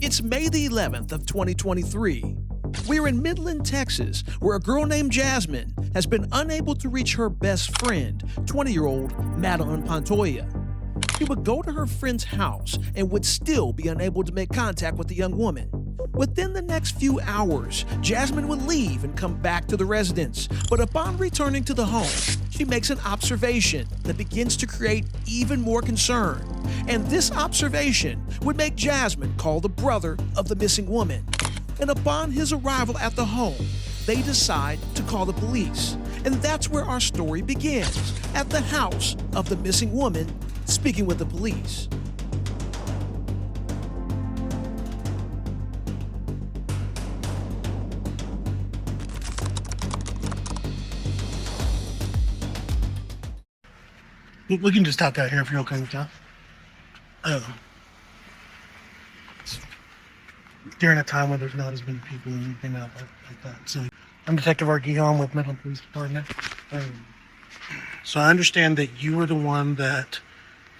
It's May the 11th of 2023. We're in Midland, Texas, where a girl named Jasmine has been unable to reach her best friend, 20-year-old Madeline Pantoja. She would go to her friend's house and would still be unable to make contact with the young woman. Within the next few hours, Jasmine would leave and come back to the residence, but upon returning to the home, she makes an observation that begins to create even more concern. And this observation would make Jasmine call the brother of the missing woman. And upon his arrival at the home, they decide to call the police. And that's where our story begins, at the house of the missing woman, speaking with the police. We can just stop out here if you're okay with that. During a time when there's not as many people or anything like that. So I'm Detective Art Guillaume with Midland Police Department. So I understand that you were the one that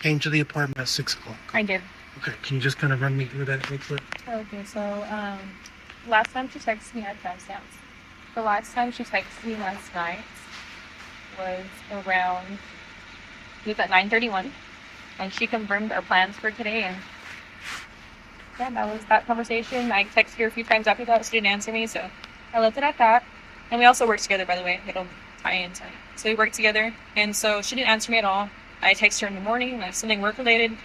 came to the apartment at 6 o'clock. I did. Okay, can you just kind of run me through that real quick? Okay, so last time she texted me at timestamps. The last time she texted me last night was around, it was at 9:31, and she confirmed our plans for today, and yeah, that was that conversation. I texted her a few times after that. She didn't answer me, so I left it at that. And we also worked together, by the way. It'll tie into it. So we worked together, and so she didn't answer me at all. I texted her in the morning, like something work-related,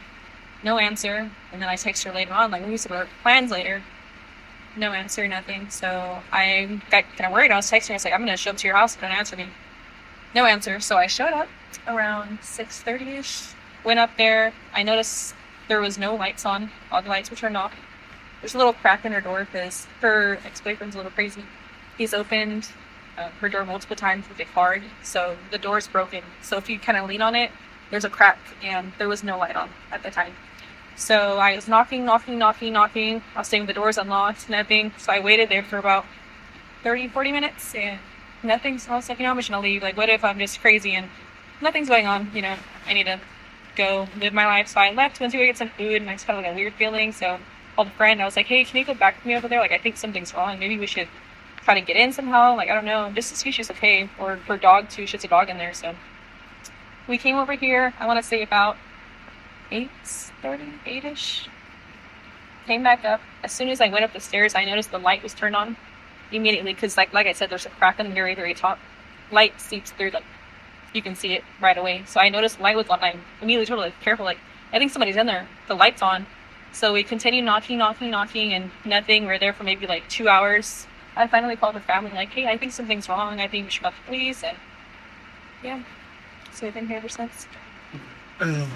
no answer. And then I texted her later on, like we used to work plans later, no answer, nothing. So I got kind of worried. I was texting her, I was like, I'm going to show up to your house, don't answer me. No answer. So I showed up around 6:30ish, went up there. I noticed there was no lights on. All the lights were turned off. There's a little crack in her door because her ex-boyfriend's a little crazy. He's opened her door multiple times with a card, so the door's broken. So if you kind of lean on it, there's a crack, and there was no light on at the time. So I was knocking. I was saying the door's unlocked, nothing. So I waited there for about 30-40 minutes, and nothing. So I was like, I'm just gonna leave. Like, what if I'm just crazy and nothing's going on? I need to go live my life. So I left, went to go get some food, and I just had like a weird feeling. So I called a friend. I was like, hey, can you go back with me over there? Like, I think something's wrong. Maybe we should try to get in somehow. Like, I don't know, just to see if she's okay. Or her dog too. She has a dog in there. So we came over here, I want to say about 8:30, 8-ish. Came back up. As soon as I went up the stairs, I noticed the light was turned on immediately because like I said, there's a crack in the very, very top. Light seeps through, like you can see it right away. So I noticed the light was on. I immediately told her, like, careful, like I think somebody's in there. The light's on. So we continued knocking, and nothing. We're there for maybe like 2 hours. I finally called her family, like, hey, I think something's wrong. I think we should call the police. And yeah, so we've been here ever since. So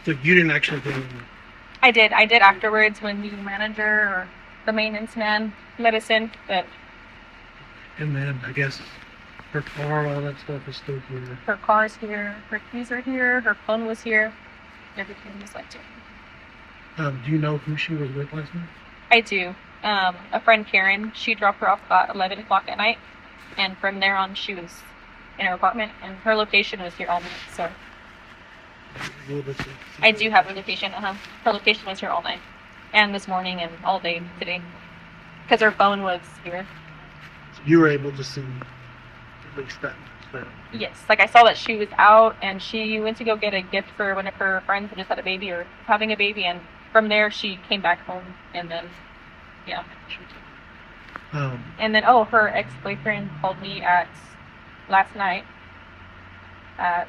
you didn't actually do anything? I did afterwards when the manager or the maintenance man let us in. But And then I guess her car, all that stuff is still here. her car's here, her keys are here, her phone was here, everything was left here. Do you know who she was with last night? I do. A friend, Karen, she dropped her off about 11 o'clock at night, and from there on she was in her apartment, and her location was here all night. So I do have her location. Her location was here all night, and this morning, and all day today, because her phone was here. So you were able to see at least that. Yes, like I saw that she was out, and she went to go get a gift for one of her friends who just had a baby or having a baby, and from there she came back home, and then yeah. And then her ex-boyfriend called me last night at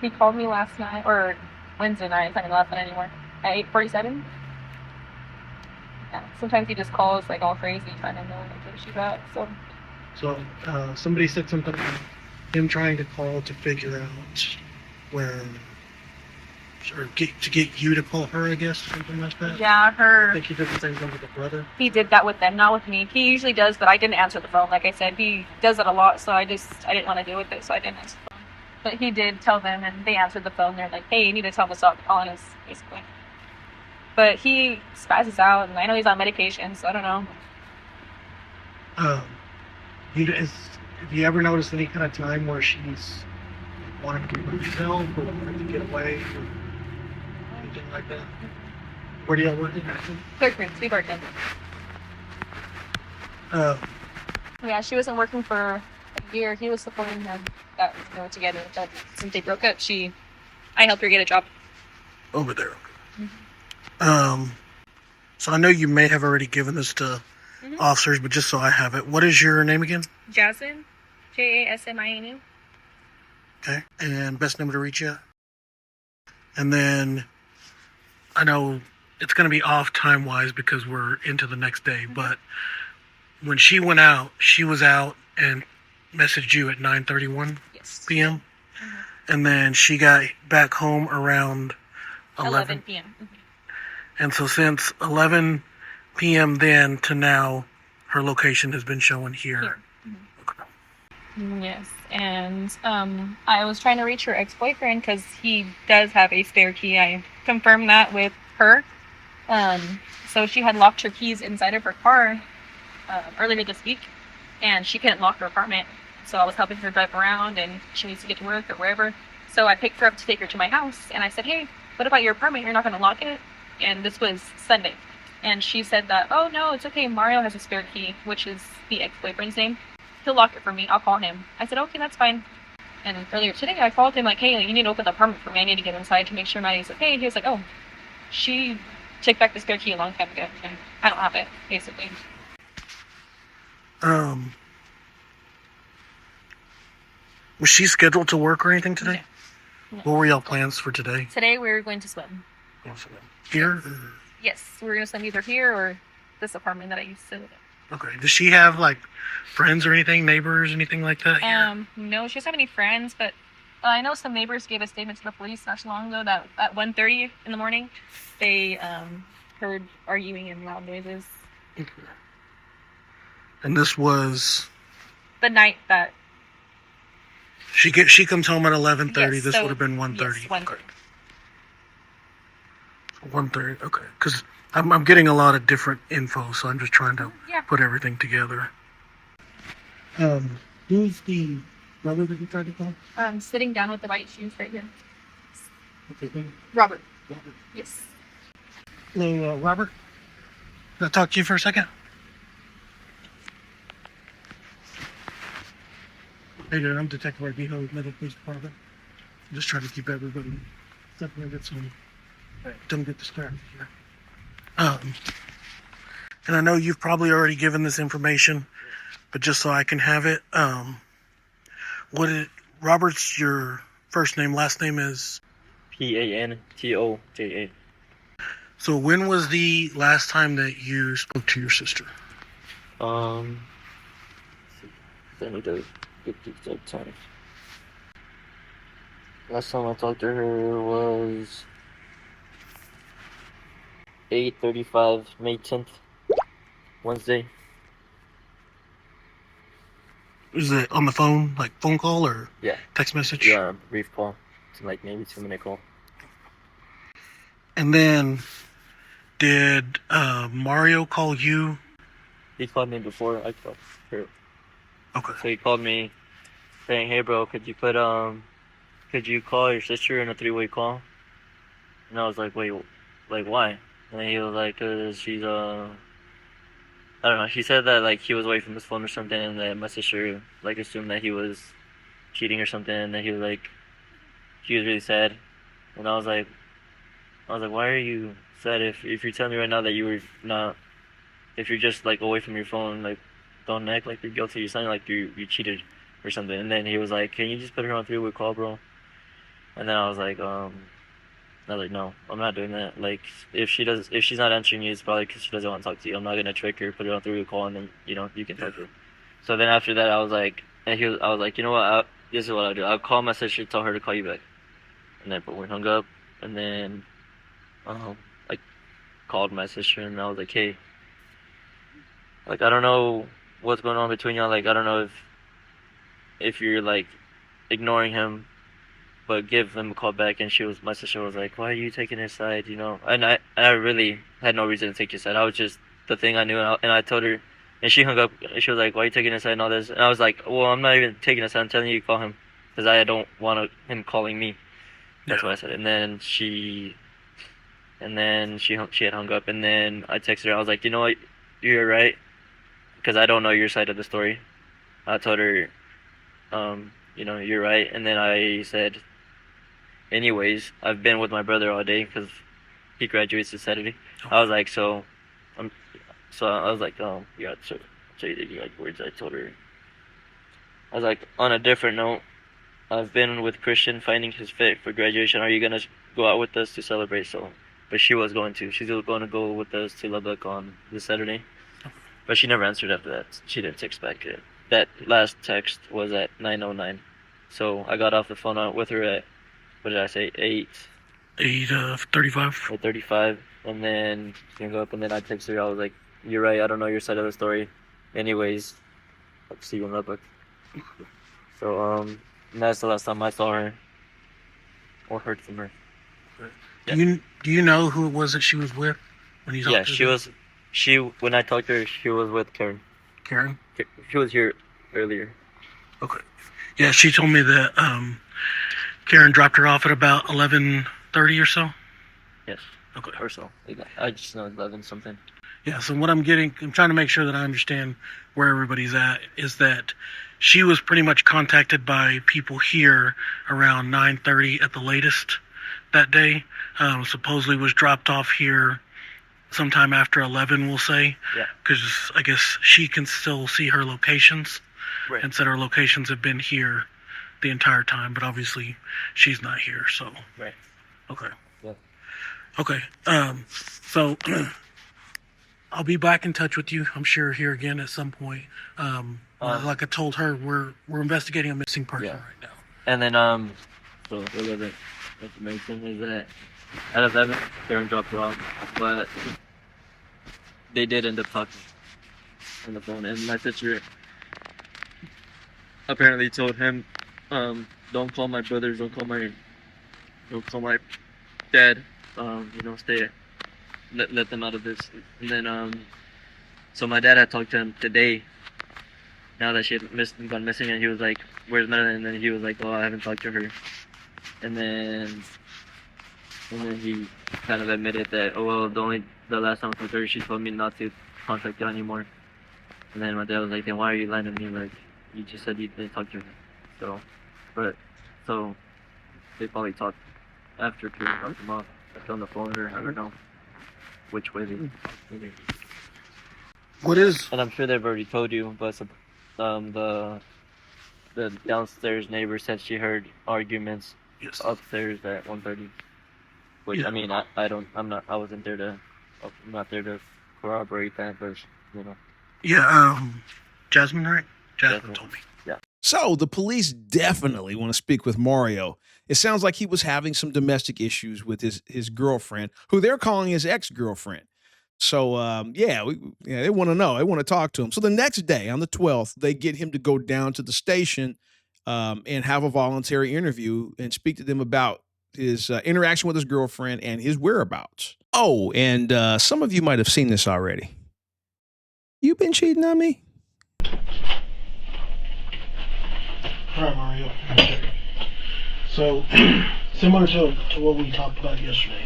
he called me last night or Wednesday night. It's not even last night anymore. At 8:47. Yeah. Sometimes he just calls like all crazy, trying to know where she's at. So somebody said something about him trying to call to figure out where, or to get you to call her, I guess, something like that. Yeah, I think he did the same thing with the brother. He did that with them, not with me. He usually does, but I didn't answer the phone. Like I said, he does that a lot, so I didn't want to deal with it, so I didn't answer the phone. But he did tell them, and they answered the phone. They're like, hey, you need to tell us stop calling us, basically. But he spazzes out, and I know he's on medication, so I don't know. Have you ever noticed any kind of time where she's wanting to be herself or wanting to get away or anything something like that. Where do y'all work? Clearance, we worked in. Yeah, she wasn't working for a year. He was supporting them. That together. But since they broke up, I helped her get a job over there. So I know you may have already given this to officers, but just so I have it, what is your name again? Jasmine, Jasmine. Okay, and best number to reach you. And then I know it's going to be off time wise because we're into the next day, but when she went out, she was out and messaged you at 9:31 p.m. And then she got back home around 11 p.m. And so since 11 p.m. then to now, her location has been showing here. Okay. Yes, and I was trying to reach her ex-boyfriend because he does have a spare key. I confirmed that with her. So she had locked her keys inside of her car earlier this week, and she couldn't lock her apartment. So I was helping her drive around, and she needs to get to work or wherever. So I picked her up to take her to my house, and I said, "Hey, what about your apartment? You're not going to lock it?" And this was Sunday. And she said that, "Oh, no, it's okay. Mario has a spare key," which is the ex-boyfriend's name. "He'll lock it for me. I'll call him." I said, "Okay, that's fine." And earlier today, I called him like, "Hey, you need to open the apartment for me. I need to get inside to make sure Maddie's okay." And he was like, "Oh, she took back the spare key a long time ago. And I don't have it," basically. Was she scheduled to work or anything today? No. What were y'all plans for today? Today, we're going to swim. Here? Yes, we're going to swim either here or this apartment that I used to live in. Okay. Does she have, like, friends or anything, neighbors, anything like that here? No, she doesn't have any friends, but I know some neighbors gave a statement to the police not too long ago that at 1:30 in the morning, they heard arguing and loud noises. Okay. And this was... The night that... She comes home at 11:30. Yes, this so, would have been 1:30. Yes, 1:30. Okay. 1:30. Okay. Because I'm getting a lot of different info, so I'm just trying to put everything together. Who's the brother that you tried to call? Sitting down with the white shoes right here. Okay. Robert. Yes. Hello, Robert. Can I talk to you for a second? Hey there, I'm Detective Arbijo with Midland Police Department. I'm just trying to keep everybody separated so don't get distracted here. And I know you've probably already given this information, but just so I can have it, Robert's your first name, last name is? Pantoja. So when was the last time that you spoke to your sister? I need to get the exact time. Last time I talked to her was 8:35, May 10th, Wednesday. Is it on the phone, like phone call or text message? Yeah, brief call. It's like maybe 2-minute call. And then, did Mario call you? He called me before I called her. Okay. So he called me saying, "Hey bro, could you call your sister in a 3-way call?" And I was like, "Wait, like why?" And then he was like, "'Cause she's I don't know." She said that like he was away from his phone or something, and that my sister like assumed that he was cheating or something, and that he was like, she was really sad. And I was like, "Why are you sad if you're telling me right now that you were not, if you're just like away from your phone, like don't act like you're guilty. You're sounding like you cheated or something." And then he was like, "Can you just put her on 3-way call, bro?" And then I was like, "No, I'm not doing that. Like, if she's not answering you, it's probably because she doesn't want to talk to you. I'm not gonna trick her, put her on 3-way call, and then you can talk to her." So then after that, I was like, "You know what? This is what I'll do. I'll call my sister, tell her to call you back." And then, but we hung up, and then, I called my sister, and I was like, "Hey, like, I don't know what's going on between y'all. Like, I don't know if you're like ignoring him, but give him a call back." And my sister was like, "Why are you taking his side?" And I really had no reason to take his side. I was just the thing I knew, and I told her, and she hung up. She was like, "Why are you taking his side and all this?" And I was like, "Well, I'm not even taking his side. I'm telling you to call him because I don't want him calling me." That's what I said. And then she and then she had hung up, and then I texted her. I was like, you know what, you're right, because I don't know your side of the story. I told her, you're right, and then I said, anyways, I've been with my brother all day because he graduates this Saturday. I was like, I'm, I was like, yeah, so say the exact words I told her. I was like, on a different note, I've been with Christian finding his fit for graduation. Are you gonna go out with us to celebrate? So, but she was going to. She's going to go with us to Lubbock on this Saturday. But she never answered after that. She didn't text back yet. That last text was at 9:09. So I got off the phone with her at, what did I say, 8:35. 8:35, and then she hung up, and then I texted her. I was like, you're right, I don't know your side of the story. Anyways, I'll see you in Lubbock. So, and that's the last time I saw her or heard from her. Yeah. Do you know who it was that she was with when you talked Yeah, to her? when I talked to her, she was with Karen. Karen? She was here earlier. Okay. Yeah, she told me that Karen dropped her off at about 11:30 or so. Yes. Okay. Or so. I just know 11 something. Yeah, so what I'm trying to make sure that I understand where everybody's at, is that she was pretty much contacted by people here around 9:30 at the latest that day. Supposedly was dropped off here sometime after 11, we'll say. Yeah. Because I guess she can still see her locations. Right. And said her locations have been here the entire time, but obviously she's not here, so. Right. Okay. Yeah. Okay. So I'll be back in touch with you, I'm sure, here again at some point. Like I told her, we're investigating a missing person right now. And then, so the other information is that at 11, Karen dropped her off, but they did end up talking on the phone, and my sister apparently told him, don't call my brothers, don't call my dad, stay, let them out of this. And then, so my dad had talked to him today, now that she had gone missing, and he was like, where's Madeline? And then he was like, oh, I haven't talked to her. And then he kind of admitted that, oh, well, the last time I talked to her, she told me not to contact you anymore. And then my dad was like, then why are you lying to me? Like, you just said you didn't talk to her. So they probably talked after Peter dropped them off, like on the phone, or I don't know which way they. What is? And I'm sure they've already told you, but the downstairs neighbor said she heard arguments upstairs at 1:30. Which, I mean, I'm not there to corroborate that, but Yeah, Jasmine, right? Jasmine told me. Yeah. So the police definitely want to speak with Mario. It sounds like he was having some domestic issues with his girlfriend, who they're calling his ex-girlfriend. So, they want to know. They want to talk to him. So the next day, on the 12th, they get him to go down to the station and have a voluntary interview and speak to them about his interaction with his girlfriend and his whereabouts. Oh, and some of you might have seen this already. You been cheating on me? All right, Mario. So, similar to what we talked about yesterday.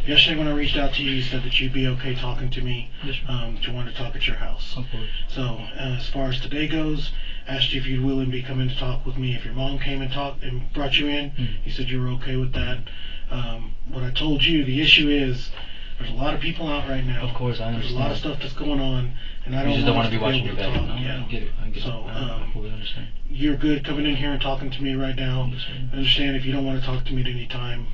Yesterday when I reached out to you, you said that you'd be okay talking to me. Yes, to want to talk at your house. Of course. So, as far as today goes, asked you if you'd willing to be coming to talk with me. If your mom came and talked and brought you in, you said you were okay with that. What I told you, the issue is, there's a lot of people out right now. Of course, I understand. There's a lot of stuff that's going on, and I don't, you just don't want to be watching your back. No, yeah. I get it. So, I fully understand. You're good coming in here and talking to me right now. Yes, sir. I understand if you don't want to talk to me at any time.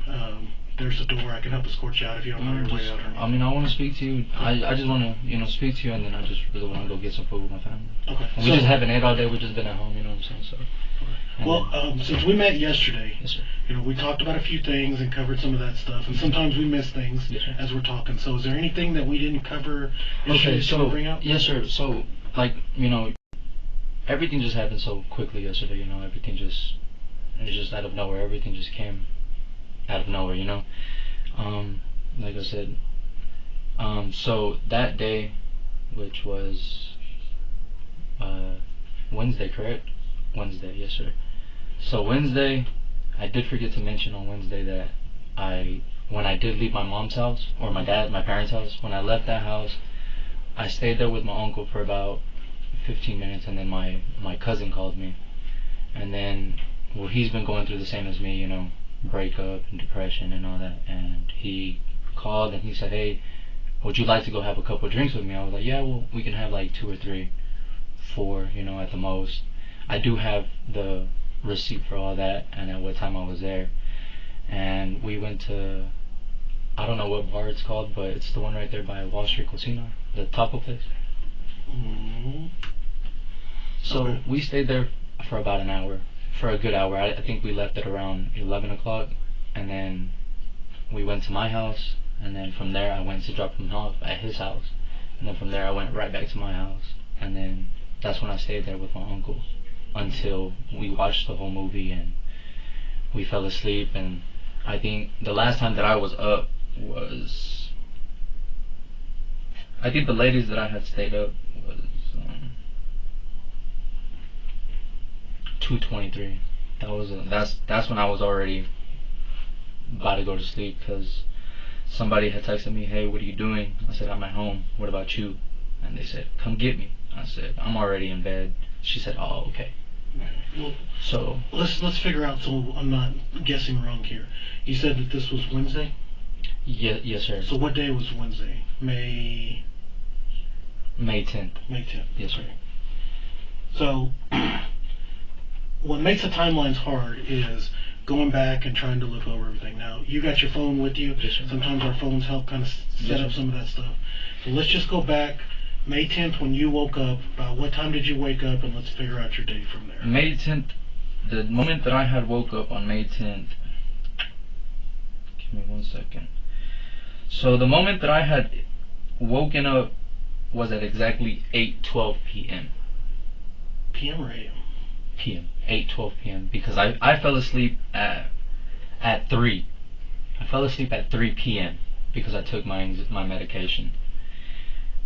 There's a door. I can help escort you out if you don't know your way out. I mean, I want to speak to you. I just want to, speak to you, and then I just really want to go get some food with my family. Okay. And we just haven't ate all day. We've just been at home, you know what I'm saying? So. Well, since we met yesterday, yes, sir. We talked about a few things and covered some of that stuff, and sometimes we miss things as we're talking. So, is there anything that we didn't cover? Okay, so bring up? Yes, sir. So, everything just happened so quickly yesterday. Everything just out of nowhere. Everything just came out of nowhere. Like I said. So that day, which was Wednesday, correct? Wednesday, yes, sir. So Wednesday, I did forget to mention on Wednesday that I when I did leave my mom's house, or my parents' house, when I left that house, I stayed there with my uncle for about 15 minutes, and then my cousin called me. And then, well, he's been going through the same as me, you know, breakup and depression and all that. And he called and he said, hey, would you like to go have a couple of drinks with me? I was like, yeah, well, we can have like 2 or 3, 4, you know, at the most. I do have the receipt for all that and at what time I was there. And we went to, I don't know what bar it's called, but it's the one right there by Wall Street Casino, the taco place. Mm-hmm. So Okay. we stayed there for about an hour, for a good hour. I think we left at around 11 o'clock, and then we went to my house, and then from there I went to drop him off at his house, and then from there I went right back to my house, and then that's when I stayed there with my uncle until we watched the whole movie and we fell asleep. And I think the last time that I was up was, I think the latest that I had stayed up was 2:23. That's when I was already about to go to sleep, because somebody had texted me, hey, what are you doing? I said, I'm at home. What about you? And they said, come get me. I said, I'm already in bed. She said, oh, okay. Well, So let's figure out so I'm not guessing wrong here. You said that this was Wednesday? yes sir. So what day was Wednesday? May 10th. May 10th. Yes sir. Okay. So what makes the timelines hard is going back and trying to look over everything. Now, you got your phone with you. Yes, sir. Sometimes our phones help kind of set Yes, up sir. some of that stuff. So let's just go back May 10th when you woke up. About what time did you wake up, and let's figure out your day from there. May 10th, the moment that I had woke up on May 10th, give me 1 second. So the moment that I had woken up was at exactly 8:12 p.m. PM or AM? p.m. 8:12 p.m. because I fell asleep at 3. I fell asleep at 3 p.m. because I took my medication.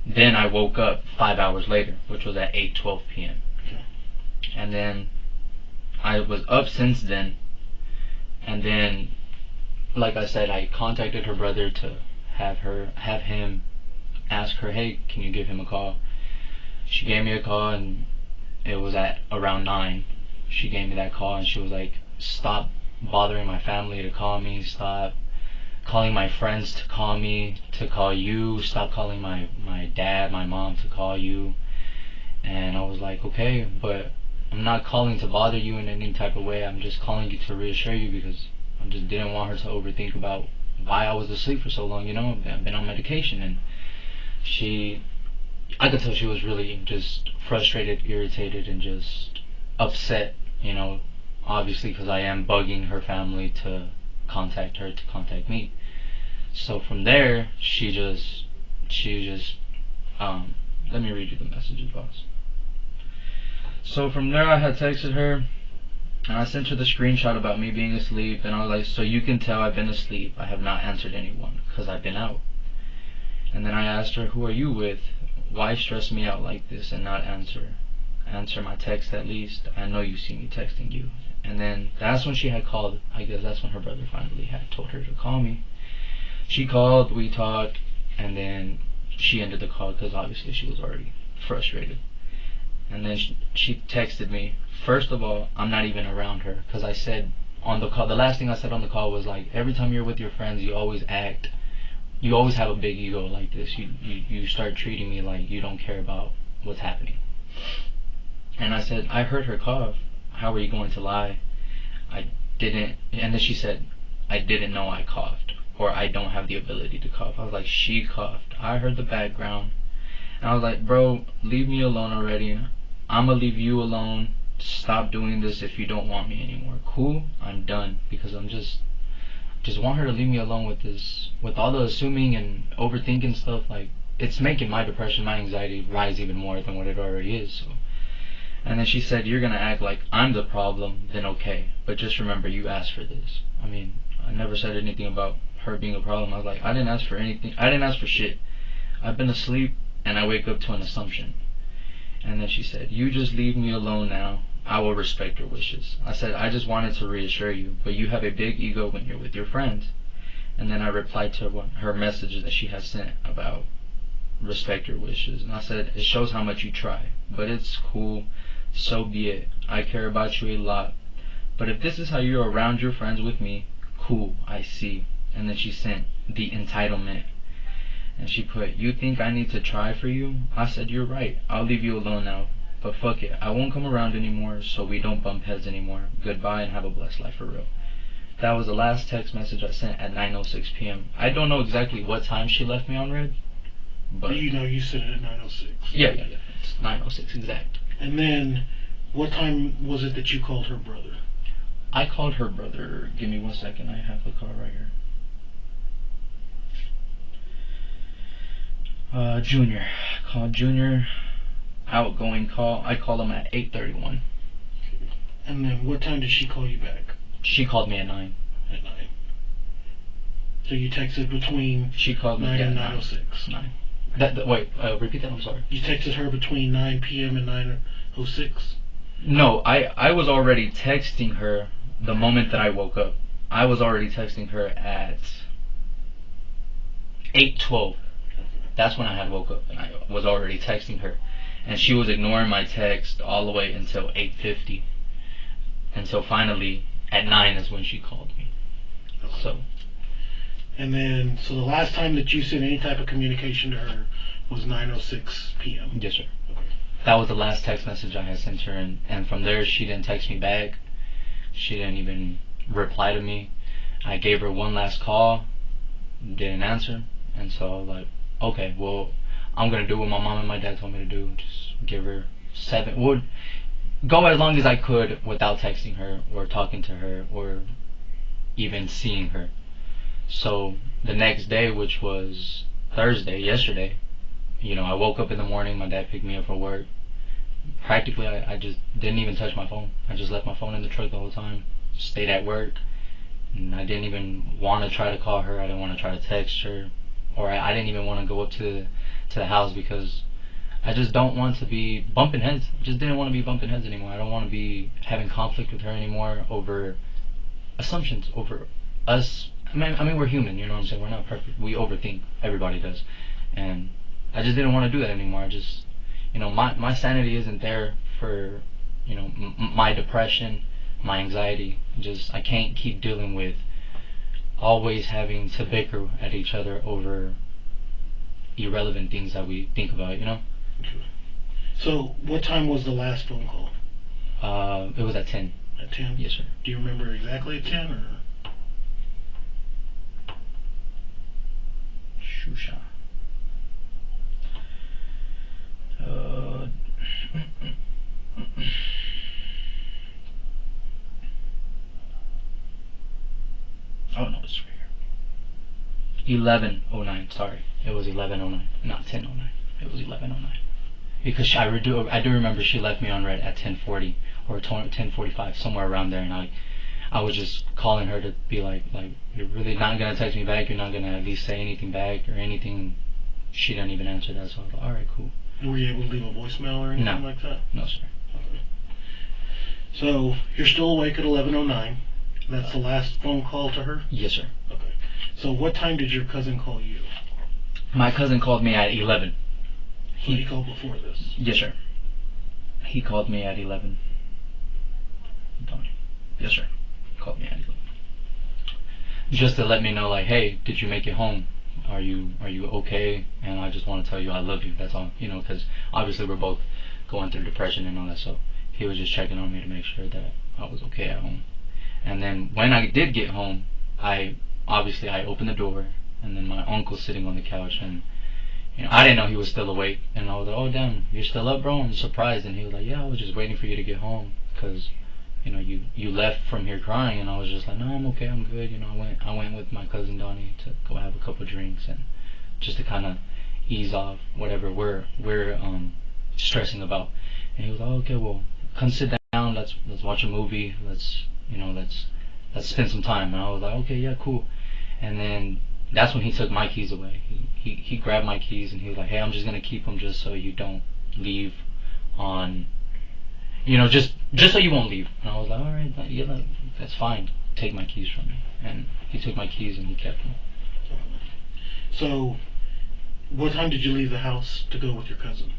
Then I woke up 5 hours later, which was at 8:12 p.m. Okay. And then I was up since then. And then, like I said, I contacted her brother to have him ask her, hey, can you give him a call? She gave me a call, and it was at around 9. She gave me that call, and she was like, stop bothering my family to call me, stop calling my friends to call me, to call you, stop calling my dad, my mom to call you. And I was like, okay, but I'm not calling to bother you in any type of way. I'm just calling you to reassure you, because I just didn't want her to overthink about why I was asleep for so long. You know, I've been on medication. And I could tell she was really just frustrated, irritated, and just upset, you know, obviously, because I am bugging her family to contact her, to contact me. So from there, she just let me read you the messages, boss. So from there, I had texted her, and I sent her the screenshot about me being asleep, and I was like, so you can tell I've been asleep. I have not answered anyone because I've been out. And then I asked her, who are you with? Why stress me out like this and not answer my text at least? I know you see me texting you. And then that's when she had called. I guess that's when her brother finally had told her to call me. She called, we talked, and then she ended the call because obviously she was already frustrated. And then she texted me. First of all, I'm not even around her, because I said on the call, the last thing I said on the call was like, every time you're with your friends, you always have a big ego like this. You start treating me like you don't care about what's happening. And I said, I heard her cough. How are you going to lie? I didn't. And then she said, I didn't know I coughed, or I don't have the ability to cough. I was like, she coughed. I heard the background. And I was like, bro, leave me alone already. I'm gonna leave you alone. Stop doing this if you don't want me anymore. Cool? I'm done, because I'm just want her to leave me alone with this, with all the assuming and overthinking stuff. Like, it's making my depression, my anxiety rise even more than what it already is. So. And then she said, you're gonna act like I'm the problem, then okay, but just remember, you asked for this. I mean, I never said anything about her being a problem. I was like, I didn't ask for anything. I didn't ask for shit. I've been asleep and I wake up to an assumption. And then she said, you just leave me alone now. I will respect your wishes. I said, I just wanted to reassure you, but you have a big ego when you're with your friends. And then I replied to her messages that she had sent about respect your wishes. And I said, it shows how much you try, but it's cool. So be it. I care about you a lot. But if this is how you're around your friends with me, cool, I see. And then she sent the entitlement. And she put, you think I need to try for you? I said, you're right. I'll leave you alone now. But fuck it. I won't come around anymore, so we don't bump heads anymore. Goodbye and have a blessed life for real. That was the last text message I sent at 9:06 p.m. I don't know exactly what time she left me on red, but You know, you sent it at 9:06. yeah. It's 9:06 exact. And then, what time was it that you called her brother? I called her brother. Give me 1 second. I have the call right here. Junior. I called Junior. Outgoing call. I called him at 8:31. And then, what time did she call you back? She called me at 9. At 9. So you texted between She called me 9 at and 9. 9:06. 9. Wait, repeat that. I'm sorry. You texted her between 9 p.m. and 9:06. No, I was already texting her the moment that I woke up. I was already texting her at 8:12. That's when I had woke up, and I was already texting her. And she was ignoring my text all the way until 8:50. Until finally, at 9 is when she called me. Okay. So, And then, so the last time that you sent any type of communication to her was 9:06 p.m. yes, sir. Okay. That was the last text message I had sent her, and from there, she didn't text me back. She didn't even reply to me. I gave her one last call, didn't answer, and so I was like, okay, well, I'm gonna do what my mom and my dad told me to do. Just give her 7. Would go as long as I could without texting her or talking to her or even seeing her. So the next day, which was Thursday, yesterday, you know, I woke up in the morning. My dad picked me up for work. Practically, I just didn't even touch my phone. I just left my phone in the truck the whole time. Stayed at work. And I didn't even want to try to call her. I didn't want to try to text her. Or I didn't even want to go up to the house because I just don't want to be bumping heads. I just didn't want to be bumping heads anymore. I don't want to be having conflict with her anymore over assumptions, over us. I mean, we're human, you know what I'm saying? We're not perfect. We overthink. Everybody does. And I just didn't want to do that anymore. I just, you know, my sanity isn't there for, you know, my depression, my anxiety. I can't keep dealing with always having to bicker at each other over irrelevant things that we think about, you know? So, what time was the last phone call? It was at 10. At 10? Yes, sir. Do you remember exactly at 10 or? Shusha. Oh no, it's right here. 11:09. Sorry, it was 11:09, not 10:09. It was 11:09. Because I do remember she left me on red at 10:40 or 10:45, somewhere around there, and I was just calling her to be like you're really not gonna text me back. You're not gonna at least say anything back or anything. She didn't even answer that, so I was like, all right, cool. Were you able to leave a voicemail or anything like that? No, sir. Okay. So, you're still awake at 11:09. That's the last phone call to her? Yes, sir. Okay. So, what time did your cousin call you? My cousin called me at 11. So he called before this? Yes, sir. He called me at 11. Yes, sir. He called me at 11. Just to let me know, like, hey, did you make it home? Are you okay? And I just want to tell you I love you. That's all. You know, because obviously we're both going through depression and all that. So he was just checking on me to make sure that I was okay at home. And then when I did get home, I opened the door, and then my uncle's sitting on the couch, and you know, I didn't know he was still awake, and I was like, oh damn, you're still up, bro? I'm surprised. And he was like, yeah, I was just waiting for you to get home, because you know, you left from here crying. And I was just like, no, I'm okay, I'm good. You know, I went with my cousin Donnie to go have a couple drinks, and just to kind of ease off whatever we're stressing about. And he was like, oh, okay, well, come sit down, let's watch a movie, let's spend some time. And I was like, okay, yeah, cool. And then that's when he took my keys away. He grabbed my keys, and he was like, hey, I'm just gonna keep them just so you don't leave on, you know, just so you won't leave. And I was like, all right, yeah, that's fine. take my keys from me, and he took my keys and he kept them. So, what time did you leave the house to go with your cousin?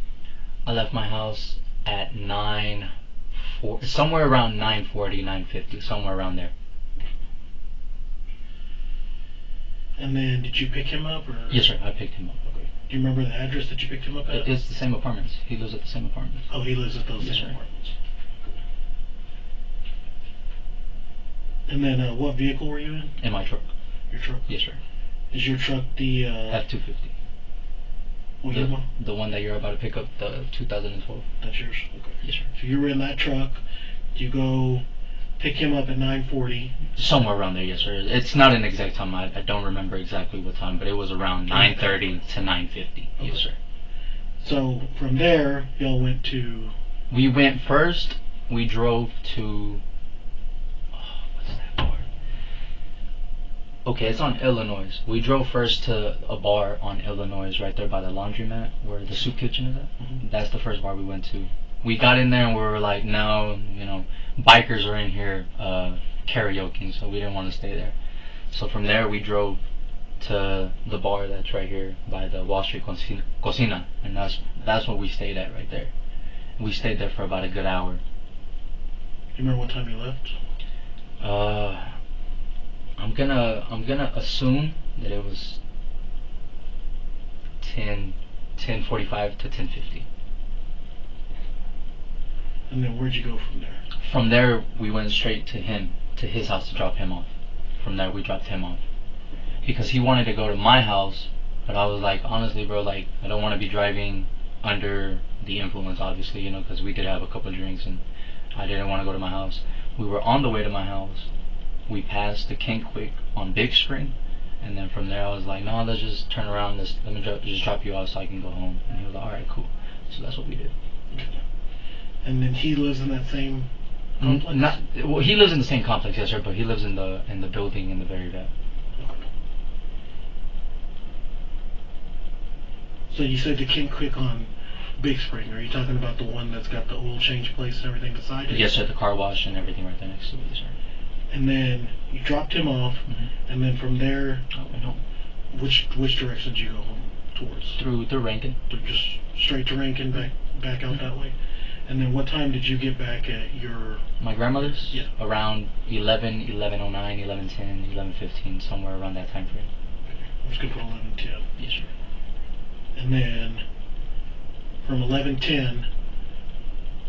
I left my house at somewhere around 9:40, 9:50, somewhere around there. And then, did you pick him up, or? Yes, sir. I picked him up. Okay. Do you remember the address that you picked him up at? It's the same apartments. He lives at the same apartments. Oh, he lives at those Yes, same sir. apartments. And then, what vehicle were you in? In my truck. Your truck? Yes, sir. Is your truck the, F-250. what year one? The one that you're about to pick up, the 2012. That's yours? Okay. Yes, sir. So you were in that truck, you go pick him up at 9:40. Somewhere around there, yes, sir. It's not an exact time. I don't remember exactly what time, but it was around 9:30 to 9:50. Okay. Yes, sir. So from there, y'all went to... We went first, we drove to... what's that bar? Okay, it's on Illinois. We drove first to a bar on Illinois, right there by the laundromat, where the soup kitchen is at. Mhm. That's the first bar we went to. We got in there and we were like, no, bikers are in here karaokeing, so we didn't want to stay there. So from there we drove to the bar that's right here by the Wall Street Cocina, and that's what we stayed at right there. We stayed there for about a good hour. Do you remember what time you left? I'm gonna assume that it was 10:45 to 10:50. And then where'd you go from there? From there, we went straight to his house to drop him off. From there, we dropped him off. Because he wanted to go to my house, but I was like, honestly, bro, like, I don't want to be driving under the influence, obviously, because we did have a couple of drinks, and I didn't want to go to my house. We were on the way to my house. We passed the King Quick on Big Spring, and then from there, I was like, no, let's just turn around, let me just drop you off so I can go home. And he was like, alright, cool. So that's what we did. And then he lives in that same complex? Well, he lives in the same complex, yes, sir, but he lives in the building in the very back. So you said the King Quick on Big Spring. Are you talking about the one that's got the oil change place and everything beside it? Yes, sir, the car wash and everything right there next to it, yes, sir. And then you dropped him off, and then from there, which direction did you go home towards? Through Rankin. Just straight to Rankin, back out that way? And then what time did you get back at my grandmother's? Yeah. Around 11:09, 11:10, 11:15, somewhere around that time frame. I was going to put 11:10. Yes, sir. And then from 11:10,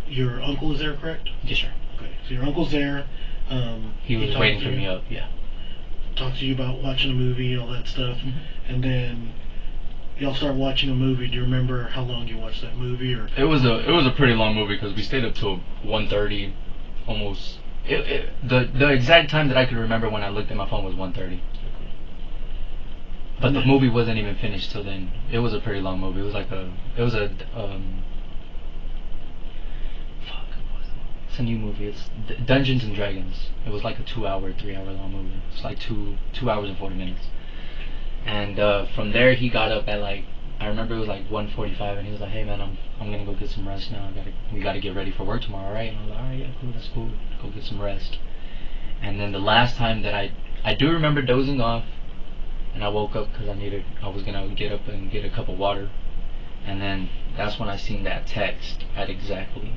your uncle is there, correct? Yes, sir. Okay, so your uncle's there. He was waiting for me up, yeah. Talked to you about watching a movie, all that stuff. And then y'all start watching a movie. Do you remember how long you watched that movie? Or It was a pretty long movie because we stayed up till 1:30, almost. The exact time that I could remember when I looked at my phone was 1:30. But the movie wasn't even finished till then. It was a pretty long movie. It was it's a new movie. It's Dungeons and Dragons. It was like a 2-hour, 3-hour long movie. It's like 2 hours and 40 minutes. And from there he got up at I remember it was like 1:45, and he was like, hey man, I'm gonna go get some rest now. We gotta get ready for work tomorrow, right? And I was like, alright, yeah, cool, that's cool. Go get some rest. And then the last time that I do remember dozing off, and I woke up because I was gonna get up and get a cup of water, and then that's when I seen that text at exactly.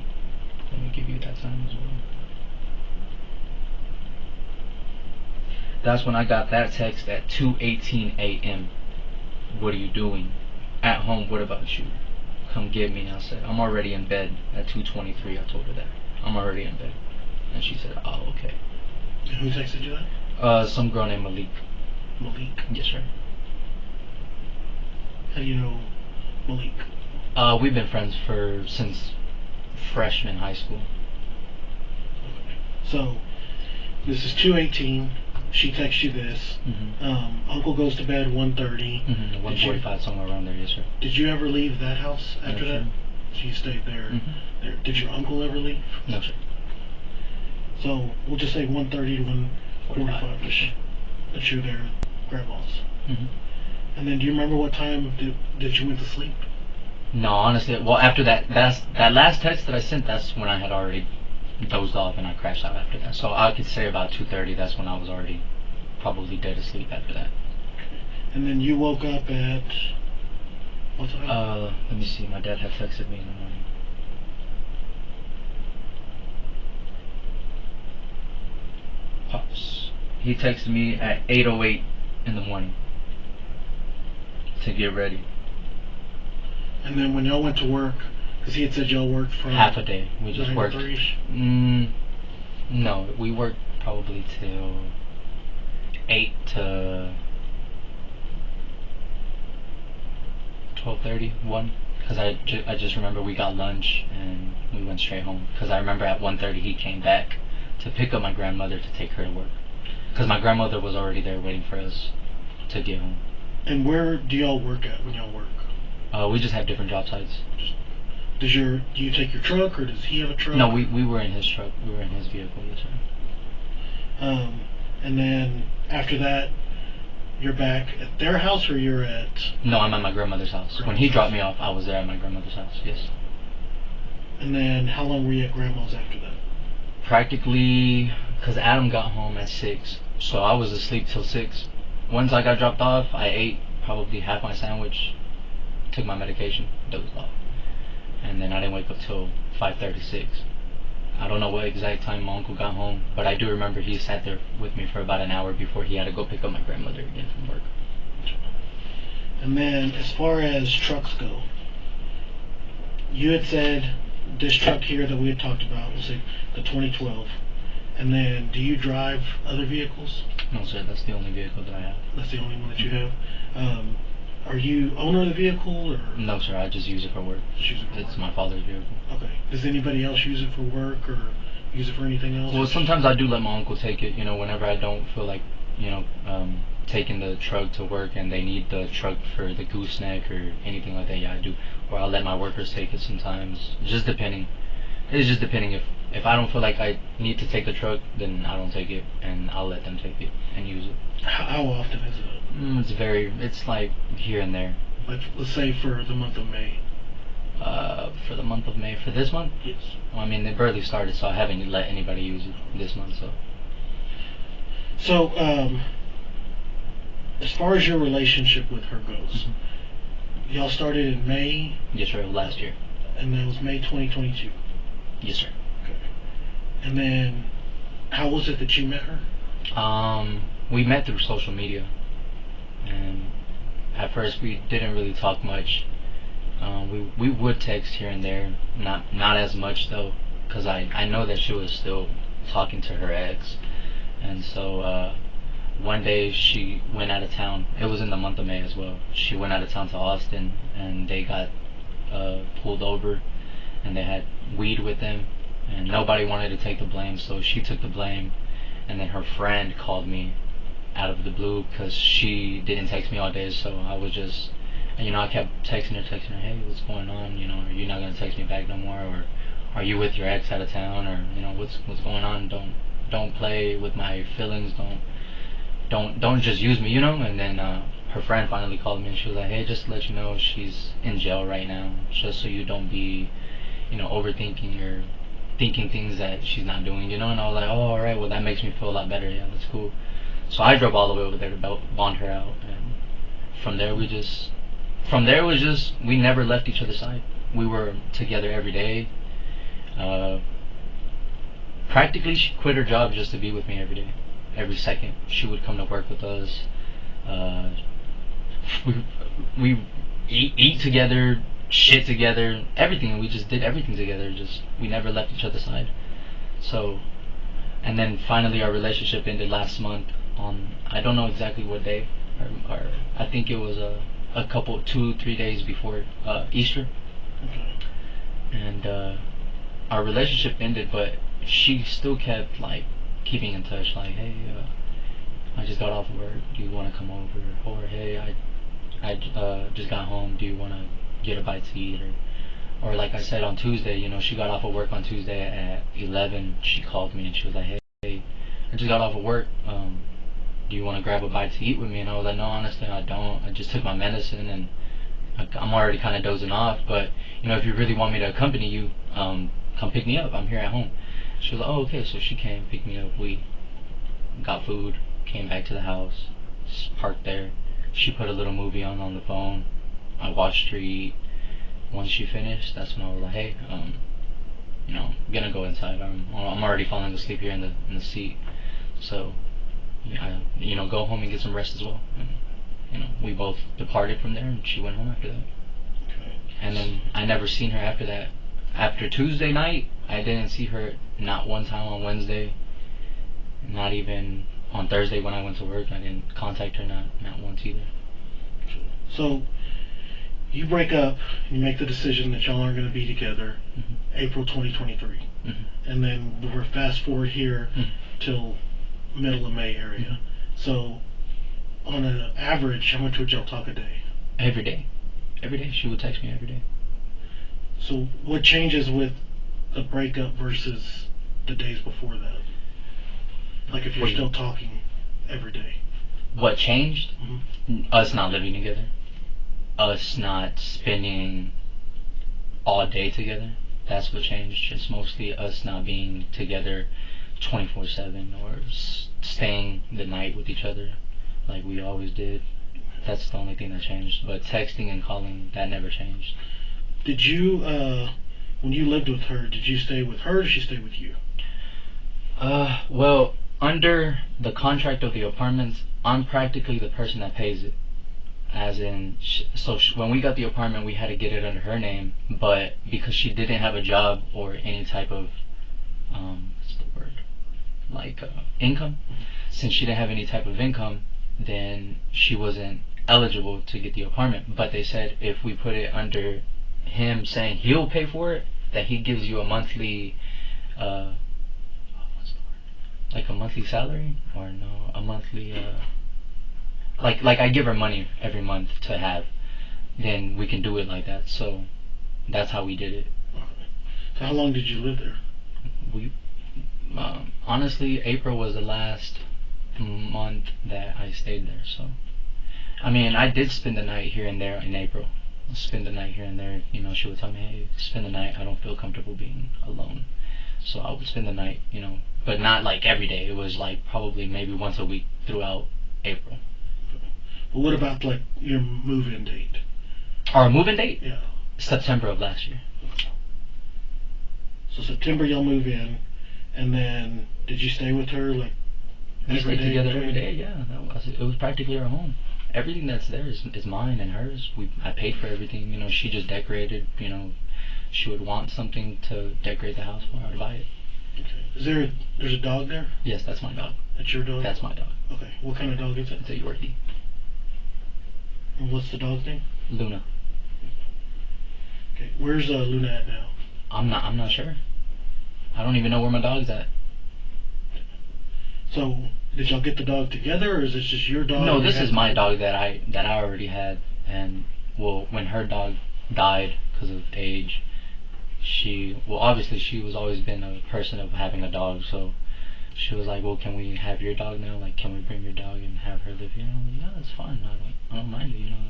Let me give you that time as well. That's when I got that text at 2:18 a.m. What are you doing? At home, what about you? Come get me. I said, I'm already in bed at 2:23. I told her that. I'm already in bed. And she said, oh, okay. And who texted you that? Some girl named Malik. Malik? Yes, sir. How do you know Malik? We've been friends since freshman high school. Okay. So, this is 2:18. She texts you this. Uncle goes to bed 1:30. 1:45, somewhere around there, yes, sir. Did you ever leave that house after No, that? sir. So you stayed there. There. Did your uncle ever leave? No, sir. So we'll just say 1:30 to 1:45ish that you're there at Grandma's. And then do you remember what time that you went to sleep? No, honestly, well, after that last text that I sent, that's when I had already dozed off and I crashed out after that. So I could say about 2:30. That's when I was already probably dead asleep after that. And then you woke up at what time? Let me see. My dad had texted me in the morning. Pops. He texted me at 8:08 in the morning to get ready. And then when y'all went to work, because he had said y'all worked from Half a day. We just 9 to worked. 3-ish? No, we worked probably till 8 to 12:30, 1. Because I just remember we got lunch and we went straight home. Because I remember at 1:30 he came back to pick up my grandmother to take her to work. Because my grandmother was already there waiting for us to get home. And where do y'all work at when y'all work? We just have different job sites. Do you take your truck, or does he have a truck? No, we were in his truck. We were in his vehicle, yes sir. And then after that, you're back at their house, or you're at... No, I'm at my grandmother's house. When he dropped me off, I was there at my grandmother's house, yes. And then how long were you at grandma's after that? Practically, because Adam got home at 6, so I was asleep till 6. Once I got dropped off, I ate probably half my sandwich, took my medication, dozed off. And then I didn't wake up till 5:36. I don't know what exact time my uncle got home, but I do remember he sat there with me for about an hour before he had to go pick up my grandmother again from work. And then as far as trucks go, you had said this truck here that we had talked about was the 2012. And then do you drive other vehicles? No sir, that's the only vehicle that I have. That's the only one that you have? Are you owner of the vehicle, or? No sir, I just use it for work. Just use it for It's work? my father's vehicle. Okay. Does anybody else use it for work, or use it for anything else? Well, sometimes I do let my uncle take it, whenever I don't feel like, taking the truck to work and they need the truck for the gooseneck or anything like that, yeah, I do. Or I'll let my workers take it sometimes, just depending. It's just depending. If I don't feel like I need to take the truck, then I don't take it, and I'll let them take it and use it. How often is it? It's like here and there. Like, let's say for the month of May. For the month of May, for this month? Yes. Well, I mean, they barely started, so I haven't let anybody use it this month, so. So, as far as your relationship with her goes, y'all started in May? Yes, sir, last year. And that was May 2022? Yes, sir. Okay. And then, how was it that you met her? We met through social media, and at first we didn't really talk much. We would text here and there, not as much though, because I know that she was still talking to her ex, and so one day she went out of town. It was in the month of May as well. She went out of town to Austin, and they got pulled over, and they had weed with them, and nobody wanted to take the blame, so she took the blame. And then her friend called me out of the blue because she didn't text me all day, so I was just, I kept texting her, hey, what's going on, are you not going to text me back no more, or are you with your ex out of town, or, what's going on, don't play with my feelings, don't just use me, and then her friend finally called me, and she was like, hey, just to let you know, she's in jail right now, just so you don't be, overthinking or thinking things that she's not doing, and I was like, oh, alright, well, that makes me feel a lot better, yeah, that's cool. So I drove all the way over there to bond her out, and from there it was just, we never left each other's side. We were together every day. Practically, she quit her job just to be with me every day, every second. She would come to work with us. We eat together, shit together, everything. We just did everything together. We never left each other's side. So, and then finally our relationship ended last month on, I don't know exactly what day, or I think it was a couple, 2-3 days before Easter. Okay. And our relationship ended, but she still kept like keeping in touch, like, hey, I just got off of work, do you want to come over, or hey, I just got home, do you want to get a bite to eat, or like I said on Tuesday, she got off of work on Tuesday at 11. She called me and she was like, hey, I just got off of work, do you want to grab a bite to eat with me? And I was like, no, honestly, I don't. I just took my medicine and I'm already kind of dozing off, but if you really want me to accompany you, come pick me up, I'm here at home. She was like, oh, okay. So she came, picked me up. We got food, came back to the house, parked there. She put a little movie on the phone. I watched her eat. Once she finished, that's when I was like, hey, you know, I'm gonna go inside. I'm already falling asleep here in the seat. So, yeah, you know, go home and get some rest as well. And, you know, we both departed from there, and she went home after that. Okay. And then I never seen her after that. After Tuesday night, I didn't see her not one time on Wednesday, not even on Thursday when I went to work. I didn't contact her not once either. So you break up, you make the decision that y'all aren't going to be together, April 2023. And then we're fast forward here till middle of May area. So on an average, how much would y'all talk a day? Every day. Every day. She would text me every day. So what changes with the breakup versus the days before that? Like if you're Wait. still talking every day. What changed? Us not living together. Us not spending all day together. That's what changed. It's mostly us not being together 24/7 or staying the night with each other like we always did. That's the only thing that changed. But texting and calling, that never changed. Did you, when you lived with her, did you stay with her or did she stay with you? Well, under the contract of the apartments, I'm practically the person that pays it. As in, when we got the apartment, we had to get it under her name, but because she didn't have a job or any type of, what's the word, like income, since she didn't have any type of income, then she wasn't eligible to get the apartment. But they said if we put it under him saying he'll pay for it, that he gives you a monthly, what's the word, like a monthly salary, or no, a monthly, like I give her money every month to have, then we can do it like that. So that's how we did it. So how long did you live there? We honestly, April was the last month that I stayed there. So I mean, I did spend the night here and there in April. Spend the night here and there. You know, she would tell me, hey, spend the night. I don't feel comfortable being alone. So I would spend the night, you know, but not like every day. It was like probably maybe once a week throughout April. But what about like your move-in date? Our move-in date? Yeah. September of last year. So September y'all move in, and then did you stay with her like We every stayed day? together every day. Yeah, it was practically our home. Everything that's there is mine and hers. I paid for everything. You know, she just decorated. You know, she would want something to decorate the house for. I'd buy it. Okay. There's a dog there? Yes, that's my dog. That's your dog? That's my dog. Okay. What kind of dog is it? It's a Yorkie. And what's the dog's name? Luna. Okay. Where's Luna at now? I'm not sure. I don't even know where my dog's at. So did y'all get the dog together, or is this just your dog? No, this is my dog that I already had, and well, when her dog died because of age, obviously she was always been a person of having a dog, so she was like, well, can we have your dog now? Like, can we bring your dog and have her live here? And I was like, yeah, that's fine. I don't mind it. You know,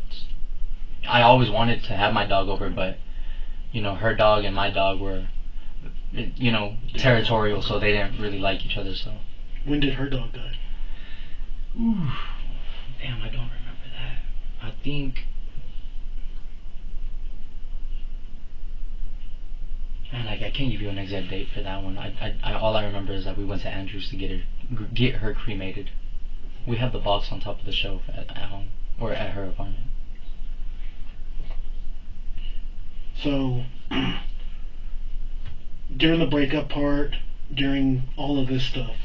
I always wanted to have my dog over, but you know, her dog and my dog were, you know, territorial, so they didn't really like each other. So. When did her dog die? Ooh, damn, I don't remember that. I think. Man, like I can't give you an exact date for that one. All I remember is that we went to Andrews to get her cremated. We have the box on top of the shelf at home or at her apartment. So during the breakup part, during all of this stuff,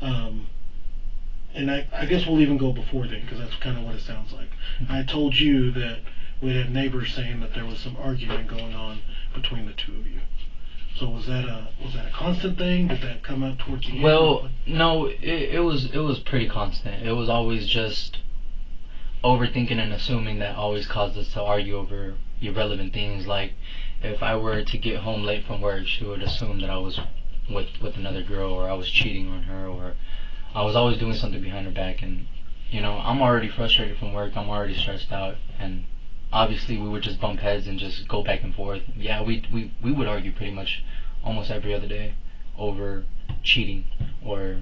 and I guess we'll even go before then because that's kind of what it sounds like. I told you that we had neighbors saying that there was some argument going on between the two of you. So was that a constant thing? Did that come out towards the end? Well, no, it was pretty constant. It was always just overthinking and assuming that always caused us to argue over irrelevant things. Like if I were to get home late from work, she would assume that I was with another girl, or I was cheating on her, or I was always doing something behind her back. And you know, I'm already frustrated from work. I'm already stressed out, and obviously we would just bump heads and just go back and forth. Yeah, we would argue pretty much almost every other day over cheating or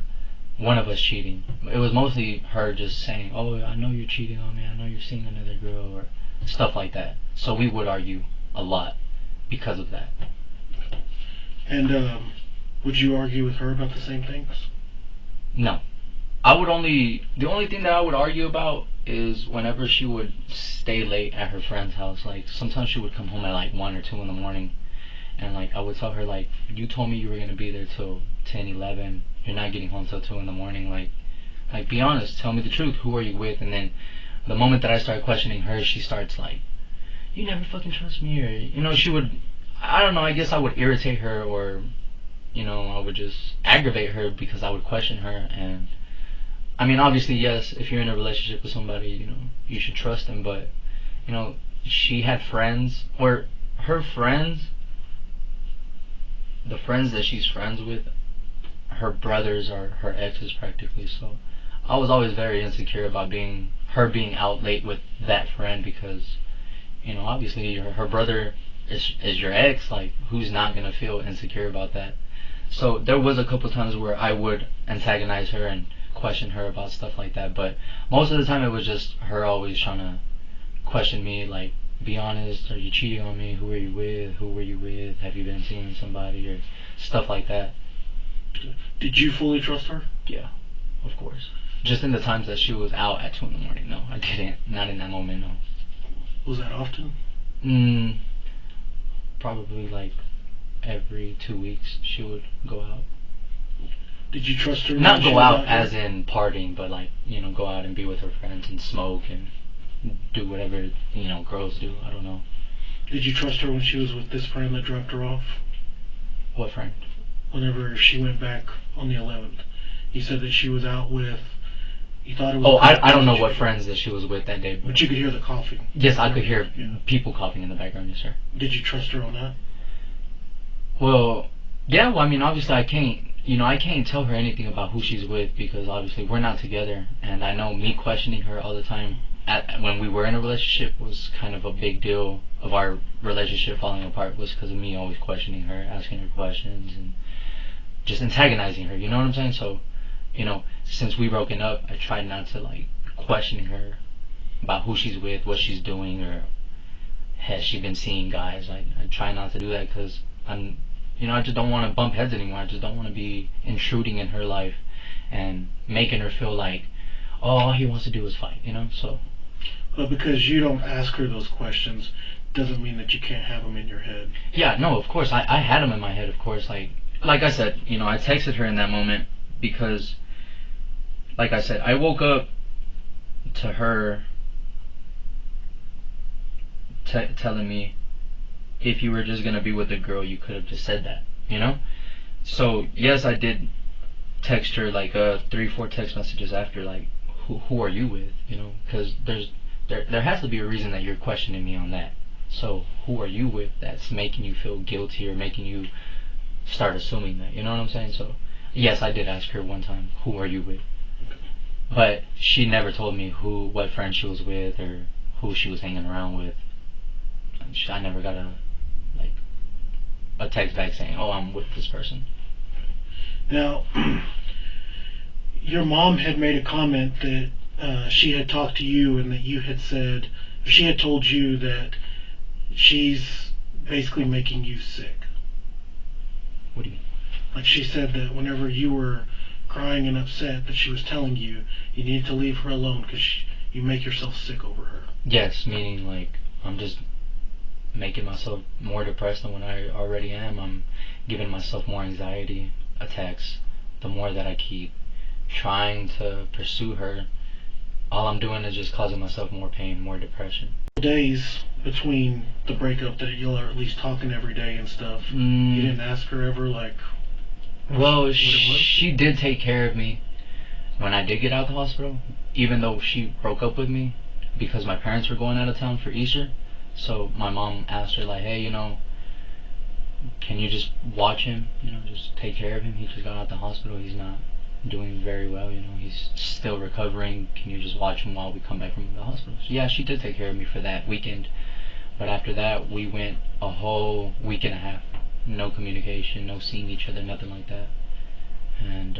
one of us cheating. It was mostly her just saying, "Oh, I know you're cheating on me. I know you're seeing another girl," or stuff like that. So we would argue a lot because of that. And would you argue with her about the same things? No. The only thing that I would argue about is whenever she would stay late at her friend's house. Like, sometimes she would come home at like 1 or 2 in the morning, and like I would tell her, like, you told me you were gonna be there till 10, 11. You're not getting home till 2 in the morning. Like be honest. Tell me the truth. Who are you with? And then the moment that I start questioning her, she starts like, you never fucking trust me, or she would. I don't know. I guess I would irritate her, or I would just aggravate her because I would question her. And I mean, obviously, yes, if you're in a relationship with somebody, you should trust them. But she had friends, or her friends, the friends that she's friends with, her brothers are her exes practically. So I was always very insecure about her being out late with that friend, because obviously her brother is your ex. Like, who's not gonna feel insecure about that? So there was a couple times where I would antagonize her and question her about stuff like that, but most of the time it was just her always trying to question me, like, be honest, are you cheating on me? Who are you with? Who were you with? Have you been seeing somebody? Or stuff like that. Did you fully trust her? Yeah, of course. Just in the times that she was out at 2 in the morning, no, I didn't. Not in that moment, no. Was that often? Probably like every 2 weeks she would go out. Did you trust her? Not go out as in partying, but like, go out and be with her friends and smoke and do whatever, girls do. I don't know. Did you trust her when she was with this friend that dropped her off? What friend? Whenever she went back on the 11th. You said that she was out with, you thought it was... Oh, I don't know what friends that she was with that day. But you could hear the coughing. Yes, I could hear people coughing in the background, yes, sir. Did you trust her on that? Well, yeah, I mean, obviously I can't tell her anything about who she's with, because obviously we're not together, and I know me questioning her all the time when we were in a relationship was kind of a big deal of our relationship falling apart, was because of me always questioning her, asking her questions, and just antagonizing her, you know what I'm saying? So, since we broken up, I tried not to like questioning her about who she's with, what she's doing, or has she been seeing guys. I try not to do that because I just don't want to bump heads anymore. I just don't want to be intruding in her life and making her feel like, oh, all he wants to do is fight, so. But because you don't ask her those questions doesn't mean that you can't have them in your head. Yeah, no, of course, I had them in my head, of course. Like I said, I texted her in that moment because, like I said, I woke up to her telling me, if you were just going to be with a girl, you could have just said that, So, yes, I did text her, like, 3-4 text messages after, like, who are you with, because there has to be a reason that you're questioning me on that. So, who are you with that's making you feel guilty or making you start assuming that, you know what I'm saying? So, yes, I did ask her one time, who are you with? But she never told me what friend she was with or who she was hanging around with. I never got a text back saying, oh, I'm with this person. Now, your mom had made a comment that she had talked to you and that you had said, she had told you that she's basically making you sick. What do you mean? Like, she said that whenever you were crying and upset, that she was telling you needed to leave her alone because you make yourself sick over her. Yes, meaning like I'm just making myself more depressed than what I already am. I'm giving myself more anxiety attacks. The more that I keep trying to pursue her, all I'm doing is just causing myself more pain, more depression. Days between the breakup that y'all are at least talking every day and stuff, you didn't ask her ever, like, well, she did take care of me when I did get out of the hospital, even though she broke up with me because my parents were going out of town for Easter. So my mom asked her, like, hey, can you just watch him? Just take care of him. He just got out of the hospital. He's not doing very well. He's still recovering. Can you just watch him while we come back from the hospital? So yeah, she did take care of me for that weekend. But after that, we went a whole week and a half no communication, no seeing each other, nothing like that. And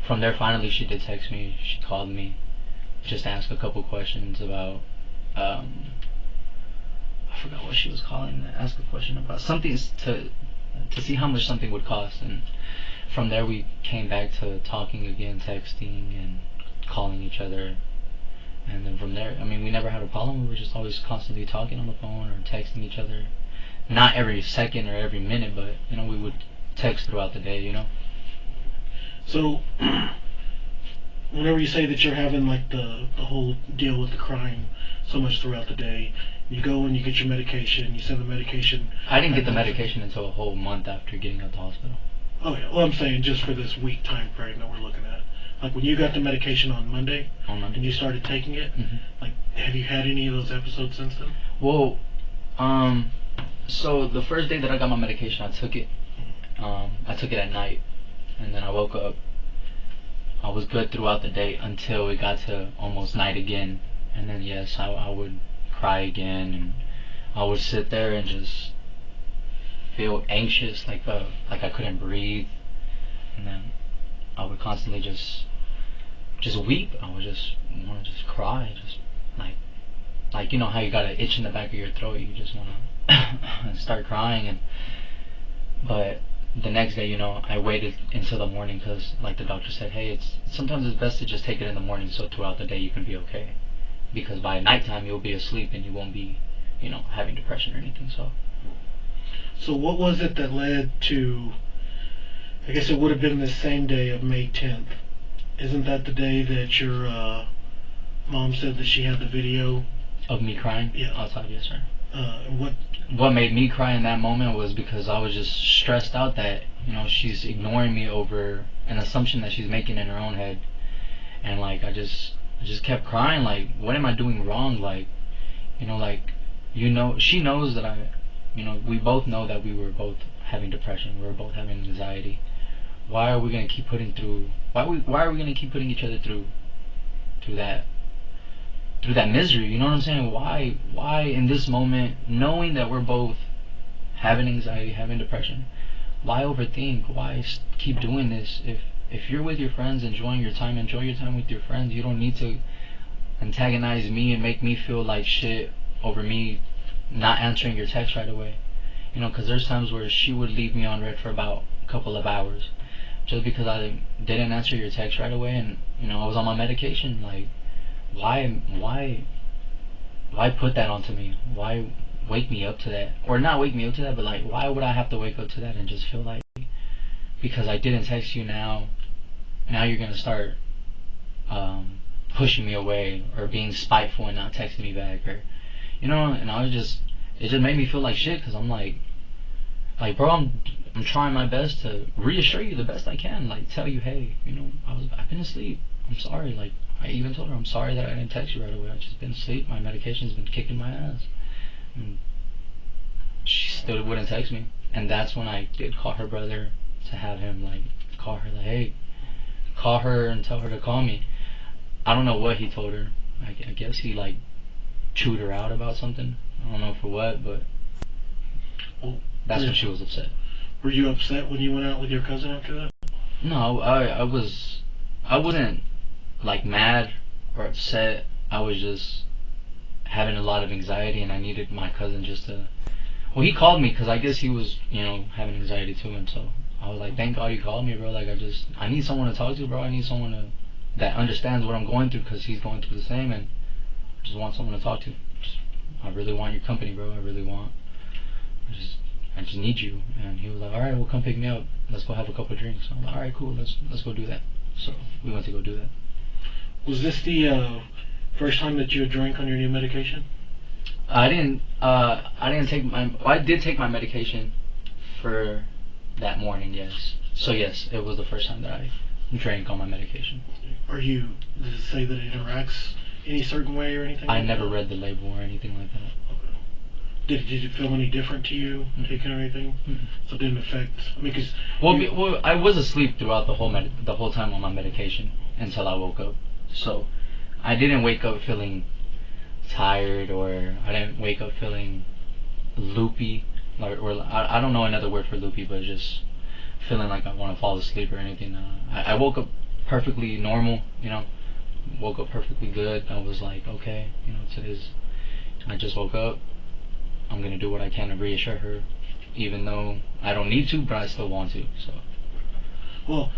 from there, finally, she did text me. She called me, just to ask a couple questions about. I forgot what she was calling. Ask a question about something to see how much something would cost. And from there, we came back to talking again, texting and calling each other. And then from there, I mean, we never had a problem. We were just always constantly talking on the phone or texting each other. Not every second or every minute, but we would text throughout the day. So, whenever you say that you're having like the whole deal with the crying so much throughout the day, you go and you get your medication, you send the medication. I didn't get the medication until a whole month after getting out of the hospital. Oh yeah, well I'm saying just for this week time frame that we're looking at. Like when you got the medication on Monday, and you started taking it, like have you had any of those episodes since then? Well, so the first day that I got my medication, I took it. I took it at night, and then I woke up. I was good throughout the day until it got to almost night again, and then yes, I would cry again, and I would sit there and just feel anxious, like I couldn't breathe, and then I would constantly just weep. I would just want to just cry, just like you know how you got an itch in the back of your throat, you just want to start crying. But the next day, I waited until the morning because, like the doctor said, hey, sometimes it's best to just take it in the morning so throughout the day you can be okay, because by nighttime you'll be asleep and you won't be, having depression or anything. So what was it that led to? I guess it would have been the same day of May 10th. Isn't that the day that your mom said that she had the video of me crying? Yeah. Outside, yes, sir. What made me cry in that moment was because I was just stressed out that she's ignoring me over an assumption that she's making in her own head, and like I just kept crying, like what am I doing wrong? She knows that we both know that we were both having depression, we were both having anxiety. Why are we gonna keep putting each other through that misery? You know what I'm saying? Why in this moment, knowing that we're both having anxiety, having depression, why overthink? Why keep doing this? If you're with your friends, enjoy your time with your friends. You don't need to antagonize me and make me feel like shit over me not answering your text right away. Because there's times where she would leave me on red for about a couple of hours just because I didn't answer your text right away, and I was on my medication. Like, why put that onto me? Why wake me up to that? Or not wake me up to that, but like, why would I have to wake up to that and just feel like because I didn't text you now you're gonna start pushing me away or being spiteful and not texting me back, or and it just made me feel like shit, because I'm like bro, I'm trying my best to reassure you the best I can, like tell you, hey, I've been asleep, I'm sorry. Like I even told her I'm sorry that I didn't text you right away, I've just been asleep, my medication's been kicking my ass. And she still wouldn't text me, and that's when I did call her brother to have him call her, hey, call her and tell her to call me. I don't know what he told her. I guess he chewed her out about something. I don't know for what, but that's when she was upset. Were you upset when you went out with your cousin after that? No, I wasn't mad or upset. I was just having a lot of anxiety, and I needed my cousin just to. Well, he called me because I guess he was, having anxiety too, and so I was like, thank God you called me, bro. I need someone to talk to, bro. I need someone that understands what I'm going through, because he's going through the same, and I just want someone to talk to. I really want your company, bro. I just need you. And he was like, all right, well, come pick me up. Let's go have a couple of drinks. I'm like, all right, cool. Let's go do that. So we went to go do that. Was this the first time that you had drank on your new medication? I didn't take I did take my medication for that morning, yes. So yes, it was the first time that I drank on my medication. Does it say that it interacts any certain way or anything? I never read the label or anything like that. Okay. Did it feel any different to you taking or anything? So it didn't affect. I mean, because well, I was asleep throughout the whole time on my medication until I woke up. So I didn't wake up feeling tired, or I didn't wake up feeling loopy. or I don't know another word for loopy, but just feeling like I want to fall asleep or anything. I woke up perfectly normal, you know, woke up perfectly good. I was like, okay, you know, I just woke up. I'm gonna do what I can to reassure her, even though I don't need to, but I still want to. So. Well,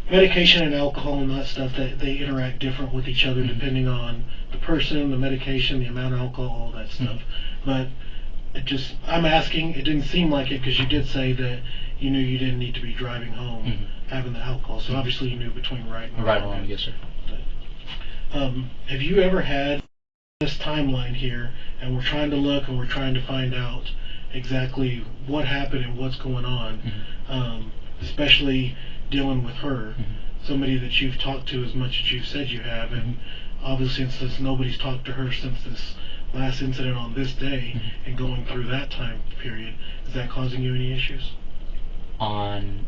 medication and alcohol and that stuff, they interact different with each other depending on the person, the medication, the amount of alcohol, all that stuff. But I'm asking, it didn't seem like it because you did say that you knew you didn't need to be driving home having the alcohol. So obviously you knew between right and wrong. Yes, sir. Have you ever had this timeline here, and we're trying to look and we're trying to find out exactly what happened and what's going on, especially dealing with her, somebody that you've talked to as much as you've said you have, and obviously since nobody's talked to her since this last incident on this day and going through that time period, is that causing you any issues? On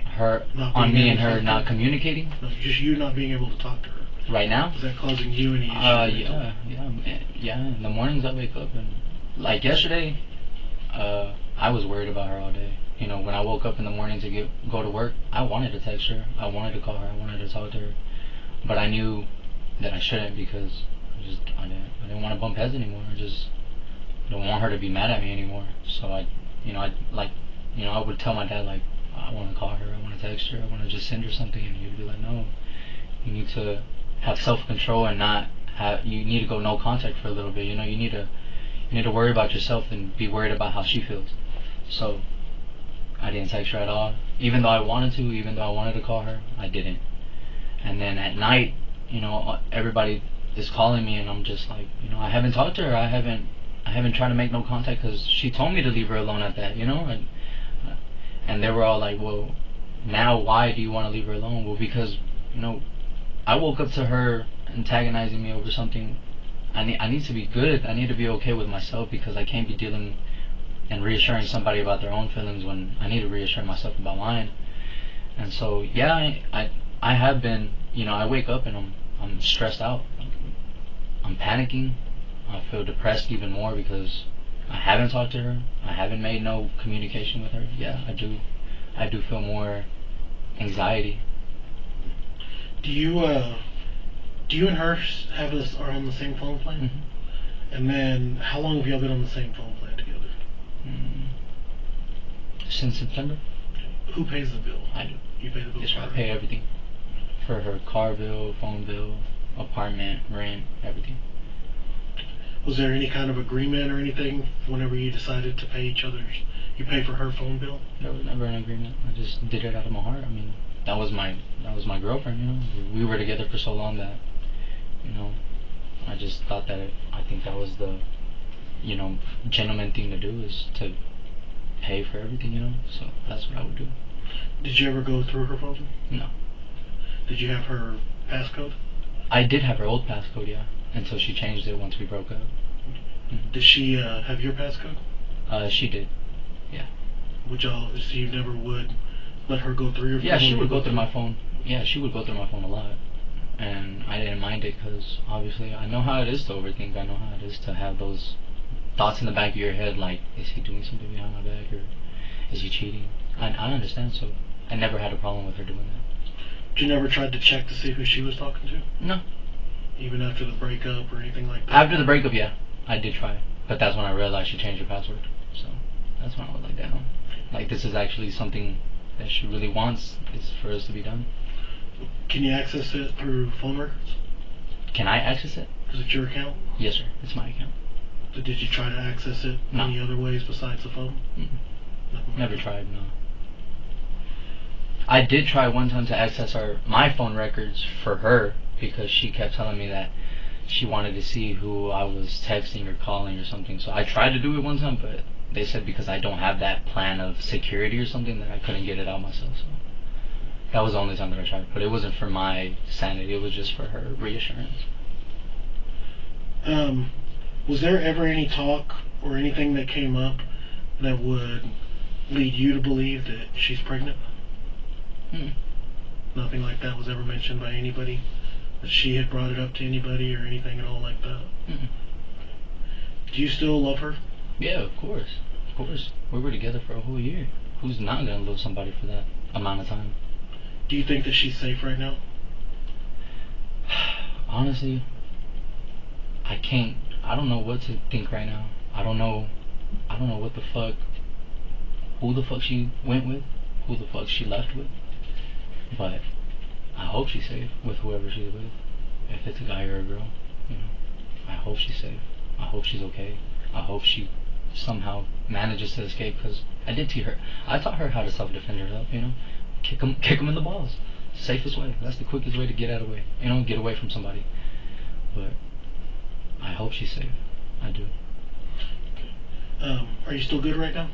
me and her not communicating? No, just you not being able to talk to her. Right now? Is that causing you any issues? Yeah. In the mornings I wake up and, like yesterday, I was worried about her all day. You know, when I woke up in the morning to go to work, I wanted to text her, I wanted to call her, I wanted to talk to her, but I knew that I shouldn't because I didn't want to bump heads anymore. I just don't want her to be mad at me anymore. So I would tell my dad, like, I want to call her, I want to text her, I want to just send her something, and he'd be like, no, you need to have self-control and you need to go no contact for a little bit. You know, you need to worry about yourself and be worried about how she feels. So I didn't text her at all, even though I wanted to call her, I didn't. And then at night, you know, everybody is calling me, and I'm just like, you know, I haven't talked to her, I haven't tried to make no contact because she told me to leave her alone at that, you know. And they were all like, well, now why do you want to leave her alone? Well, because, you know, I woke up to her antagonizing me over something. I need to be good. I need to be okay with myself, because I can't be dealing and reassuring somebody about their own feelings when I need to reassure myself about mine. And so, yeah, I have been, you know, I wake up and I'm stressed out. I'm panicking. I feel depressed even more because I haven't talked to her. I haven't made no communication with her. Yeah, I do feel more anxiety. Do you and her are on the same phone plan? And then how long have y'all been on the same phone plan together? Since September. Who pays the bill? I do. You pay the bill? Yes, I pay everything. For her car bill, phone bill, apartment, rent, everything. Was there any kind of agreement or anything whenever you decided to pay each other's? You pay for her phone bill? There was never an agreement. I just did it out of my heart. I mean, that was my girlfriend, you know. We were together for so long that, you know, I just thought that I think that was the, you know, gentleman thing to do, is to pay for everything, you know. So that's what I would do. Did you ever go through her phone? No. Did you have her passcode? I did have her old passcode, yeah, until she changed it once we broke up. Did she have your passcode? She did, yeah. So you never would let her go through your phone? Yeah, she would go through my phone. Yeah, she would go through my phone a lot. And I didn't mind it because obviously I know how it is to overthink. I know how it is to have those thoughts in the back of your head, like, is he doing something behind my back, or is he cheating? I understand, so I never had a problem with her doing that. You never tried to check to see who she was talking to? No. Even after the breakup or anything like that? After the breakup, yeah, I did try. But that's when I realized she changed her password. So that's when I was like, damn. Like, this is actually something that she really wants, is for us to be done. Can you access it through phone records? Can I access it? Is it your account? Yes, sir. It's my account. So did you try to access it any other ways besides the phone? Never tried, no. I did try one time to access my phone records for her, because she kept telling me that she wanted to see who I was texting or calling or something. So I tried to do it one time, but they said because I don't have that plan of security or something that I couldn't get it out myself. So that was the only time that I tried. But it wasn't for my sanity, it was just for her reassurance. Was there ever any talk or anything that came up that would lead you to believe that she's pregnant? Nothing like that was ever mentioned by anybody? That she had brought it up to anybody or anything at all like that? Do you still love her? Yeah, of course. Of course. We were together for a whole year. Who's not gonna love somebody for that amount of time? Do you think that she's safe right now? Honestly, I don't know what to think right now. I don't know what the fuck, who the fuck she went with, who the fuck she left with. But I hope she's safe with whoever she's with. If it's a guy or a girl, you know, I hope she's safe. I hope she's okay. I hope she somehow manages to escape, because I did teach her. I taught her how to self-defend herself, you know. Kick them in the balls. Safest way. That's the quickest way to get out of the way. You know, get away from somebody. But I hope she's safe. I do. Are you still good right now?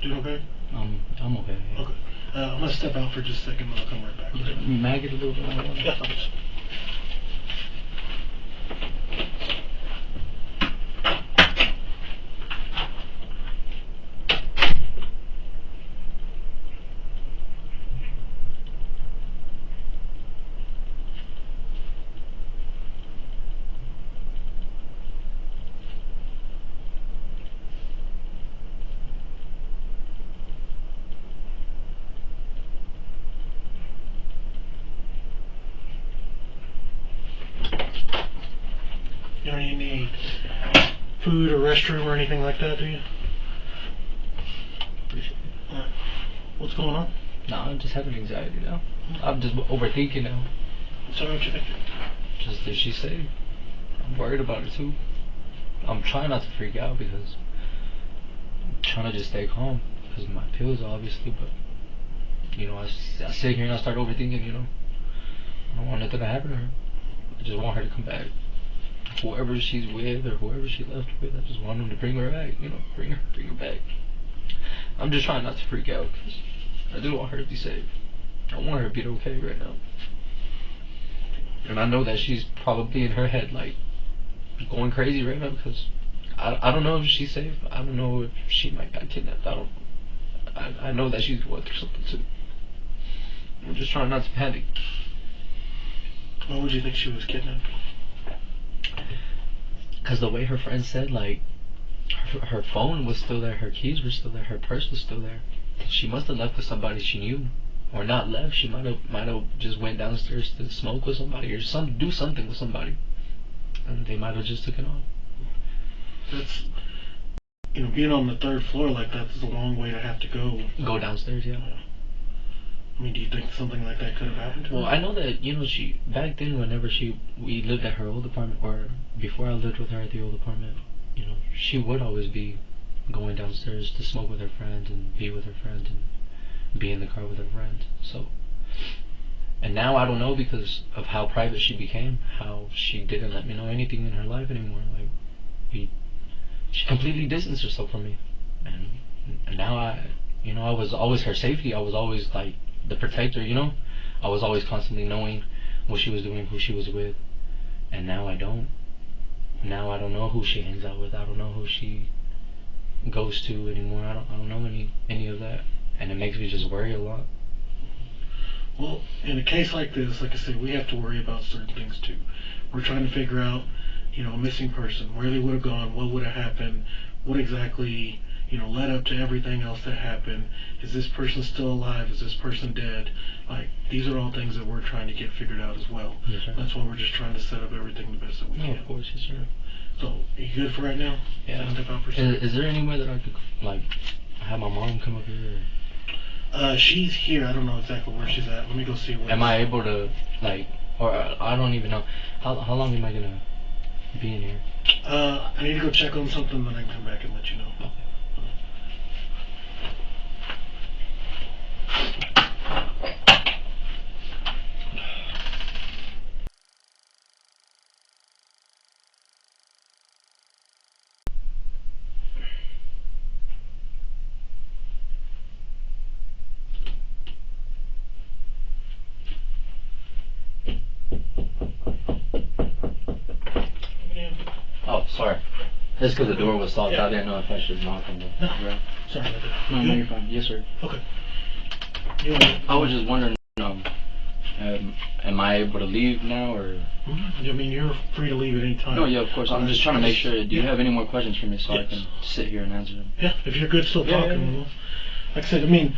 Doing okay? I'm okay. Yeah. Okay. I'm gonna step out for just a second, and I'll come right back. Okay? May I get a little bit more water? Yeah, thanks. You don't need food or restroom or anything like that, do you? Appreciate it. Alright. What's going on? No, I'm just having anxiety now. I'm just overthinking now. Sorry, what you thinking? Just that she's safe. I'm worried about her too. I'm trying not to freak out because I'm trying to just stay calm because of my pills, obviously. But you know, I sit here and I start overthinking. You know, I don't want nothing to happen to her. I just want her to come back. Whoever she's with or whoever she left with, I just want them to bring her back. You know, bring her back. I'm just trying not to freak out because I do want her to be safe. I want her to be okay right now. And I know that she's probably in her head like going crazy right now because I don't know if she's safe. I don't know if she might got kidnapped. I know that she's going through something too. I'm just trying not to panic. Why would you think she was kidnapped? Because the way her friend said, like, her phone was still there, her keys were still there, her purse was still there. She must have left with somebody she knew, or not left. She might have just went downstairs to smoke with somebody or do something with somebody, and they might have just took it on. That's, you know, being on the third floor like that is a long way to have to go. Go downstairs, yeah. I mean, do you think something like that could have happened to her? Well, I know that, you know, she back then, whenever we lived at her old apartment, or before I lived with her at the old apartment, you know, she would always be going downstairs to smoke with her friends and be with her friends and be in the car with her friends. So, and now I don't know because of how private she became, how she didn't let me know anything in her life anymore. Like, she completely distanced herself from me, and now I was always her safety. I was always like the protector, you know. I was always constantly knowing what she was doing, who she was with, and now I don't. Now I don't know who she hangs out with. I don't know who she goes to anymore. I don't know any of that, and it makes me just worry a lot. Well, in a case like this, like I said, we have to worry about certain things too. We're trying to figure out, you know, a missing person, where they would have gone, what would have happened, what exactly, you know, led up to everything else that happened. Is this person still alive? Is this person dead? Like, these are all things that we're trying to get figured out as well. Yes, sir. That's why we're just trying to set up everything the best that we can. Of course, yes, sir. So, are you good for right now? Yeah. Step out for a second? Is there any way that I could, like, have my mom come up here? She's here. I don't know exactly where she's at. Let me go see where. Am I able to, like, or I don't even know. How long am I gonna be in here? I need to go check on something, then I can come back and let you know. Okay. Oh, sorry. Just because the door was locked, I didn't know if I should knock on the door. Sorry about that. No, you're fine. Yes, sir. Okay. I was just wondering, Am I able to leave now, or? I mean, you're free to leave at any time. No, yeah, of course. I'm just trying to make sure. Do you Yeah. have any more questions for me so I Yes. can sit here and answer them? Yeah, if you're good still Yeah, talking. yeah, yeah. Well, like I said, I mean,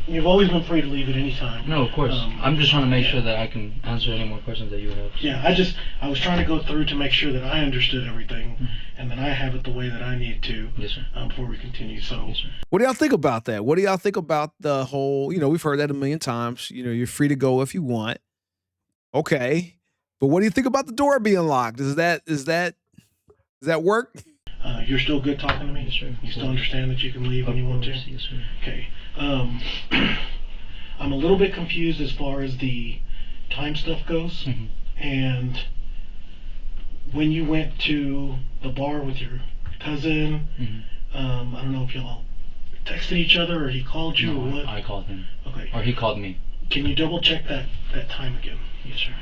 you've always been free to leave at any time. No, of course. Um, I'm just trying to make yeah. sure that I can answer any more questions that you have. Yeah, I was trying to go through to make sure that I understood everything and that I have it the way that I need to Yes, sir. before we continue. So, Yes, sir. What do y'all think about that? What do y'all think about the whole, we've heard that a million times, you're free to go if you want. Okay. But what do you think about the door being locked? Does that work? you're still good talking to me? Yes, sir. You still understand that you can leave when you want to? Yes, sir. Okay. I'm a little bit confused as far as the time stuff goes. Mhm. And when you went to the bar with your cousin, Mhm. I don't know if y'all texted each other or he called you or No, what. I called him. Okay. Or he called me. Can you double check that time again? Yes, sir.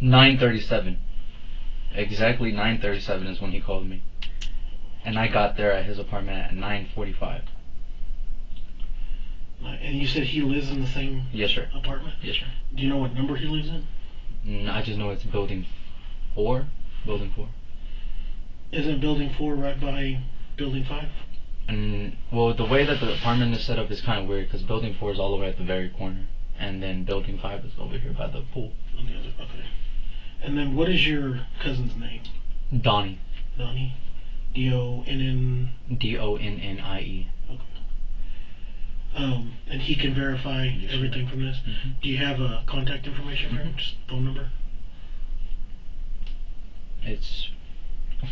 "9:37. Exactly 9:37 is when he called me. And I got there at his apartment at 9:45. And you said he lives in the same Yes, sir. apartment? Yes, sir. Do you know what number he lives in? I just know it's building 4. Building 4. Isn't building 4 right by building 5? And, well, the way that the apartment is set up is kind of weird because building 4 is all the way at the very corner. And then building 5 is over here by the pool. On the other, okay. And then what is your cousin's name? Donnie. Donnie? D-O-N-N... Donnie. Okay. And he can verify Yes, sir. everything from this? Mhm. Do you have contact information for him? Mhm. Just phone number? It's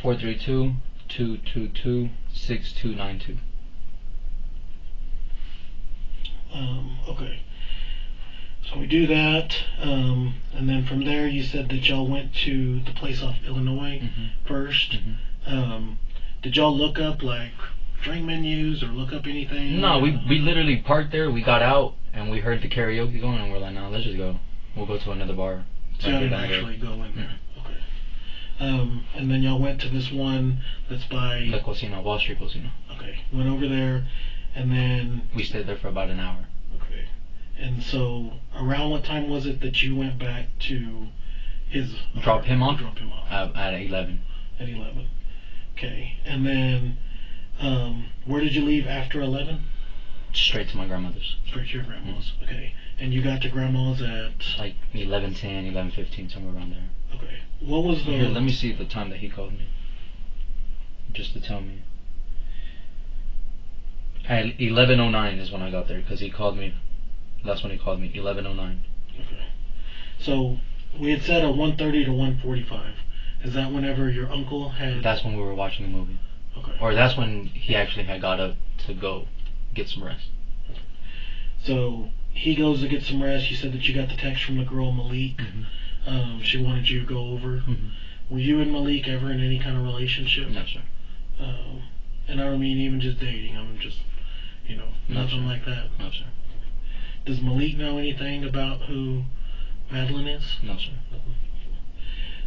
432-222-6292. Okay. So we do that, and then from there you said that y'all went to the place off Illinois Mhm. first. Mhm. Did y'all look up like drink menus or look up anything? No, we literally parked there. We got out and we heard the karaoke going, and we're like, "No, let's just go. We'll go to another bar." So y'all Right didn't down the road. actually go in there. Okay. And then y'all went to this one that's by... La Cocina, Wall Street Cocina. Okay. Went over there, and then... We stayed there for about an hour. Okay. And so, around what time was it that you went back to his... Drop him off? Drop him off. At 11. At 11. Okay. And then, where did you leave after 11? Straight to my grandmother's. Straight to your grandma's. Okay. And you got to grandma's at... Like 11:10, 11:15, somewhere around there. Okay. What was the... Here, let me see the time that he called me. Just to tell me. At 11:09 is when I got there, because he called me. That's when he called me, 11:09. Okay. So, we had said a 1:30 to 1:45. Is that whenever your uncle had... That's when we were watching the movie. Okay. Or that's when he actually had got up to go get some rest. So, he goes to get some rest. You said that you got the text from the girl, Malik. Mm-hmm. She wanted you to go over. Mm-hmm. Were you and Malik ever in any kind of relationship? No, sir. And I don't mean even just dating. I'm just, No, nothing sir. like that. No, sir. Does Malik know anything about who Madeline is? No, sir.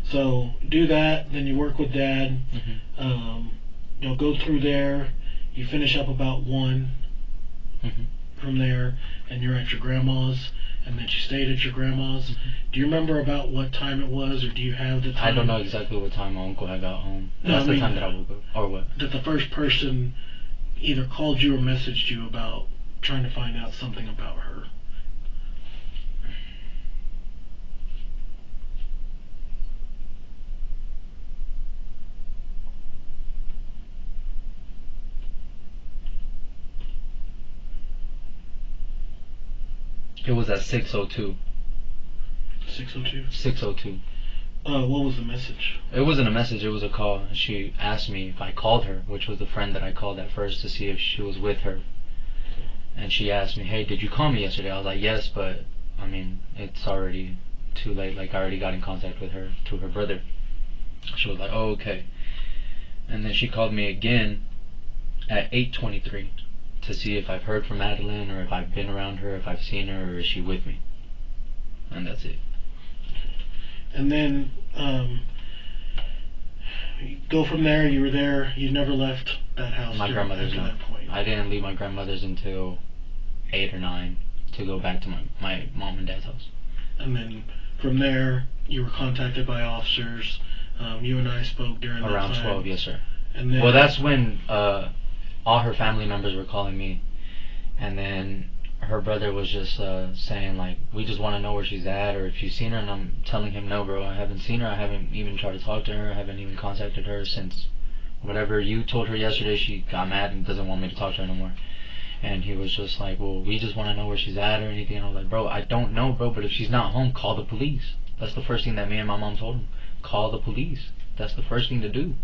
So do that, then you work with Dad. Mm-hmm. You'll go through there. You finish up about 1 Mm-hmm. from there, and you're at your grandma's, and then you stayed at your grandma's. Mm-hmm. Do you remember about what time it was, or do you have the time? I don't know exactly what time my uncle had got home. No, That's I the mean- time that I woke up. Or what? That the first person either called you or messaged you about trying to find out something about her. It was at 6:02. 6:02. 6:02. What was the message? It wasn't a message, it was a call. She asked me if I called her, which was the friend that I called at first to see if she was with her. And she asked me, "Hey, did you call me yesterday?" I was like, "Yes, but I mean, it's already too late. Like, I already got in contact with her, to her brother." She was like, "Oh, okay." And then she called me again at 8:23 to see if I've heard from Madeline, or if I've been around her, if I've seen her, or is she with me. And that's it. And then you go from there. You were there. You never left that house. My grandmother's after no. that point. I didn't leave my grandmother's until 8 or 9 to go back to my mom and dad's house. And then from there, you were contacted by officers. You and I spoke during that Around time. 12, yes sir. And then, Well, that's when all her family members were calling me, and then her brother was just saying like, we just want to know where she's at, or if you've seen her. And I'm telling him, no bro, I haven't seen her. I haven't even tried to talk to her. I haven't even contacted her since whatever you told her yesterday. She got mad and doesn't want me to talk to her no more. And he was just like, well, we just want to know where she's at or anything. And I was like, bro, I don't know, bro, but if she's not home, call the police. That's the first thing that me and my mom told him. Call the police. That's the first thing to do.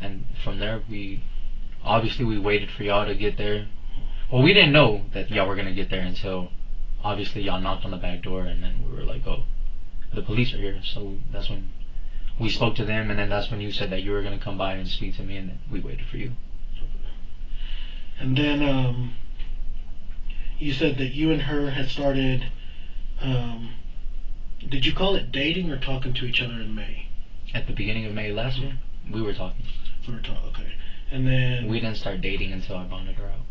And from there, we waited for y'all to get there. Well, we didn't know that y'all were going to get there until obviously y'all knocked on the back door, and then we were like, oh, the police are here. So that's when we spoke to them, and then that's when you said that you were going to come by and speak to me, and then we waited for you. And then you said that you and her had started, did you call it dating or talking to each other in May? At the beginning of May last year, we were talking. We were talking, okay. And then... We didn't start dating until I bonded her out.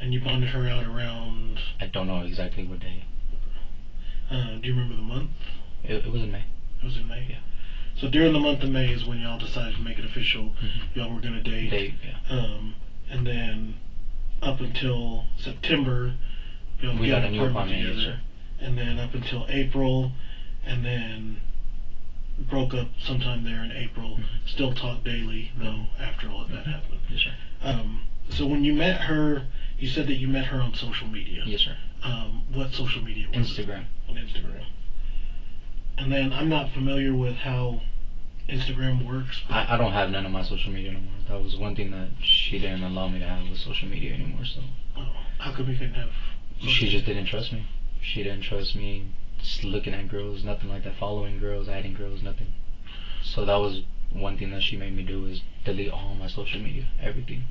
And you bonded her out around... I don't know exactly what day. Do you remember the month? It was in May. It was in May? Yeah. So during the month of May is when y'all decided to make it official. Y'all were going to date. Yeah. And then up until September, y'all we got a new apartment together. together. And then up until April, and then broke up sometime there in April. Still talk daily, though, after all of that happened. Yes, sir. So when you met her, you said that you met her on social media. Yes, sir. What social media was Instagram. it? On Instagram. And then I'm not familiar with how Instagram works. I don't have none of my social media anymore. That was one thing that she didn't allow me to have was social media anymore. So how come you couldn't have? She just didn't trust me. She didn't trust me just looking at girls, nothing like that, following girls, adding girls, nothing. So that was one thing that she made me do is delete all my social media, everything.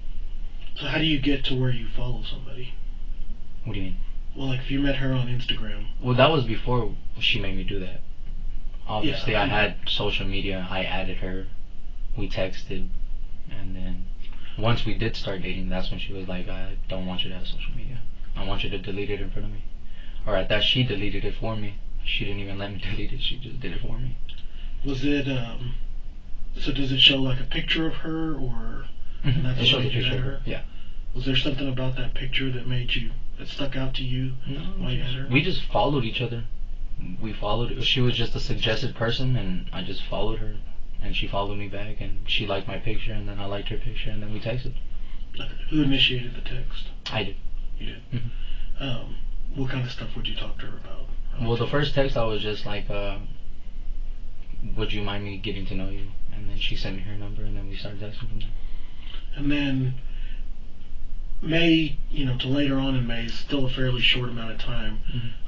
So how do you get to where you follow somebody? What do you mean? Well, like if you met her on Instagram. Well, that was before she made me do that. Obviously, Yeah, I had social media. I added her. We texted. And then once we did start dating, that's when she was like, I don't want you to have social media. I want you to delete it in front of me. Or at that, she deleted it for me. She didn't even let me delete it. She just did it for me. Was it, so does it show like a picture of her or? Mm-hmm. It shows a picture of her. Yeah. Was there something about that picture that stuck out to you? No, while you had her? We just followed each other. We followed. She was just a suggested person, and I just followed her, and she followed me back, and she liked my picture, and then I liked her picture, and then we texted. Who initiated the text? I did. You did. Mm-hmm. What kind of stuff would you talk to her about? Well, the first text I was just like, would you mind me getting to know you? And then she sent me her number, and then we started texting from there. And then May, to later on in May is still a fairly short amount of time.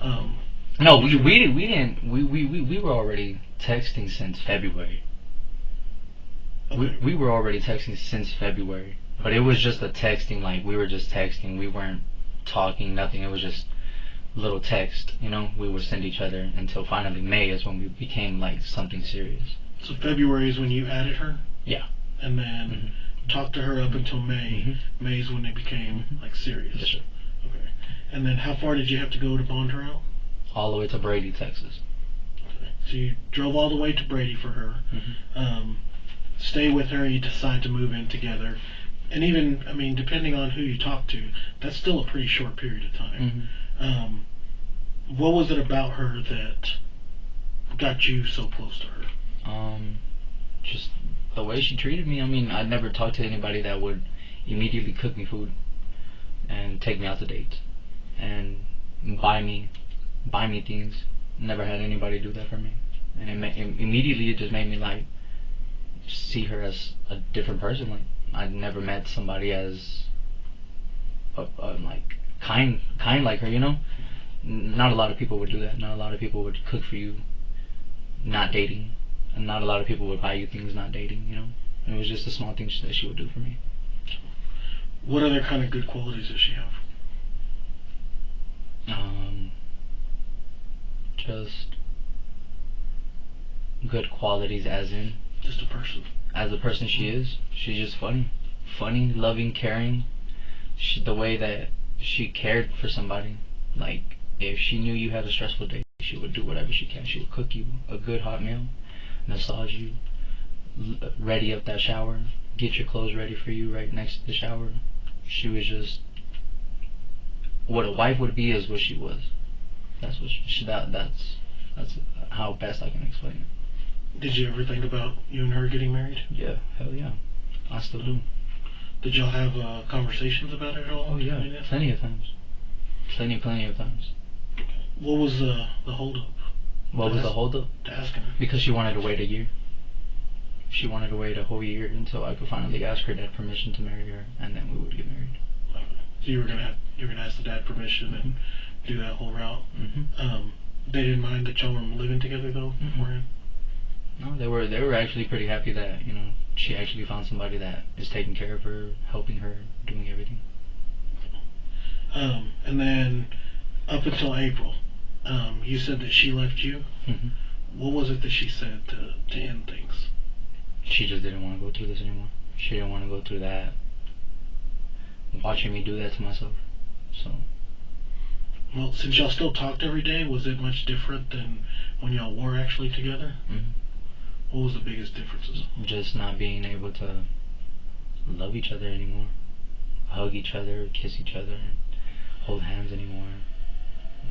Mm-hmm. No, we didn't. We were already texting since February. Okay. We were already texting since February, but it was just a texting. Like we were just texting. We weren't talking. Nothing. It was just little text. We would send each other until finally May is when we became like something serious. So February is when you added her. Yeah. And then talked to her up until May. May is when they became like serious. Yes, sir. Okay. And then how far did you have to go to bond her out? All the way to Brady, Texas. Okay. So you drove all the way to Brady for her. Stay with her. You decide to move in together. And even, depending on who you talk to, that's still a pretty short period of time. What was it about her that got you so close to her? Just the way she treated me. I'd never talked to anybody that would immediately cook me food and take me out to dates and buy me things. Never had anybody do that for me, and immediately it just made me like see her as a different person. Like I'd never met somebody as like kind like her. Not a lot of people would do that. Not a lot of people would cook for you, not dating, and not a lot of people would buy you things, not dating. And it was just the small things that she would do for me. What other kind of good qualities does she have? Just good qualities as in Just a person. as the person she is. She's just funny, loving, caring. The way that she cared for somebody, like if she knew you had a stressful day, she would do whatever she can. She would cook you a good hot meal, massage you, ready up that shower, get your clothes ready for you right next to the shower. She was just what a wife would be is what she was. That's what that's how best I can explain it. Did you ever think about you and her getting married? Yeah, hell yeah, I still do. Did y'all have conversations about it at all? Oh yeah, plenty of times. Plenty of times. What was the holdup? What was the holdup? To asking her. Because she wanted to wait a year. She wanted to wait a whole year until I could finally ask her dad permission to marry her, and then we would get married. So you were gonna ask the dad permission and do that whole route. Mm-hmm. They didn't mind that y'all were living together though beforehand. No, they were actually pretty happy that she actually found somebody that is taking care of her, helping her, doing everything. And then up until April, you said that she left you. Mm-hmm. What was it that she said to end things? She just didn't want to go through this anymore. She didn't want to go through that. Watching me do that to myself. So. Well, since y'all still talked every day, was it much different than when y'all were actually together? Mm-hmm. What was the biggest differences? Just not being able to love each other anymore, hug each other, kiss each other, hold hands anymore,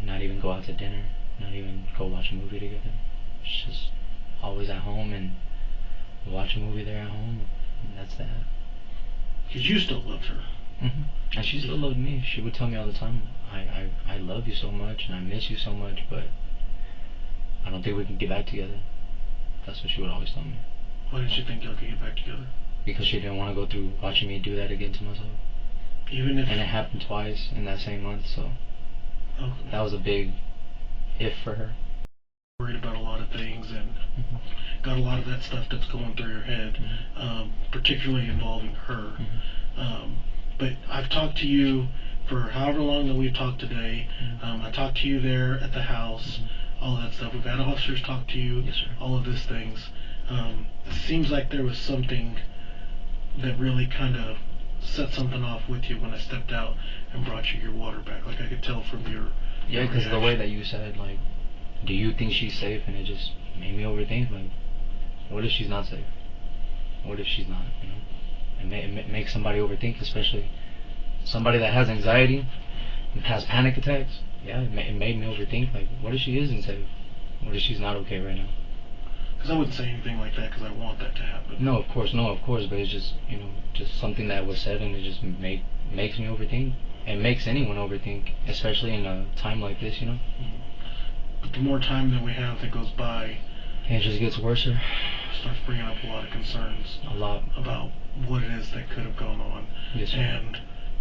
not even go out to dinner, not even go watch a movie together. It's just always at home and watch a movie there at home, and that's that. Because you still loved her. Mm-hmm. And she still loved me. She would tell me all the time, I love you so much and I miss you so much, but I don't think we can get back together. That's what she would always tell me. Why didn't you think y'all could get back together? Because she didn't want to go through watching me do that again to myself. Even if... And it happened twice in that same month, so that was a big if for her. Worried about a lot of things and got a lot of that stuff that's going through your head, particularly involving her. But I've talked to you for however long that we've talked today. I talked to you there at the house, all that stuff. We've had officers talk to you, yes, sir. all of these things. It seems like there was something that really kind of set something off with you when I stepped out and brought you your water back. Like I could tell from your because the way that you said, like, do you think she's safe? And it just made me overthink, like, what if she's not safe? What if she's not, It makes somebody overthink, especially somebody that has anxiety and has panic attacks. Yeah, it made me overthink, like, what if she isn't safe? What if she's not okay right now? Because I wouldn't say anything like that because I want that to happen. No, of course, but it's just, just something that was said, and it just makes me overthink. It makes anyone overthink, especially in a time like this, But the more time that we have that goes by, it just gets worse. It starts bringing up a lot of concerns. A lot. About what it is that could have gone on. Yes, sir. And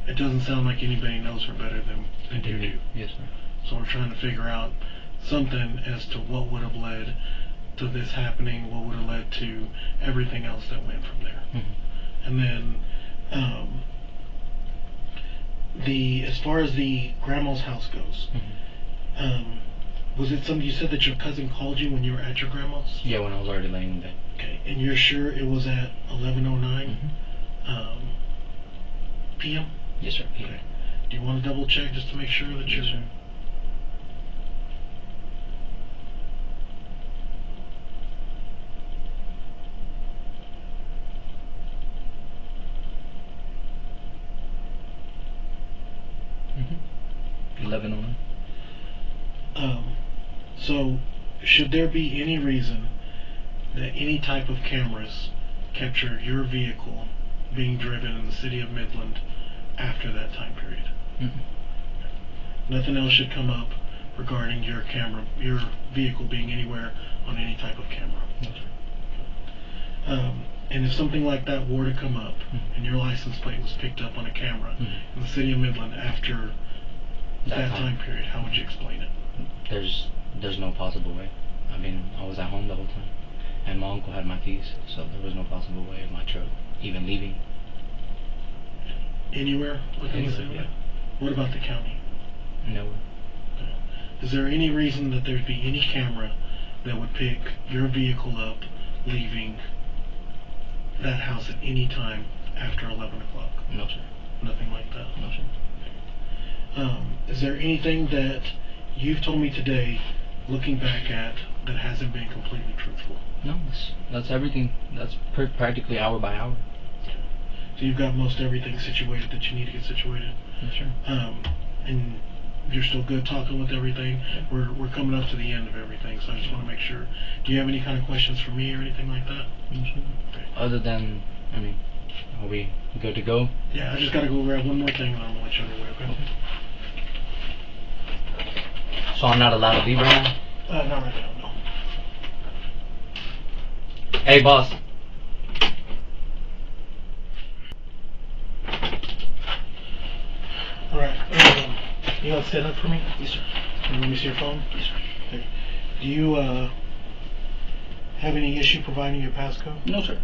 it doesn't sound like anybody knows her better than you do. Yes, sir. So we're trying to figure out something as to what would have led to this happening, what would have led to everything else that went from there. And then as far as the grandma's house goes, was it something you said that your cousin called you when you were at your grandma's? Yeah, when I was already laying in bed. Okay, and you're sure it was at 11:09 p.m.? Yes, sir. PM. Okay. Do you want to double check just to make sure that you're... Yes, sir. Mm-hmm. 11:09. So, should there be any reason that any type of cameras capture your vehicle being driven in the city of Midland after that time period? Nothing else should come up regarding your vehicle being anywhere on any type of camera. And if something like that were to come up and your license plate was picked up on a camera in the city of Midland after that time period, how would you explain it? There's no possible way. I mean, I was at home the whole time, and my uncle had my keys, so there was no possible way of my truck even leaving. Anywhere within the city? Yeah. What about the county? Nowhere. Is there any reason that there'd be any camera that would pick your vehicle up leaving that house at any time after 11 o'clock? No, sir. Nothing like that? No, sir. Is there anything that you've told me today, looking back at, that hasn't been completely truthful? No, that's everything. That's practically hour by hour. So you've got most everything situated that you need to get situated? Yes, sir. And you're still good talking with everything? Yeah. We're coming up to the end of everything, so I just want to make sure. Do you have any kind of questions for me or anything like that? No, sir. Okay. Other than, I mean, are we good to go? Yeah, I just got to go grab one more thing and I'm going to let you on your way, okay? So I'm not allowed to leave right now? Not right now, no. Hey, boss. Alright, you want to stand up for me? Yes, sir. And let me see your phone? Yes, sir. Okay. Do you have any issue providing your passcode? No, sir.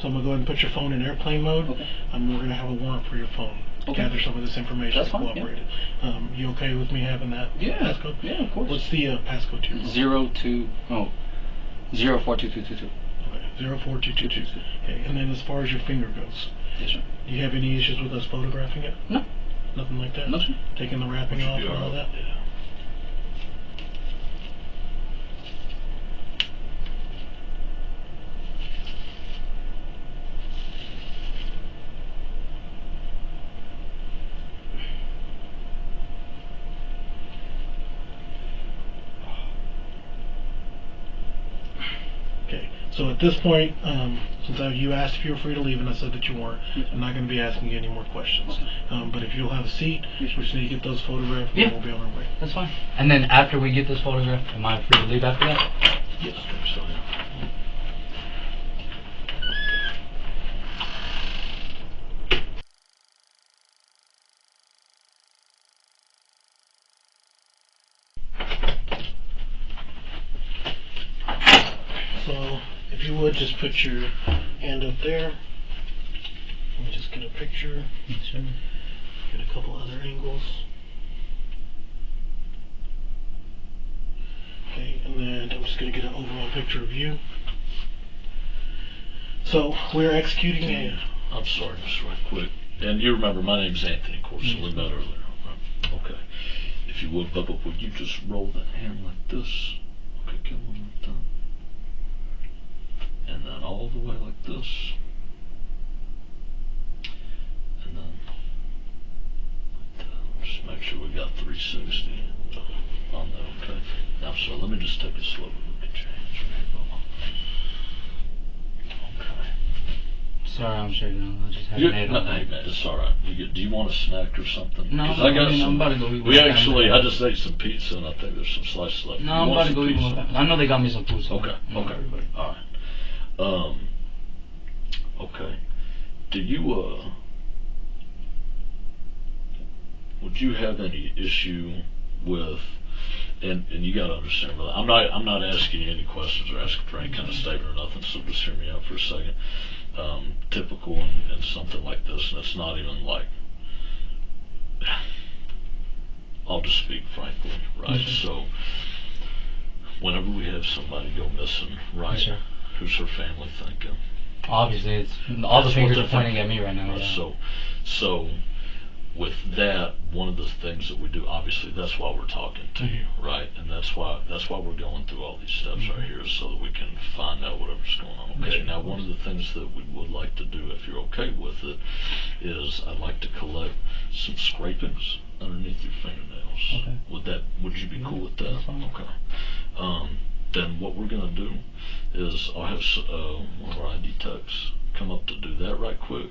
So I'm going to go ahead and put your phone in airplane mode. Okay. We're going to have a warrant for your phone. To Okay. gather some of this information. That's to fine, cooperate it. You okay with me having that passcode? Yeah, of course. What's the passcode to your phone? 042222. Okay, 04222. Okay, and then as far as your finger goes, Yes, sir. do you have any issues with us photographing it? No. Nothing like that? No, sir. Taking the wrapping off and all that? Yeah. Okay, so at this point, since you asked if you were free to leave and I said that you weren't, I'm not going to be asking you any more questions. But if you'll have a seat, we just need to get those photographed Yeah. and we'll be on our way. That's fine. And then after we get this photograph, am I free to leave after that? Yes. So, yeah. So, if you would, just put your hand up there. Let me just get a picture. Yes, sir. Get a couple other angles. Okay, and then I'm just going to get an overall picture of you. So, we're executing a... I'm sorry, just right quick. And you remember, my name's Anthony, of course, so we met earlier. Okay. If you would, Bubba, would you just roll that hand like this? Okay, good one like that. And then all the way like this. And then like that. Just make sure we got 360 on there, okay? Now, so let me just take a slow look at your hands right here, Bubba. Okay. Sorry, I'm shaking. I just had an head No, on hey that. man, it's alright. Do you want a snack or something? No, 'Cause I I got mean, some. I'm about to go eat We with actually, family. I just ate some pizza and I think there's some slices left. No, You I'm want about to some go eat with my pizza? family. I know they got me some food. So Okay, okay, everybody. alright. Okay. Do you, would you have any issue with, and you gotta understand, brother, I'm not asking you any questions or asking for any kind of statement or nothing, so just hear me out for a second. Typical in something like this, and it's not even like, I'll just speak frankly, right? Yes, sir. So, whenever we have somebody go missing, right? Yes, sir. Who's her family thinking? Obviously, it's all the That's fingers what are they're pointing at me right now. Right, Yeah. So with that, one of the things that we do, obviously, that's why we're talking to you, right? And that's why we're going through all these steps right here, so that we can find out whatever's going on. Okay. Yes, Now, one of the things that we would like to do, if you're okay with it, is I'd like to collect some scrapings underneath your fingernails. Okay. Would you be cool with that? That's fine. Okay. Then what we're gonna do is I'll have one of our ID techs come up to do that right quick,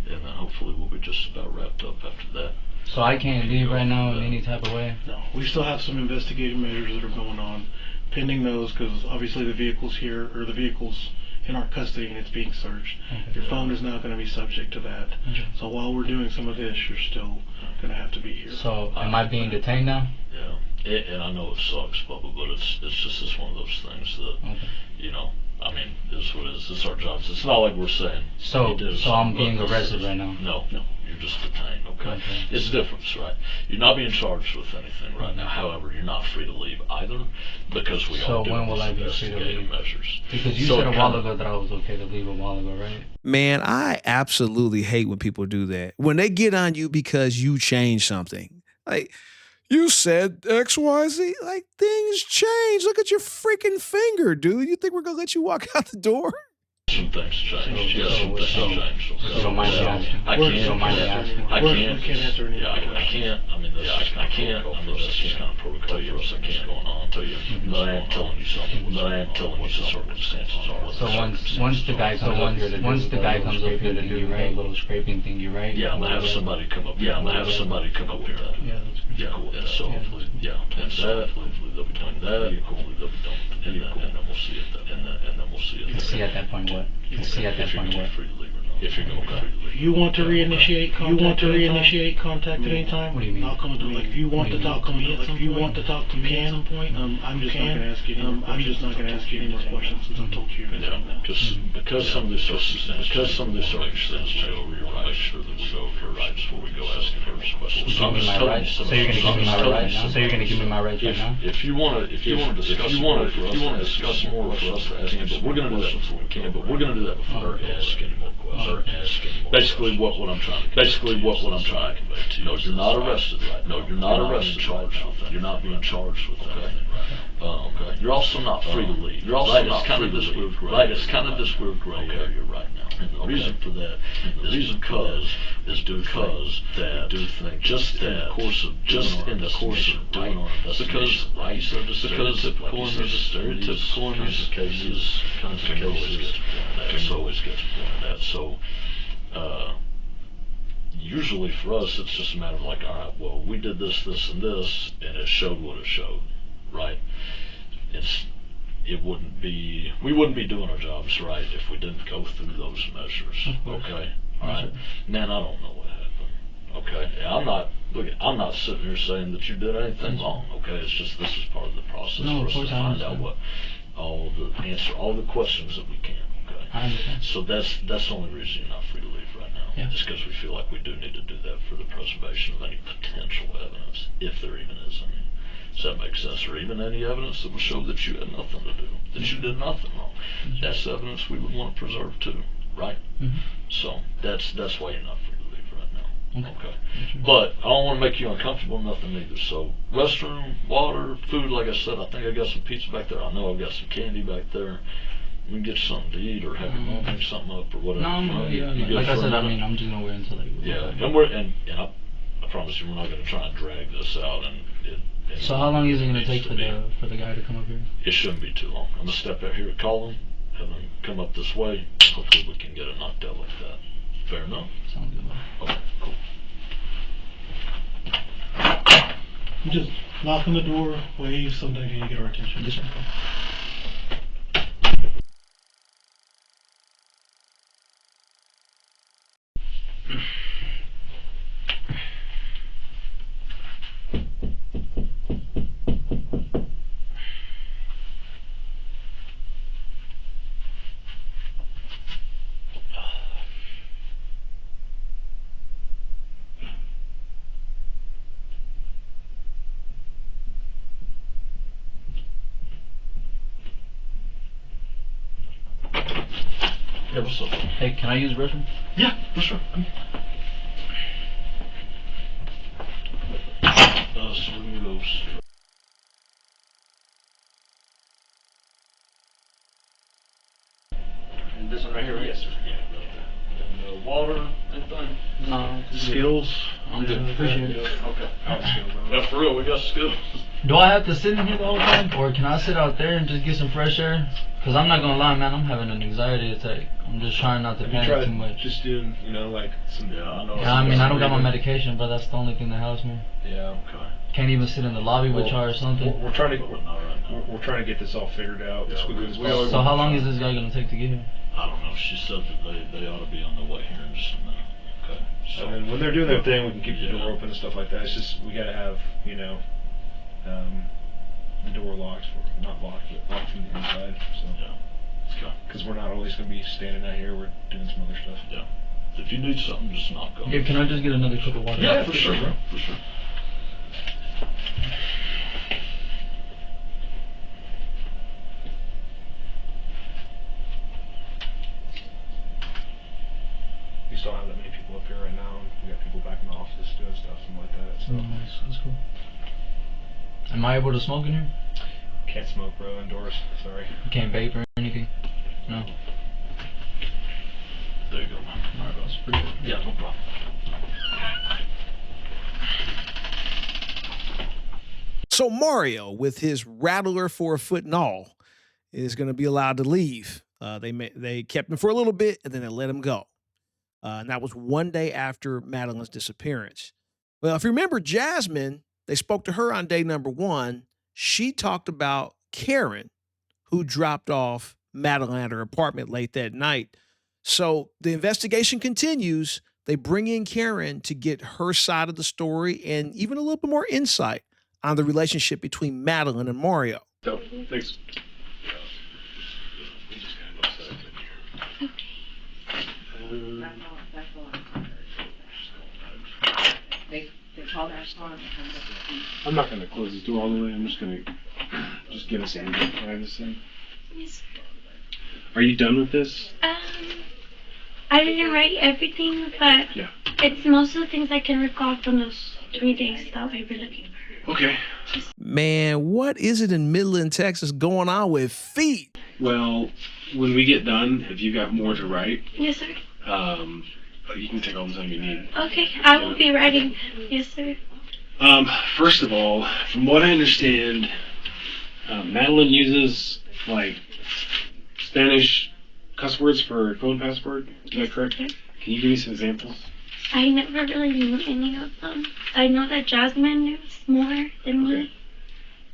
and then hopefully we'll be just about wrapped up after that. So I can't leave right now in any type of way. No, we still have some investigative measures that are going on. Pending those, because obviously the vehicle's here, or the vehicle's in our custody and it's being searched. Okay. Your phone is not going to be subject to that. Okay. So while we're doing some of this, you're still going to have to be here. So am I being detained now? Yeah, and I know it sucks, Bubba, but it's just one of those things that, Okay. you know, I mean, it's what it is. It's our jobs. It's not like we're saying. So you did so I'm something, being but this arrested is- right now. No, you're just detained. Okay. Okay. It's a difference, right? You're not being charged with anything right now. However, you're not free to leave either, because we So are doing when will these I be free to investigative leave? measures. Because you So said a it while kinda- ago that I was okay to leave a while ago, right? Man, I absolutely hate when people do that. When they get on you because you changed something. Like, you said XYZ. Like, things change. Look at your freaking finger, dude. You think we're going to let you walk out the door? Some things changed. Yes, some things changed. Okay. You don't mind me asking? I You can't. don't mind me asking? I We can't. can't answer any Yeah, I can't. I mean, that's I can't. I mean, that's just kind of protocol for us. I can't going on. Tell you, but I am telling you something. But I am telling you the circumstances are. what So the once circumstances the are. guy comes up here to do the little scraping thingy, right? Yeah, I'm gonna have somebody come up. Yeah, I'm gonna have somebody come up here. Yeah, that's good. Yeah, cool. And so, yeah, and so hopefully they'll be doing that. Hopefully they'll be done with the vehicle, and then we'll see it. And then we'll see it. See at that point what? See at that If you're point gonna what? be free to leave or not. If you're gonna be free to leave. If you want to reinitiate contact at any time, What do you mean? I'll come to like if you want to talk to me at some point, I'm just not gonna ask you any more questions. I'm just not gonna ask you any more questions since I told you. Yeah, because some of these circumstances may over your rights, make sure that we go over your rights before we go asking first questions. So you're gonna give me my rights now? So you're gonna give me my rights right now? If you want to discuss more for us to ask, but we're gonna do that before we can. But we're gonna do that before we ask any more questions. Basically, what I'm trying to convey to you. No, you're not arrested right now. No, you're not arrested right now. You're not being charged with anything right now. Okay. You're also not free to leave. You're also not free to leave. Right. It's kind of this weird gray area right now. And the reason for that is because that we do think just in the course of doing our investigation, because typical in these cases, always gets pointed at. So usually for us, it's just a matter of like, all right, well, we did this, and this, and it showed what it showed, right? We wouldn't be doing our jobs right if we didn't go through those measures. Okay, all right. Man, I don't know what happened. Okay, yeah, I'm not sitting here saying that you did anything wrong. Okay, it's just this is part of the process No, for of us to course I find out understand. answer all the questions that we can. Okay, I understand. so that's the only reason you're not free to leave right now. Yeah. Just because we feel like we do need to do that for the preservation of any potential evidence, if there even is any. Does that make sense? Or even any evidence that would show that you had nothing to do, that you did nothing wrong. That's evidence we would want to preserve too, right? Mm-hmm. So that's why you're not free to leave right now. Okay. Okay. But I don't want to make you uncomfortable, nothing either. So restroom, water, food, like I said, I think I got some pizza back there. I know I've got some candy back there. We can get you something to eat or have your mom pick something up or whatever. No, I'm good. You good Like I for a said, I minute? mean, I'm just gonna wait until like. Yeah, and I promise you, we're not going to try and drag this out. So how long is it gonna take to be. for the guy to come up here? It shouldn't be too long. I'm gonna step out here, call him, have him come up this way. Hopefully, we can get it knocked out like that. Fair enough. Sounds good. Okay, cool. Just knock on the door, wave, sometimes you get our attention. Yes, sir. Yeah, what's up? Hey, can I use the restroom? Yeah, for sure. So we're gonna go straight. And this one right here, right? Yes, sir. Yeah, right there. And water, anything? No. Skills. I'm good. Appreciate it. Okay. Yeah, for real, we got skills. Do I have to sit in here the whole time, or can I sit out there and just get some fresh air? Cause I'm not gonna lie, man, I'm having an anxiety attack. I'm just trying not to Have you panic tried too much. just doing, like some. Yeah, I know. Yeah, I mean, I don't got my medication, but that's the only thing that helps me. Yeah. Okay. Can't even sit in the lobby with y'all or something. We're trying to. But not right now. We're trying to get this all figured out as quickly as we are- possible. So how long is this guy gonna take to get here? I don't know. She said that they ought to be on their way here in just a minute. Okay. So And then when they're doing their thing, we can keep the Yeah. door open and stuff like that. It's just we gotta have the door locked not locked, but locked from the inside. So. yeah. Okay. Because we're not always going to be standing out here. We're doing some other stuff. Yeah. If you need something, just knock on. Yeah, can I just get another cup of water? Yeah, for sure, bro. For sure. We still have that many people up here right now. We got people back in the office doing stuff and like that. So Nice. That's cool. Am I able to smoke in here? can't smoke, bro, indoors. Sorry. You can't vape or anything? No? There you go, man. Alright, bro. That's pretty good. Yeah, no problem. So Mario, with his rattler for a foot and all, is going to be allowed to leave. They kept him for a little bit and then they let him go. And that was one day after Madeline's disappearance. Well, if you remember Jasmine, they spoke to her on day number 1. She talked about Karen, who dropped off Madeline at her apartment late that night. So the investigation continues. They bring in Karen to get her side of the story and even a little bit more insight on the relationship between Madeline and Mario. So, thanks. They called our son. I'm not gonna close the door all the way. I'm just gonna get us in privacy. Yes. Are you done with this? I didn't write everything, but Yeah. it's most of the things I can recall from those 3 days that we were looking for. Okay. Man, what is it in Midland, Texas going on with feet? Well, when we get done, if you got more to write, Yes, sir. you can take all the time you need. Okay, I will be writing. Yes, sir. First of all, from what I understand, Madeline uses like Spanish cuss words for her phone password. Is that correct? Yes. Can you give me some examples? I never really knew any of them. I know that Jasmine knows more than me.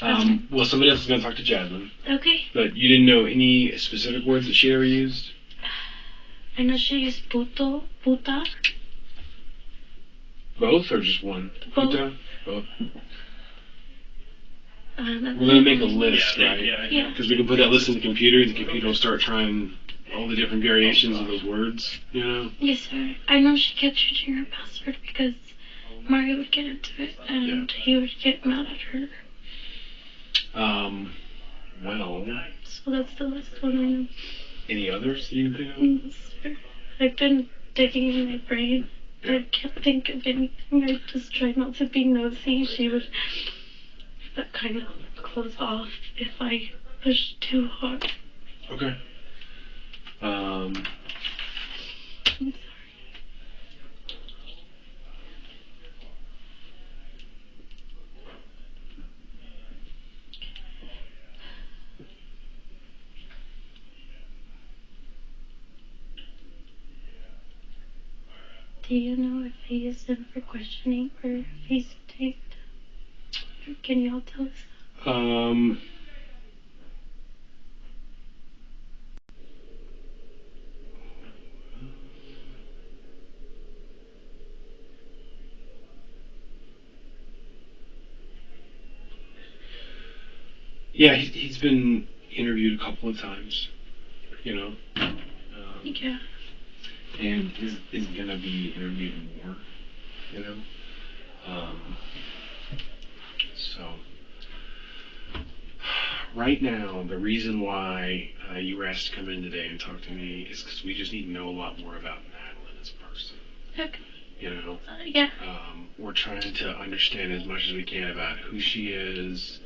Well, somebody else is gonna talk to Jasmine, Okay. but you didn't know any specific words that she ever used. I know she used puto, puta. Both or just one? Both. Puta? Both. We're We're gonna make a list, right? Yeah. Because we can put that list in the computer, and the computer will start trying all the different variations of those words. You know? Yes, sir. I know she kept changing her password because Mario would get into it and he would get mad at her. Well, So that's the last one I know. any others that you can think of? Yes, sir. I've been digging in my brain. I can't think of anything. I just try not to be nosy. She would kind of close off if I push too hard. Okay. I'm sorry. Do you know if he is in for questioning or if he's taped? Can you all tell us? Yeah, he's been interviewed a couple of times. You know. Yeah. And is gonna be interviewed more. You know. So. Right now, the reason why you were asked to come in today and talk to me is because we just need to know a lot more about Madeline as a person. Okay. You know? Yeah. We're trying to understand as much as we can about who she is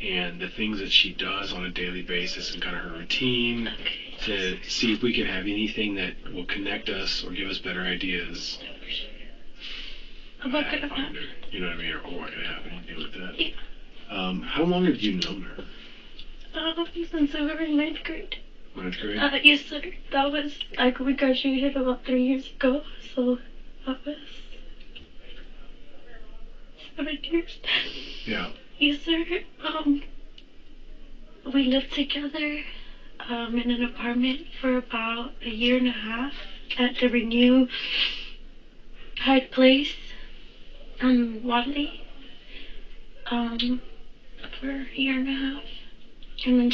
and the things that she does on a daily basis and kind of her routine to see if we can have anything that will connect us or give us better ideas. About good or find her, you know what I mean? Or what could happen to do with that. Yeah. How long have you known her? Since we were in 9th grade. 9th grade? Yes, sir. That was, we graduated about 3 years ago, so that was 7 years. Yeah. Yes, sir. We lived together in an apartment for about a year and a half at the Renew Hyde Place on Wadley. For a year and a half. And then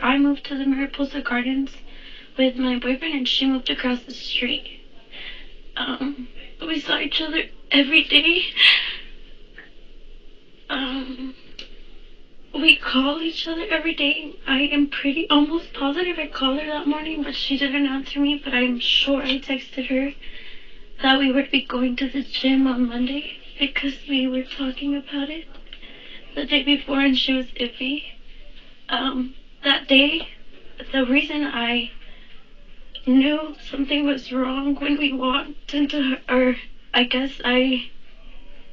I moved to the Mariposa Gardens with my boyfriend, and she moved across the street. We saw each other every day. We call each other every day. I am almost positive I called her that morning, but she didn't answer me. But I'm sure I texted her that we would be going to the gym on Monday because we were talking about it the day before, and she was iffy. That day, the reason I knew something was wrong when we walked into her, or I guess I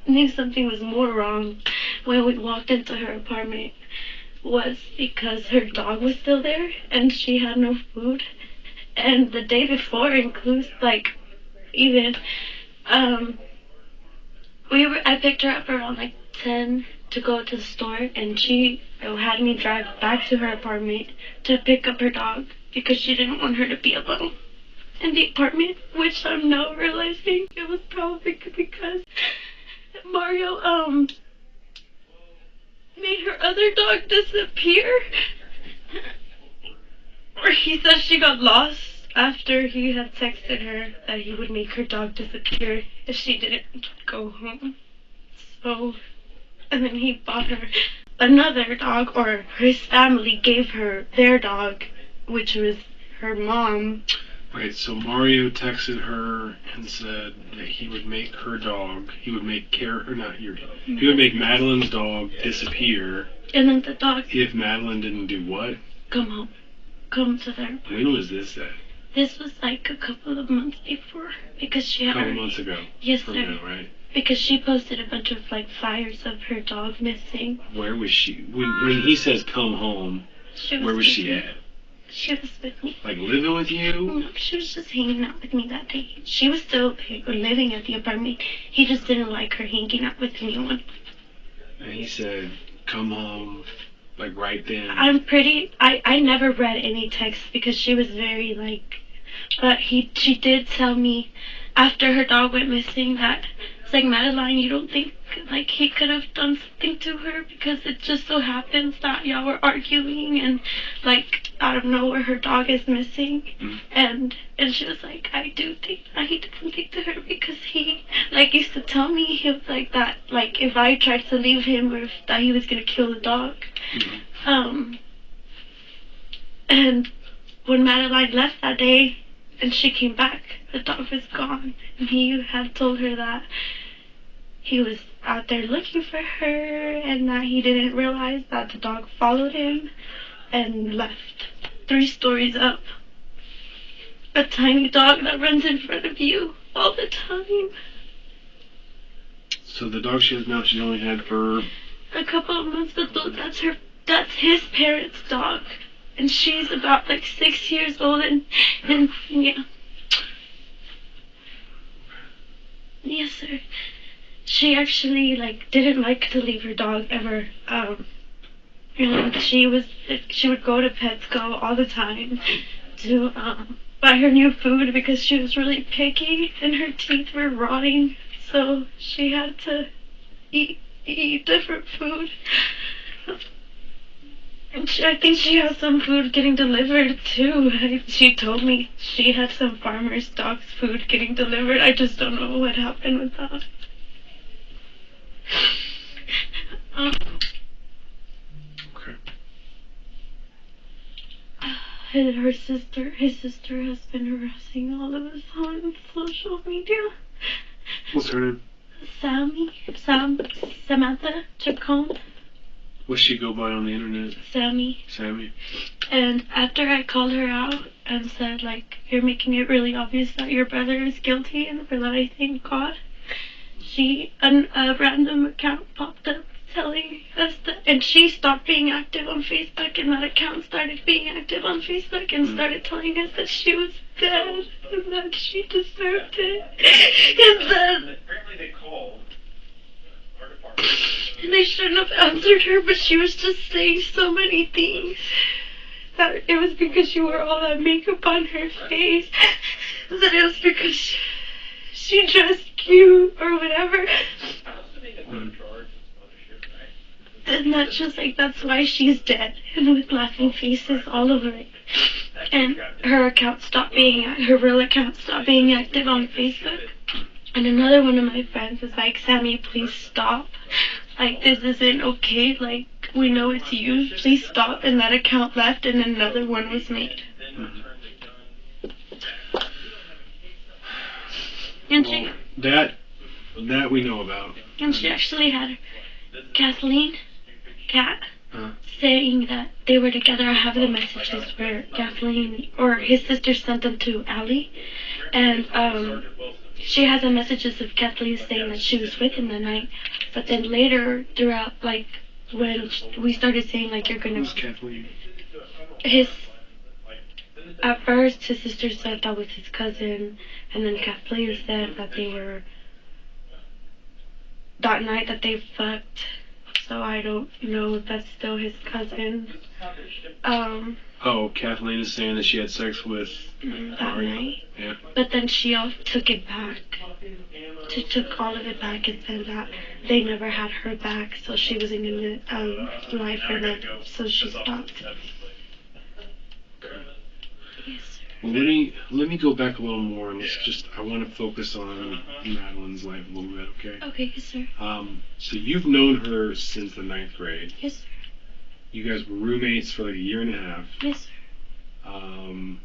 knew something was more wrong when we walked into her apartment, was because her dog was still there and she had no food. And the day before includes I picked her up around 10 to go to the store, and she had me drive back to her apartment to pick up her dog because she didn't want her to be alone in the apartment, which I'm now realizing it was probably because Mario made her other dog disappear. Or he said she got lost after he had texted her that he would make her dog disappear if she didn't go home. So, and then he bought her another dog, or his family gave her their dog, which was her mom. Right, so Mario texted her and said that he would make her dog, he would make he would make Madeline's dog disappear. And then the dog... If Madeline didn't do what? Come home. Come to their... When was this at? This was a couple of months before, because she had... A couple months ago? Yes, From sir. now, right? Because she posted a bunch of flyers of her dog missing. Where was she? When he says come home, where was she at? She was with me. Living with you? No, she was just hanging out with me that day. She was still living at the apartment. He just didn't like her hanging out with anyone. And he said, come home, right then. I never read any text because she was very but she did tell me after her dog went missing that it's Madeline, you don't think he could have done something to her because it just so happens that y'all were arguing and out of nowhere her dog is missing. And she was like, I do think that he did something to her because he used to tell me he was that if I tried to leave him or that he was gonna kill the dog. And when Madeline left that day and she came back, the dog was gone, and he had told her that he was out there looking for her and that he didn't realize that the dog followed him and left 3 stories up. A tiny dog that runs in front of you all the time. So the dog she has now, she's only had for a couple of months, but that's his parents' dog. And she's about 6 years old, and yeah. Yes, sir. She actually didn't like to leave her dog ever. She would go to Petco all the time to buy her new food because she was really picky and her teeth were rotting, so she had to eat different food. And I think she has some food getting delivered too. She told me she had some farmer's dog's food getting delivered. I just don't know what happened with that. Okay. His sister has been harassing all of us on social media. What's her name? Samantha Chacon. What's she go by on the internet? Sammy. And after I called her out and said, you're making it really obvious that your brother is guilty and for that I thank God, a random account popped up telling us that, and she stopped being active on Facebook, and that account started being active on Facebook and started telling us that she was dead and that she deserved it. And then Apparently they called our department. they shouldn't have answered her, but she was just saying so many things. That it was because she wore all that makeup on her face. That it was because she dressed cute or whatever. And that she was like, that's why she's dead, and with laughing faces all over it. And her real account stopped being active on Facebook. And another one of my friends was like, Sammy, please stop. Like, this isn't okay. Like, we know it's you. Please stop. And that account left, and another one was made. And Well, that we know about. And she actually had Kathleen, Kat, Huh? saying that they were together. I have the messages where Kathleen or his sister sent them to Allie, and she has the messages of Kathleen saying that she was with him that night. But then later, throughout, like when we started saying like you're gonna, Who's Kathleen? At first his sister said that was his cousin, and then Kathleen said that they were that night that they fucked. So I don't know if that's still his cousin. Oh, Kathleen is saying that she had sex with That Mario. night. Yeah. But then she all took it back. She took all of it back and said that they never had her back, so she wasn't gonna lie for them. So she stopped. Yes, sir. Well, let me go back a little more, and I want to focus on Madeline's life a little bit, okay? Okay, yes, sir. So you've known her since the 9th grade. Yes, sir. You guys were roommates for like a year and a half. Yes, sir. Um,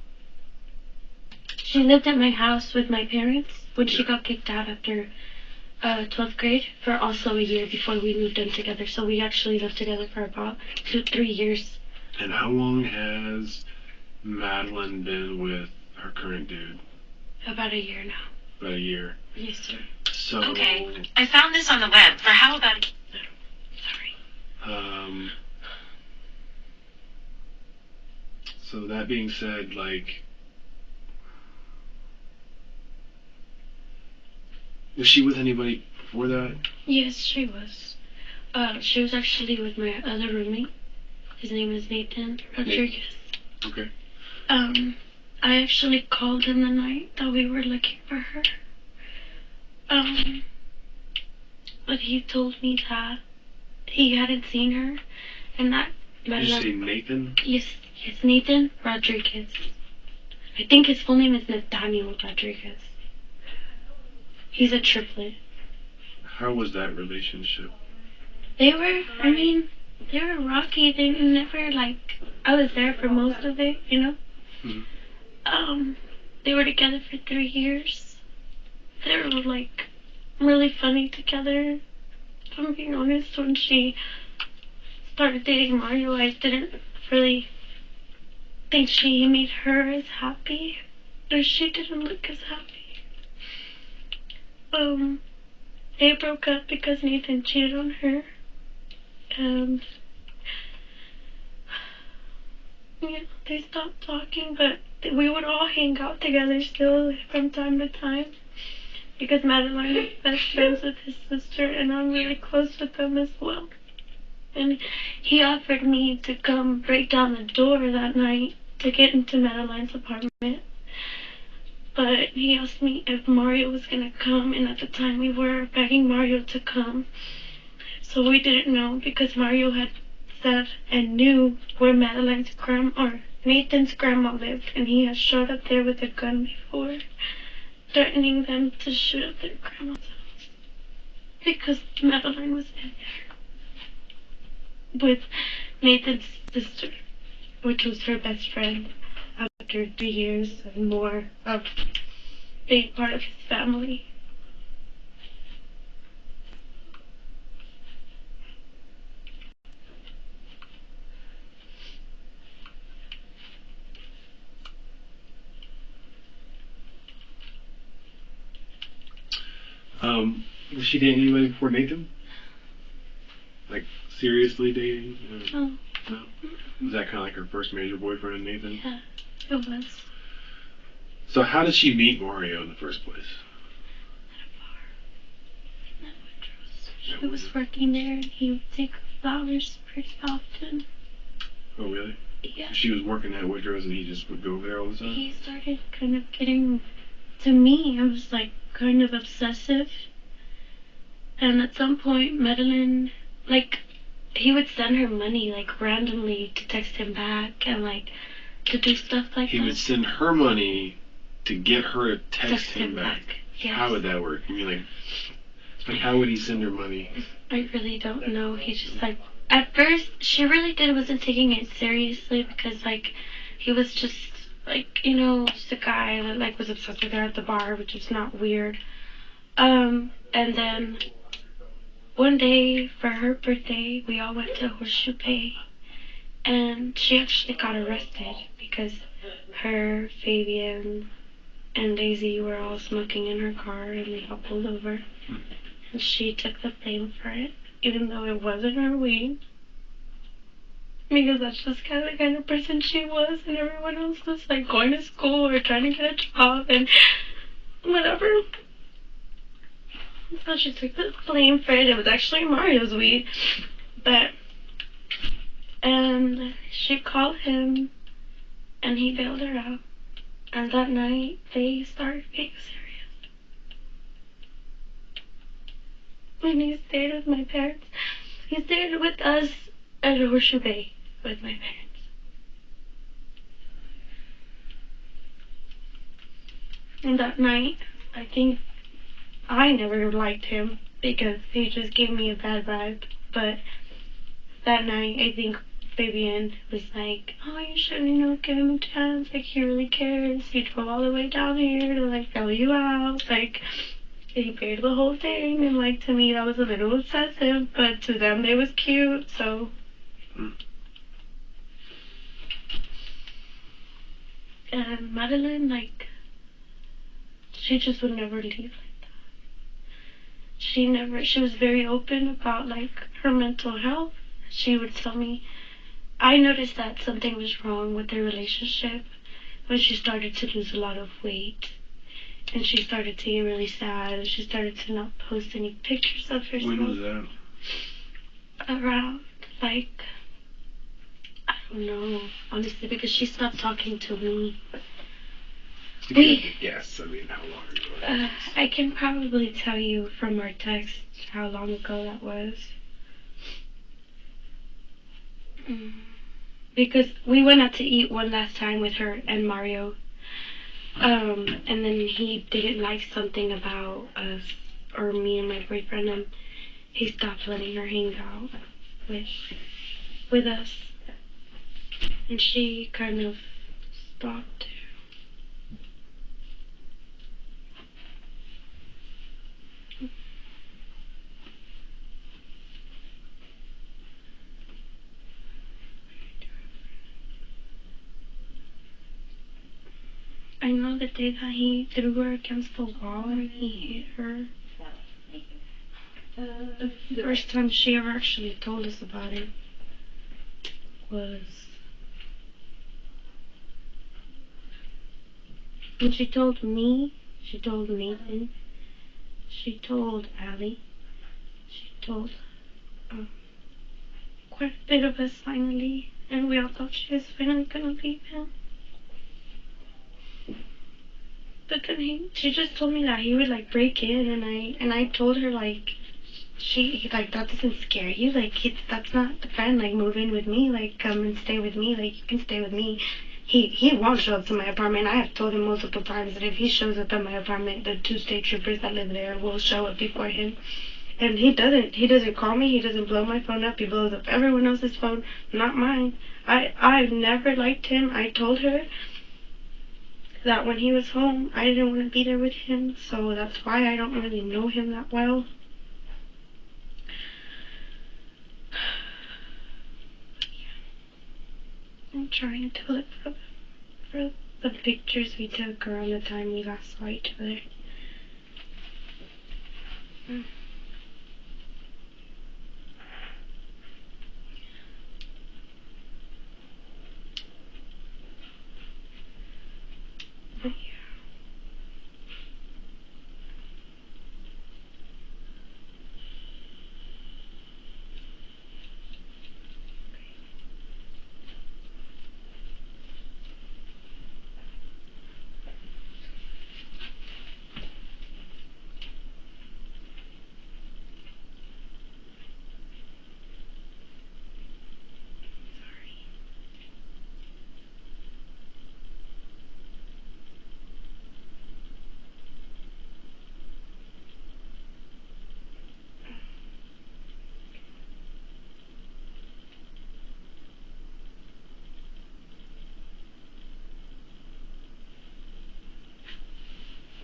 She lived at my house with my parents when she got kicked out after 12th grade for also a year before we moved in together. So we actually lived together for about 3 years. and how long has Madeline been with her current dude? About a year now. About a year. Yes, sir. So. Okay, I found this on the web. For how about... Sorry. So that being said, like, was she with anybody before that? Yes, she was. She was actually with my other roommate. His name is Nathan Rodriguez. Okay. I actually called him the night that we were looking for her. But he told me that he hadn't seen her, and that... Did you say Nathan? Yes, Nathan Rodriguez. I think his full name is Nathaniel Rodriguez. He's a triplet. How was that relationship? They were rocky. They never, like, I was there for most of it, you know? Mm-hmm. They were together for 3 years. They were, like, really funny together. If I'm being honest, when she started dating Mario, I didn't really think she made her as happy. Or she didn't look as happy. They broke up because Nathan cheated on her. And yeah, they stopped talking, but we would all hang out together still from time to time. Because Madeline is best friends with his sister, and I'm really close with them as well. And he offered me to come break down the door that night to get into Madeline's apartment. But he asked me if Mario was gonna come, and at the time we were begging Mario to come. So we didn't know, because Mario had said and knew where Nathan's grandma lived, and he had showed up there with a gun before, threatening them to shoot up their grandma's house. Because Madeline was in there with Nathan's sister, which was her best friend, after 3 years and more of being part of his family. Was she dating anybody before Nathan? Like, seriously dating? Oh. No? Was that kind of like her first major boyfriend, Nathan? Yeah, it was. So how did she meet Mario in the first place? At a bar. At Woodrow's. She was working there, and he would take flowers pretty often. Oh, really? Yeah. She was working at Woodrow's and he just would go over there all the time? He started kind of getting to me. I was like kind of obsessive. And at some point, Madeline, like, he would send her money like randomly to text him back and like to do stuff like He that. would send her money to get her to text him back. Yes. How would that work? I mean, like how would he send her money? I really don't know. He just like at first she really wasn't taking it seriously because like he was just like, you know, just a guy that like was obsessed with her at the bar, which is not weird. And then one day for her birthday we all went to Horseshoe Bay and she actually got arrested because her, Fabian, and Daisy were all smoking in her car and they got pulled over. And she took the blame for it, even though it wasn't her weed. Because that's just kind of the kind of person she was, and everyone else was like going to school or trying to get a job and whatever. So she took the blame for it. It was actually Mario's weed. And she called him and he bailed her out. And that night they started being serious. And he stayed with my parents. He stayed with us at Horseshoe Bay with my parents. And that night, I think I never liked him because he just gave me a bad vibe. But that night, I think Fabian was like, oh, you should, you know, give him a chance. Like, he really cares. He drove all the way down here to, like, bail you out. Like, he paid the whole thing. And, like, to me, that was a little excessive. But to them, they was cute, so. And Madeline, like, she just would never leave like that. She was very open about, like, her mental health. She would tell me, I noticed that something was wrong with their relationship when she started to lose a lot of weight. And she started to get really sad, and she started to not post any pictures of herself. When was that? Around, like, I don't know, honestly, because she stopped talking to me. Yes, I mean, how long ago? I can probably tell you from our text how long ago that was. Because we went out to eat one last time with her and Mario. And then he didn't like something about us, or me and my boyfriend, and he stopped letting her hang out with us. And she kind of stopped. I know the day that he threw her against the wall and he hit her. The first time she ever actually told us about it was when she told me, she told Nathan, she told Allie, she told quite a bit of us finally, and we all thought she was finally gonna leave him. But then she just told me that he would like break in, and I told her like, that doesn't scare you, like that's not the friend, like move in with me, like come and stay with me, like you can stay with me. He won't show up to my apartment. I have told him multiple times that if he shows up at my apartment, the 2 state troopers that live there will show up before him. And he doesn't call me, he doesn't blow my phone up, he blows up everyone else's phone, not mine. I've never liked him. I told her that when he was home, I didn't want to be there with him, so that's why I don't really know him that well. I'm trying to look for the pictures we took around the time we last saw each other. But yeah.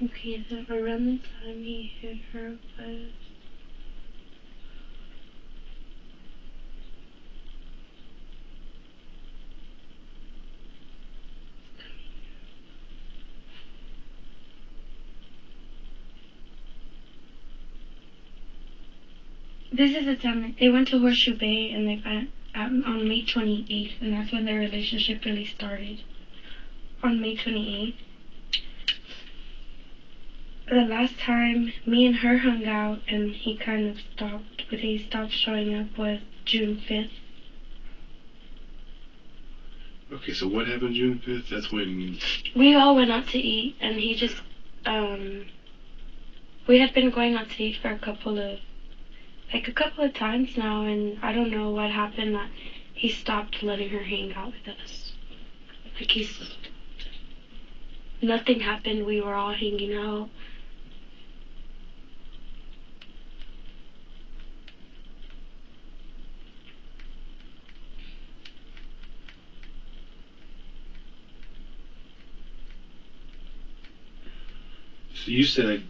Okay, so around the time he hit her was this is the time they went to Horseshoe Bay and they found on May 28th, and that's when their relationship really started. On May 28th. The last time me and her hung out and he kind of stopped, but he stopped showing up was June 5th. Okay, so what happened June 5th? That's when... We all went out to eat and he just, we had been going out to eat for a couple of times now, and I don't know what happened that he stopped letting her hang out with us. Like nothing happened, we were all hanging out. So you said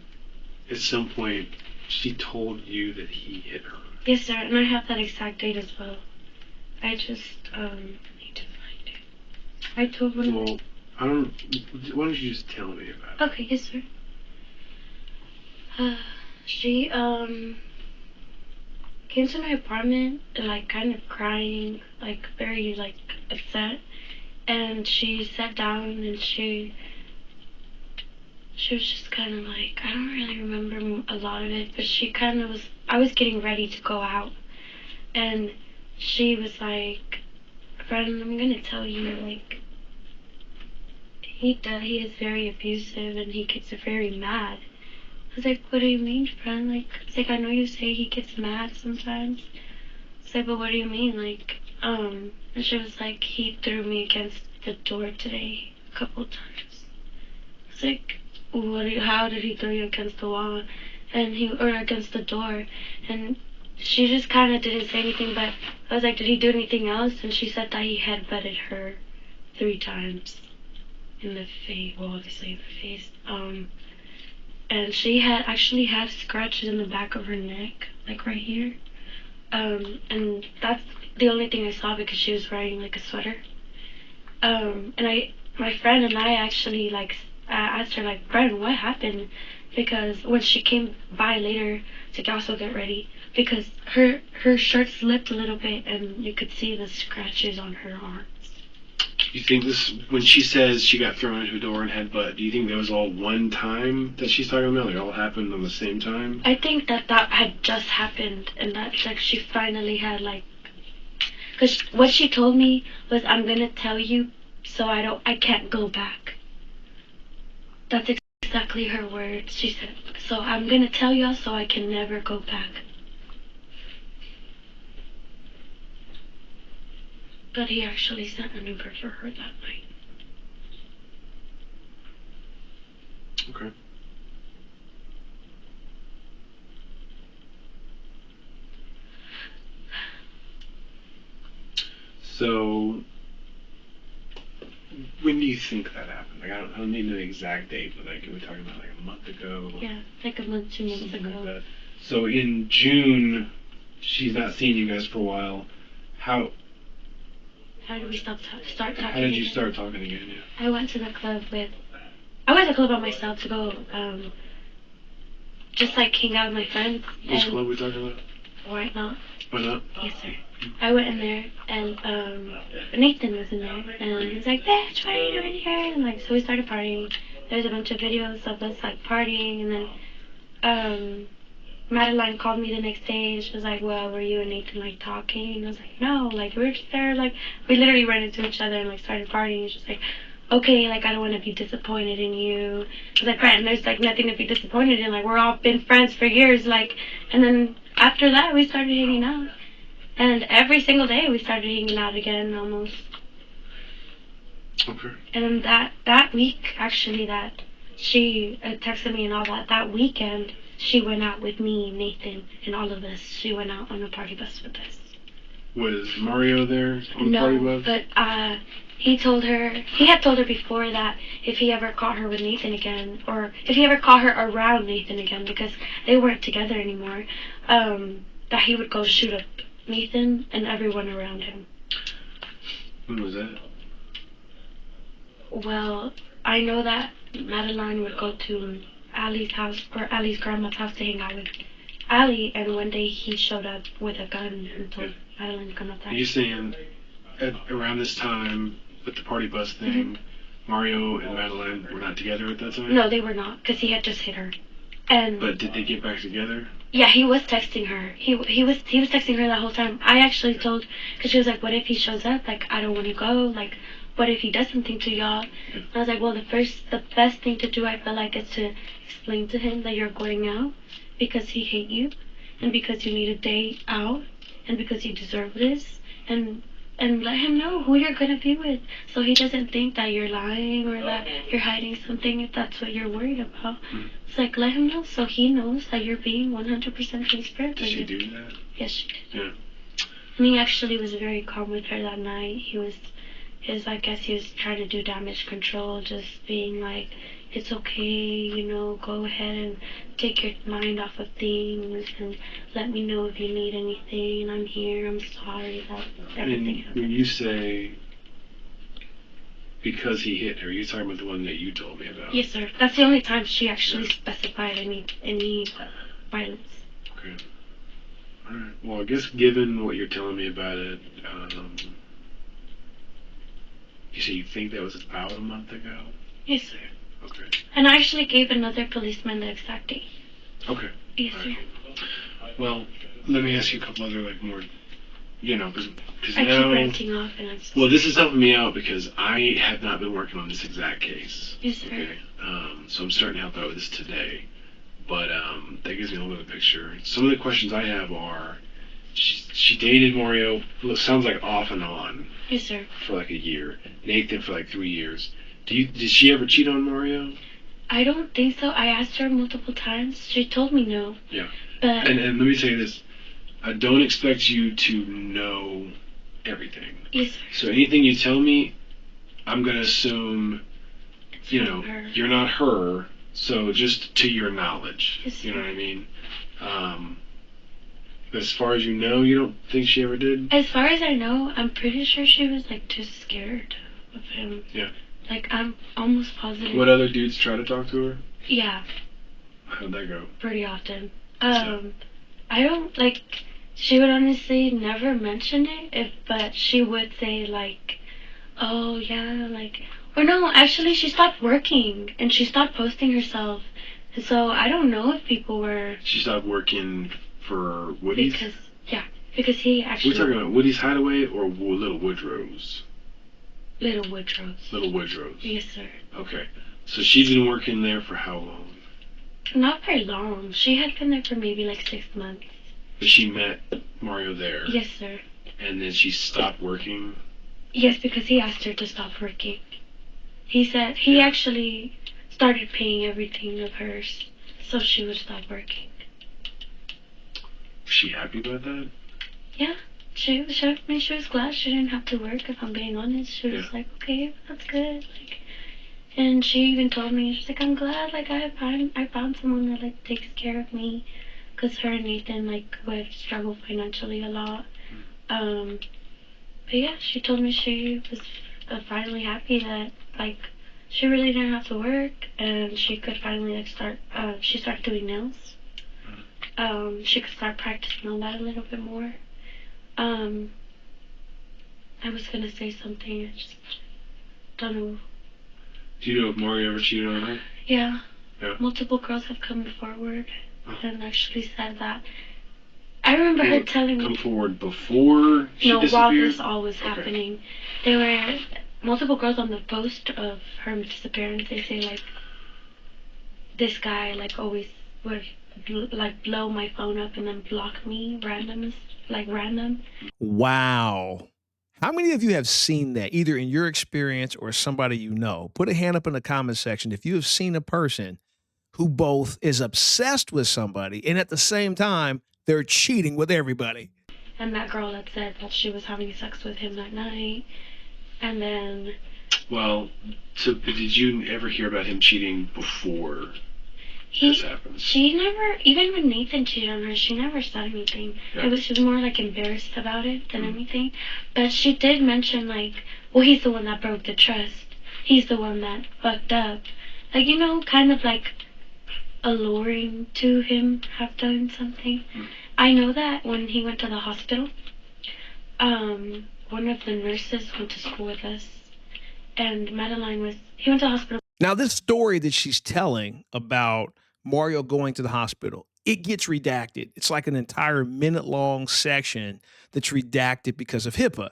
at some point she told you that he hit her. Yes, sir, and I have that exact date as well. I just, need to find it. I told one Well, I don't... Why don't you just tell me about it? Okay, yes, sir. She, came to my apartment, like, kind of crying, like, very, like, upset. And she sat down and she was just kind of like, I don't really remember a lot of it, but she kind of was, I was getting ready to go out. And she was like, friend, I'm gonna tell you, like, he is very abusive and he gets very mad. I was like, what do you mean, friend? Like, it's like, I know you say he gets mad sometimes. It's like, but what do you mean? Like, and she was like, he threw me against the door today a couple times. I was like, how did he throw you against the wall? Or against the door? And she just kind of didn't say anything, but I was like, did he do anything else? And she said that he headbutted her 3 times in the face, well, obviously in the face. And she actually had scratches in the back of her neck, like right here. And that's the only thing I saw because she was wearing like a sweater. And my friend and I actually like asked her like, friend, what happened? Because when she came by later to also get ready, because her shirt slipped a little bit and you could see the scratches on her arms. You think this, when she says she got thrown into a door and headbutt, do you think that was all one time that she's talking about? Like, all happened on the same time? I think that had just happened, and that's like she finally had like, because what she told me was, I'm gonna tell you so I can't go back. That's exactly her words. She said, so I'm gonna tell y'all so I can never go back. But he actually sent an Uber for her that night. Okay. So, when do you think that happened? Like, I don't need an exact date, but like, are we talking about like a month ago? Yeah, like a month, 2 months Something ago. like that. So in June, she's not seeing you guys for a while. How did we start talking? How did you start talking again? Yeah. I went to the club by myself to go, just like hang out with my friends. Which club we talking about? Why not? Why not? Yes, sir. I went in there, and Nathan was in there, and he was like, bitch, what are you doing here? And like, so we started partying. There's a bunch of videos of us like partying, and then Madeline called me the next day, and she was like, well, were you and Nathan like talking? And I was like, no, like we were just there, like we literally ran into each other and like started partying. And she's like, okay, like I don't want to be disappointed in you. I was like, friend, there's like nothing to be disappointed in. Like we're all been friends for years, like. And then after that, we started hanging out. And every single day we started hanging out again, almost. Okay. And then that week, actually, that she texted me and all that weekend, she went out with me, Nathan, and all of us. She went out on a party bus with us. Was Mario there on the party No, bus? but he had told her before that if he ever caught her with Nathan again, or if he ever caught her around Nathan again, because they weren't together anymore, that he would go shoot up Nathan and everyone around him. When was that? Well, I know that Madeline would go to Allie's house, or Allie's grandma's house, to hang out with Allie, and one day he showed up with a gun and told Madeline to come outside. Are you saying around this time with the party bus thing, Mario and Madeline were not together at that time? No, they were not, because he had just hit her. And But did they get back together? yeah, he was texting her. He was texting her that whole time. I actually told, because she was like, "What if he shows up? Like, I don't want to go. Like, what if he does something to y'all?" And I was like, "Well, the best thing to do, I feel like, is to explain to him that you're going out because he hate you, and because you need a day out, and because you deserve this, and let him know who you're gonna be with, so he doesn't think that you're lying or that you're hiding something if that's what you're worried about." It's like, let him know so he knows that you're being 100% transparent. Did she do that? Yes, she did. Yeah. And he actually was very calm with her that night. I guess he was trying to do damage control, just being like, "It's okay, you know, go ahead and take your mind off of things and let me know if you need anything. I'm here. I'm sorry that everything And happened." when you say because he hit her, you're talking about the one that you told me about? Yes, sir. That's the only time she actually specified any violence. Okay. Alright. Well, I guess given what you're telling me about it, you say you think that was about a month ago? Yes, sir. Okay. And I actually gave another policeman the exact date. Okay. Yes, sir. Well, let me ask you a couple other, like, more, you know, because I keep now... ranting off and I'm Well, this is helping me out because I have not been working on this exact case. Yes, sir. Okay. So I'm starting to help out with this today. But that gives me a little bit of a picture. Some of the questions I have are, she dated Mario, sounds like off and on. Yes, sir. For like a year. Nathan for like 3 years. Did she ever cheat on Mario? I don't think so. I asked her multiple times. She told me no. Yeah. But And let me tell you this. I don't expect you to know everything. yes, sir. So anything you tell me, I'm going to assume, It's you from know, her. you're not her. So just to your knowledge. Yes, You know sir. what I mean? As far as you know, you don't think she ever did? As far as I know, I'm pretty sure she was like too scared of him. Yeah. Like, I'm almost positive. What other dudes try to talk to her? Yeah, How'd that go? pretty often. I don't like. She would honestly never mention it, but she would say like, "Oh yeah, like," or no, actually she stopped working and she stopped posting herself. And so I don't know if people were She stopped working for Woody's? because he actually We're talking about Woody's Hideaway or Little Woodrow's? Little Woodrow's. Little Woodrow's. Yes, sir. Okay. So she's been working there for how long? Not very long. She had been there for maybe like 6 months. But she met Mario there. Yes, sir. And then she stopped working. Yes, because he asked her to stop working. He said he actually started paying everything of hers so she would stop working. Was she happy about that? Yeah. She was glad she didn't have to work, if I'm being honest. She was like, okay, that's good. Like, and she even told me, she's like, I'm glad, like, I found someone that, like, takes care of me. Because her and Nathan, like, would struggle financially a lot. But yeah, she told me she was finally happy that, like, she really didn't have to work. And she could finally, like, she started doing nails. She could start practicing on that a little bit more. I was gonna say something, I just don't know. Do you know if Mario ever cheated on her? Yeah. Yeah. Multiple girls have come forward and actually said that. I remember her telling me. Come forward before she disappeared? While this all was happening. There were multiple girls on the post of her disappearance. They say, like, this guy, like, always would, like, blow my phone up and then block me random. Wow. How many of you have seen that, either in your experience or somebody you know? Put a hand up in the comment section if you have seen a person who both is obsessed with somebody and at the same time, they're cheating with everybody. and that girl had said that she was having sex with him that night. And then... Well, so but did you ever hear about him cheating before this happened? She never, even when Nathan cheated on her, she never said anything. Yeah. It was just more like embarrassed about it than anything. But she did mention like, well, he's the one that broke the trust. He's the one that fucked up. Like, you know, kind of like alluring to him have done something. I know that when he went to the hospital, one of the nurses went to school with us, and Madeline he went to the hospital. Now, this story that she's telling about Mario going to the hospital, it gets redacted. It's like an entire minute-long section that's redacted because of HIPAA.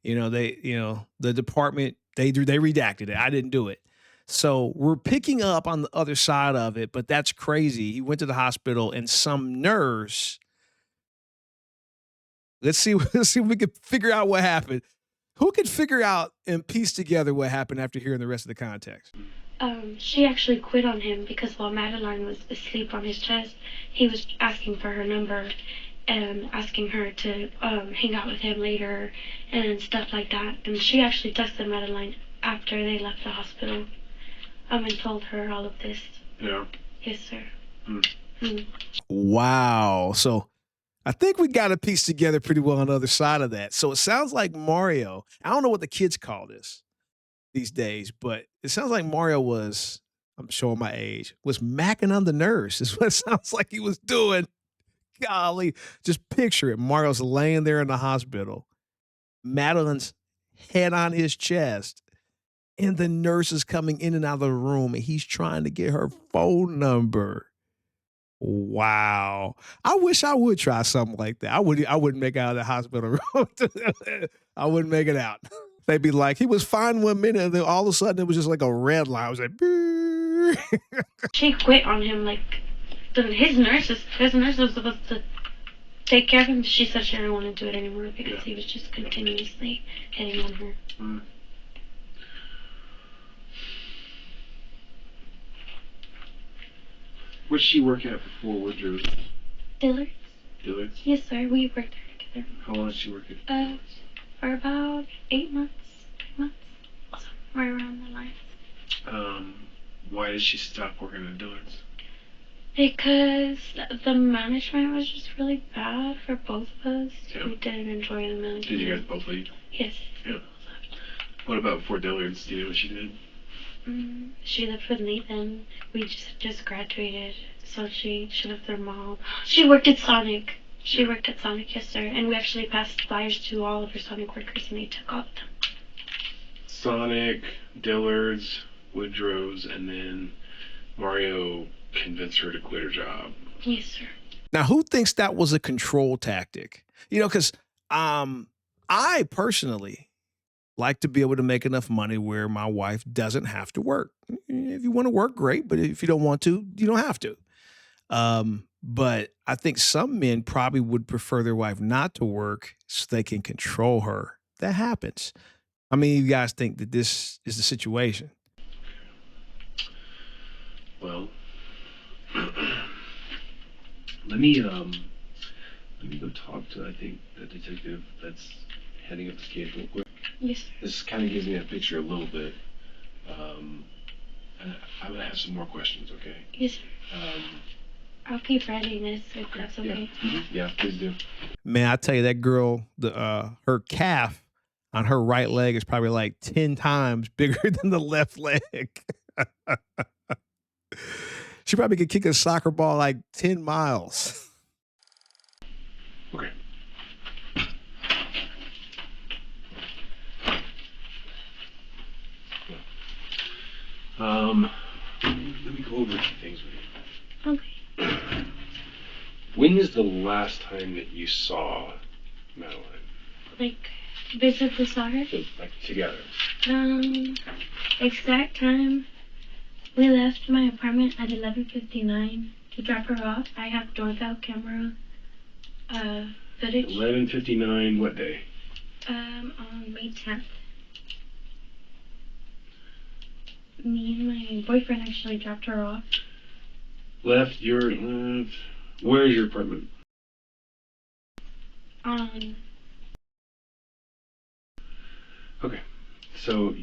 The department, they redacted it. I didn't do it. So we're picking up on the other side of it, but that's crazy. He went to the hospital and some nurse. Let's see if we can figure out what happened. Who could figure out and piece together what happened after hearing the rest of the context? She actually quit on him because while Madeline was asleep on his chest, he was asking for her number and asking her to hang out with him later and stuff like that. And she actually texted Madeline after they left the hospital and told her all of this. Yeah. Yes, sir. Wow. So I think we got a piece together pretty well on the other side of that. So it sounds like Mario, I don't know what the kids call this these days, but it sounds like Mario was, I'm showing my age, was macking on the nurse is what it sounds like he was doing. Golly, just picture it. Mario's laying there in the hospital, Madeline's head on his chest, and the nurse is coming in and out of the room, and he's trying to get her phone number. Wow. I wish I would try something like that. I wouldn't make it out of the hospital room. I wouldn't make it out. They'd be like, he was fine 1 minute, and then all of a sudden it was just like a red line. I was like, brrr. She quit on him, like, his nurse was supposed to take care of him. She said she didn't want to do it anymore because he was just continuously hitting on her. Where'd she work at before Woodrow's? Dillard's? Dillard's? Yes, sir. We worked there together. How long did she work at? For about 8 months, 9 months, somewhere around the line. Why did she stop working at Dillard's? Because the management was just really bad for both of us. Yeah. We didn't enjoy the management. Did you guys both leave? Yes. Yeah. What about before Dillard's? Do you know what she did? She lived with Nathan. We just graduated, so she lived with her mom. She worked at Sonic. Yes, sir. And we actually passed flyers to all of her Sonic workers, and they took all of them. Sonic, Dillard's, Woodrow's, and then Mario convinced her to quit her job. Yes, sir. Now, who thinks that was a control tactic? Because I personally like to be able to make enough money where my wife doesn't have to work. If you want to work, great. But if you don't want to, you don't have to. But I think some men probably would prefer their wife not to work so they can control her. That happens. I mean, you guys think that this is the situation? Well, let me go talk to, I think, the detective that's heading up the case real quick. Yes. This kind of gives me a picture a little bit. I'm gonna have some more questions, okay? Yes, sir. I'll keep writing this if that's okay. Yeah, please do. Man, I tell you, that girl, her calf on her right leg is probably like 10 times bigger than the left leg. She probably could kick a soccer ball like 10 miles. Okay. Let me go over a few things with you. Okay. When is the last time that you saw Madeline? Like, visibly saw her? Like, together? Exact time. We left my apartment at 11:59 to drop her off. I have doorbell camera footage. 11:59, what day? On May 10th. Me and my boyfriend actually dropped her off. Where is your apartment? Okay. So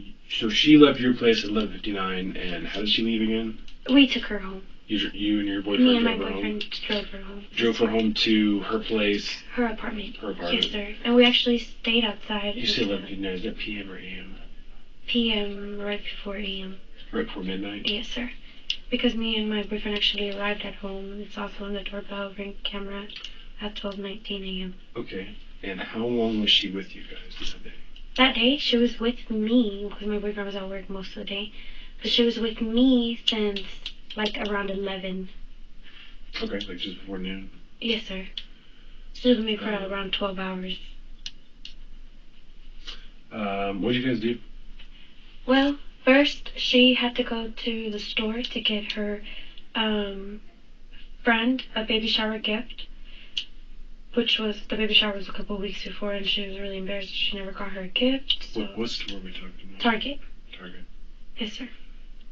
she left your place at 11:59, and how did she leave again? We took her home. You and your boyfriend Me and my drove her home? boyfriend drove her home. Drove her home to her place? Her apartment. Her apartment. Yes, sir. And we actually stayed outside. You said 11:59. Is that PM or AM? PM, right before AM. Right before midnight? Yes, sir. Because me and my boyfriend actually arrived at home. It's also on the doorbell ring camera at 12:19 AM. Okay. And how long was she with you guys that day? That day, she was with me, because my boyfriend was at work most of the day. But she was with me since, like, around 11. Okay, like just before noon? Yes, sir. She was with me for around 12 hours. What did you guys do? Well, first, she had to go to the store to get her friend a baby shower gift, which was, the baby shower was a couple of weeks before, and she was really embarrassed she never got her a gift. So. What store are we talking about? Target. Target. Yes, sir.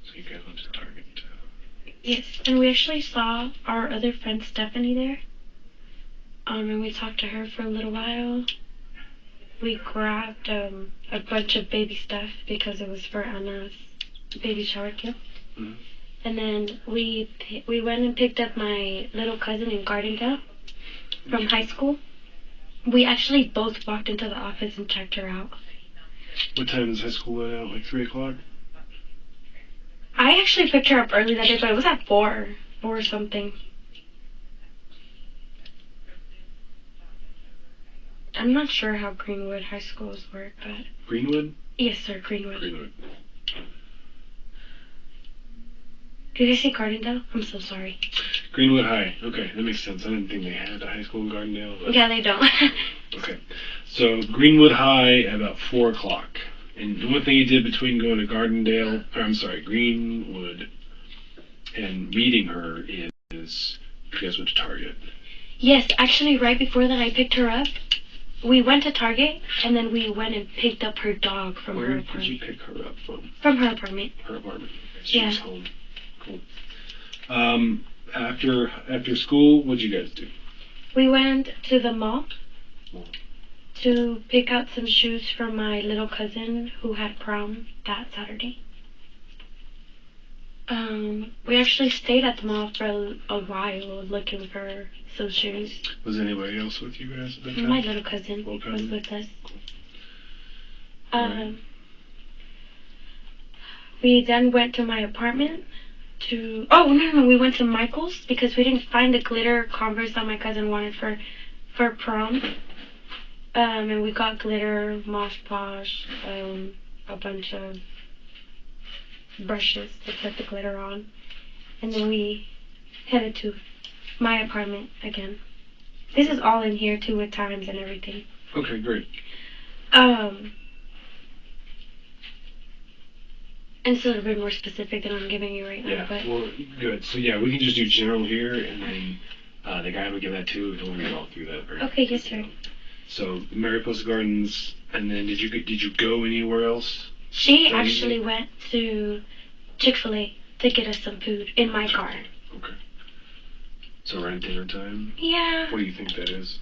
So you guys went to Target. Yes, and we actually saw our other friend Stephanie there. And we talked to her for a little while. We grabbed a bunch of baby stuff because it was for Anna's baby shower gift. Mm-hmm. And then we went and picked up my little cousin in Gardendale from high school. We actually both walked into the office and checked her out. What time does high school let out? Like 3 o'clock? I actually picked her up early that day, but it was at 4 or something. I'm not sure how Greenwood high schools work, but... Greenwood? Yes, sir, Greenwood. Greenwood. Did I say Gardendale? I'm so sorry. Greenwood High. Okay, that makes sense. I didn't think they had a high school in Gardendale. But... Yeah, they don't. Okay. So, Greenwood High at about 4 o'clock. And the one thing you did between going to Greenwood and meeting her is you guys went to Target. Yes, actually, right before that I picked her up. We went to Target, and then we went and picked up her dog from her apartment. Where did you pick her up from? From her apartment. Her apartment. She was Yeah. home. Cool. After school, what'd you guys do? We went to the mall to pick out some shoes for my little cousin who had prom that Saturday. We actually stayed at the mall for a while looking for some shoes. Was anybody else with you guys at that time? My little cousin was with us. Right. We then went to my apartment to... Oh, no, we went to Michael's because we didn't find the glitter Converse that my cousin wanted for prom. And we got glitter, Moss Posh, a bunch of brushes to put the glitter on. And then we headed to my apartment again. This is all in here too with times and everything. Okay, great. And it's a little bit more specific than I'm giving you right now. Yeah, But well, good. So yeah, we can just do general here, and then the guy would give that too. Don't want to get all through that. Right? okay, yes, sir. So Mariposa Gardens, and then did you go anywhere else? She actually went to Chick-fil-A to get us some food in my car. Okay. So around dinner time? Yeah. What do you think that is?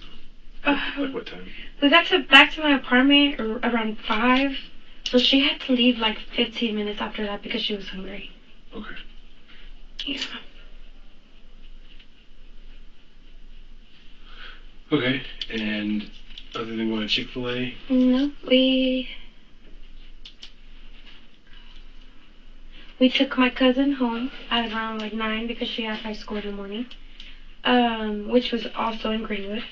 Like what time? We got back to my apartment around 5, so she had to leave like 15 minutes after that because she was hungry. Okay. Yeah. Okay, and other than going to Chick-fil-A? No, we took my cousin home at around like 9 because she had high school in the morning, which was also in Greenwood.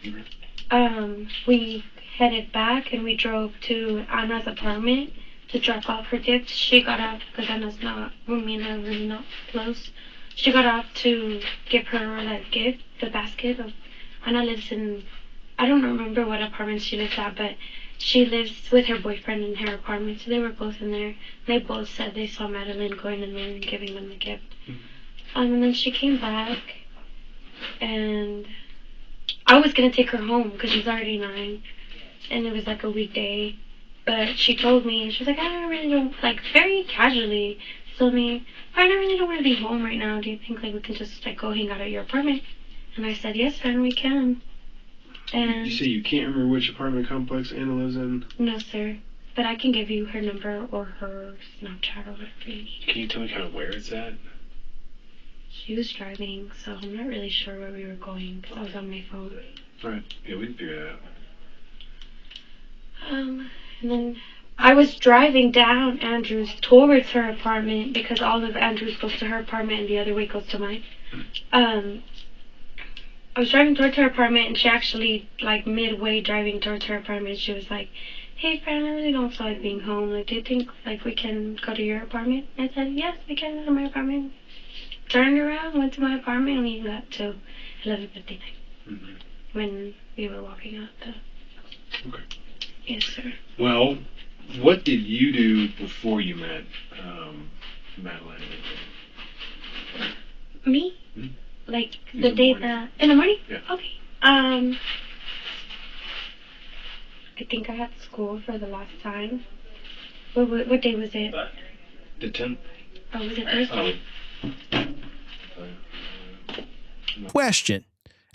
Okay. We headed back and we drove to Anna's apartment to drop off her gifts. She got off because Anna's not, me and her are really not close. She got off to give her that gift, the basket of, Anna lives in, I don't remember what apartment she lives at, but she lives with her boyfriend in her apartment, so they were both in there. They both said they saw Madeline going in there and giving them the gift. Mm-hmm. And then she came back, and I was going to take her home because she's already 9, and it was like a weekday. But she told me, she was like, I really don't, like very casually, she told me, I really don't want to be home right now. Do you think like we can just like go hang out at your apartment? And I said, yes, friend, we can. And You say you can't remember which apartment complex Anna lives in? no, sir. But I can give you her number or her Snapchat or whatever you need. Can you tell me kind of where it's at? She was driving, so I'm not really sure where we were going because I was on my phone. Alright, yeah, we can figure it out. And then I was driving down Andrews towards her apartment because all of Andrews goes to her apartment and the other way goes to mine. I was driving towards her apartment and she actually, like, midway driving towards her apartment, she was like, hey, friend, I really don't feel like being home. Like, do you think, like, we can go to your apartment? I said, yes, we can go to my apartment. Turned around, went to my apartment, and we got to 11:59 when we were walking out the... Okay. Yes, sir. Well, what did you do before you met Madeline? Me? Hmm? Like, In the the day morning. that... In the morning? Yeah. Okay. I think I had school for the last time. What day was it? The 10th? Oh, was it Thursday? Question.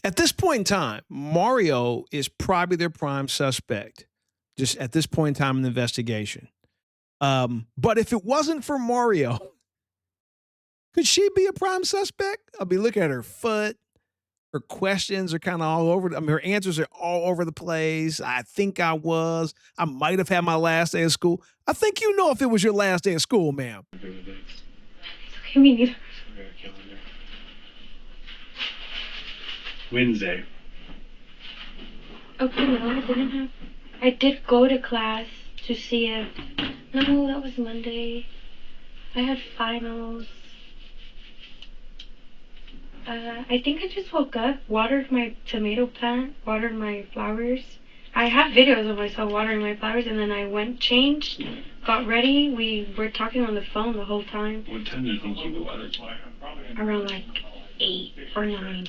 At this point in time, Mario is probably their prime suspect, just at this point in time in the investigation. But if it wasn't for Mario, could she be a prime suspect? I mean, look at her foot. Her questions are kind of all over. I mean, her answers are all over the place. I think I was. I might have had my last day of school. I think you know if it was your last day of school, ma'am. Okay, me neither. Okay, calendar. Wednesday. Okay, no, I didn't have... I did go to class to see if... No, that was Monday. I had finals. I think I just woke up, watered my tomato plant, watered my flowers. I have videos of myself watering my flowers, and then I went, changed, got ready. We were talking on the phone the whole time. What time do you think you watered? Around like 8 or 9.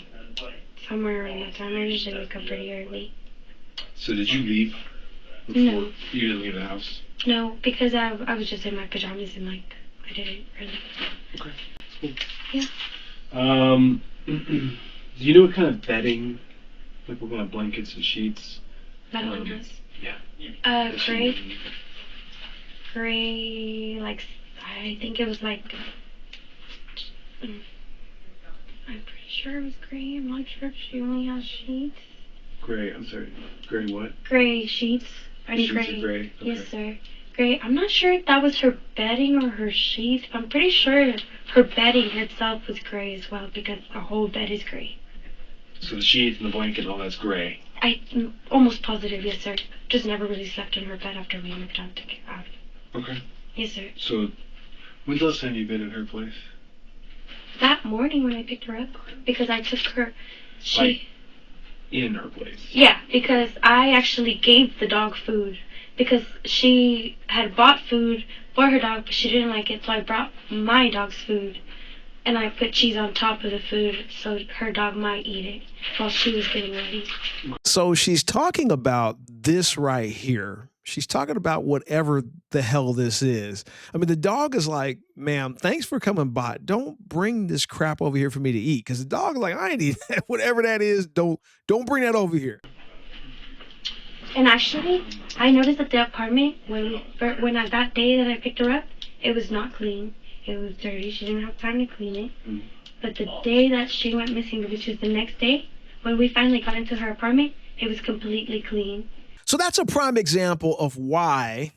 Somewhere around that time. I usually wake up pretty early. So did you leave? No. You didn't leave the house? No, because I was just in my pajamas and like, I didn't really. Okay, that's cool. Yeah. Do you know what kind of bedding, like what kind of blankets and sheets? Madeline has? Yeah. Gray. Gray, like, I think it was like, I'm pretty sure it was gray. I'm not sure if she only has sheets. Gray, I'm sorry. Gray what? Gray sheets. Sheets are gray. Okay. Yes, sir. Gray. I'm not sure if that was her bedding or her sheets, but I'm pretty sure her bedding itself was gray as well because the whole bed is gray. So the sheets and the blanket and all that's gray? I'm almost positive, yes, sir. Just never really slept in her bed after we moved out. Okay. Yes, sir. So, when's the last time you've been at her place? That morning when I picked her up, because I took her, Like, in her place? Yeah, because I actually gave the dog food. Because she had bought food for her dog, but she didn't like it, so I brought my dog's food. And I put cheese on top of the food so her dog might eat it while she was getting ready. So she's talking about this right here. She's talking about whatever the hell this is. I mean, the dog is like, ma'am, thanks for coming by. Don't bring this crap over here for me to eat. Because the dog is like, I ain't eat that. Whatever that is, don't bring that over here. And actually, I noticed at the apartment when that day that I picked her up, it was not clean. It was dirty. She didn't have time to clean it. But the day that she went missing, which was the next day, when we finally got into her apartment, it was completely clean. So that's a prime example of why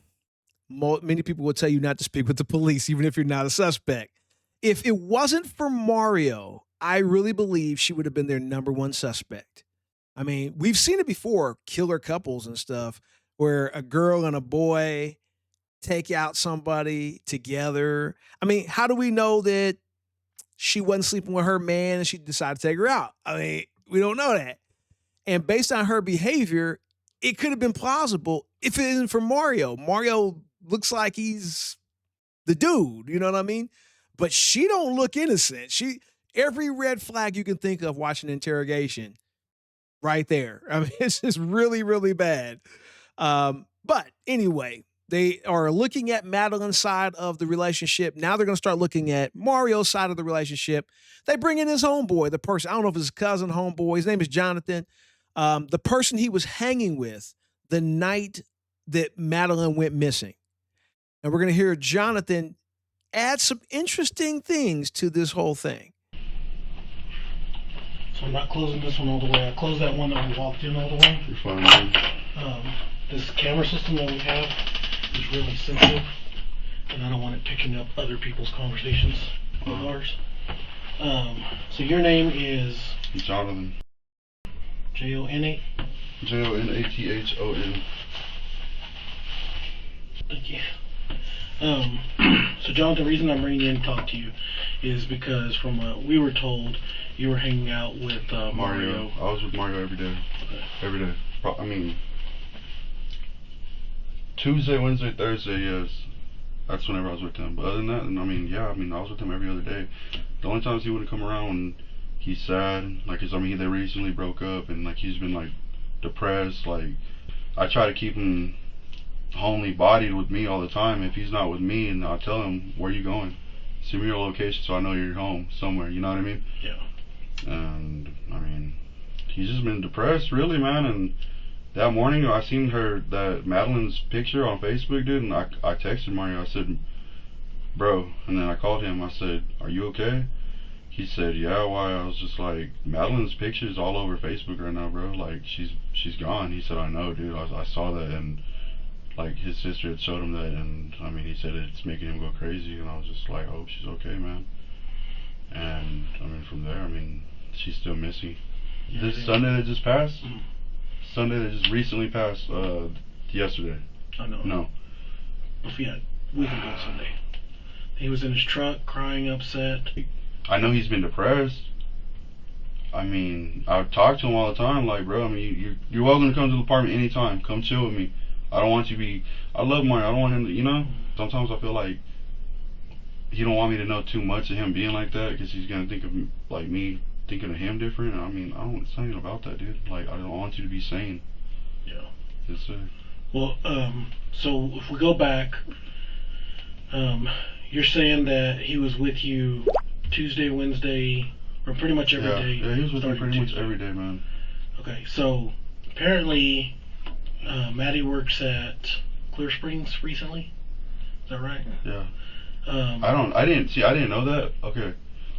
many people will tell you not to speak with the police, even if you're not a suspect. If it wasn't for Mario, I really believe she would have been their number one suspect. I mean, we've seen it before, killer couples and stuff, where a girl and a boy take out somebody together. I mean, how do we know that she wasn't sleeping with her man and she decided to take her out? I mean, we don't know that. And based on her behavior, it could have been plausible if it isn't for Mario. Mario looks like he's the dude, you know what I mean? But she don't look innocent. Every red flag you can think of watching interrogation, right there. I mean, it's just really, really bad. But anyway, they are looking at Madeline's side of the relationship. Now they're going to start looking at Mario's side of the relationship. They bring in his homeboy, the person, I don't know if it's his cousin, homeboy. His name is Jonathan. the person he was hanging with the night that Madeline went missing. And we're going to hear Jonathan add some interesting things to this whole thing. So I'm not closing this one all the way. I closed that one that we walked in all the way. You're fine, man. This camera system that we have is really sensitive, and I don't want it picking up other people's conversations with ours. So your name is Jonathan. J-O-N-A? Jonathon. Thank you. So Jonathan, the reason I'm bringing you in to talk to you is because from what we were told, you were hanging out with Mario. I was with Mario every day. Okay. Every day. I mean, Tuesday, Wednesday, Thursday, yes. That's whenever I was with him. But other than that, I was with him every other day. The only times he wouldn't come around when he's sad, like, they recently broke up, and, like, he's been, like, depressed. Like, I try to keep him homely bodied with me all the time. If he's not with me, and I'll tell him, where you going? Send me your location so I know you're home somewhere, you know what I mean? Yeah. And, I mean, he's just been depressed, really, man. And that morning, I seen that Madeline's picture on Facebook, dude, and I texted Mario. I said, bro, and then I called him. I said, are you okay? He said, yeah, why? I was just like, Madeline's picture is all over Facebook right now, bro. Like, she's gone. He said, I know, dude. I saw that, and, like, his sister had showed him that, and, I mean, he said it's making him go crazy, and I was just like, I hope she's okay, man. And, I mean, from there, I mean, she's still missing. Yeah, This Sunday that just passed, Sunday that just recently passed, yesterday. I know. No. Yeah, week ago Sunday. He was in his truck, crying, upset. I know he's been depressed. I mean, I talk to him all the time, like, bro, I mean, you're welcome to come to the apartment anytime. Come chill with me. I don't want you to be, I love Mario, I don't want him to, you know? Sometimes I feel like he don't want me to know too much of him being like that, because he's going to think of, like, me thinking of him different. I mean, it's not even about that, dude. Like, I don't want you to be sane. Yeah. Yes, sir. Well, so if we go back, you're saying that he was with you Tuesday, Wednesday, or pretty much every day? Yeah, he was with me pretty much every day, man. Okay, so apparently Maddie works at Clear Springs recently. Is that right? Yeah. I didn't know that. Okay.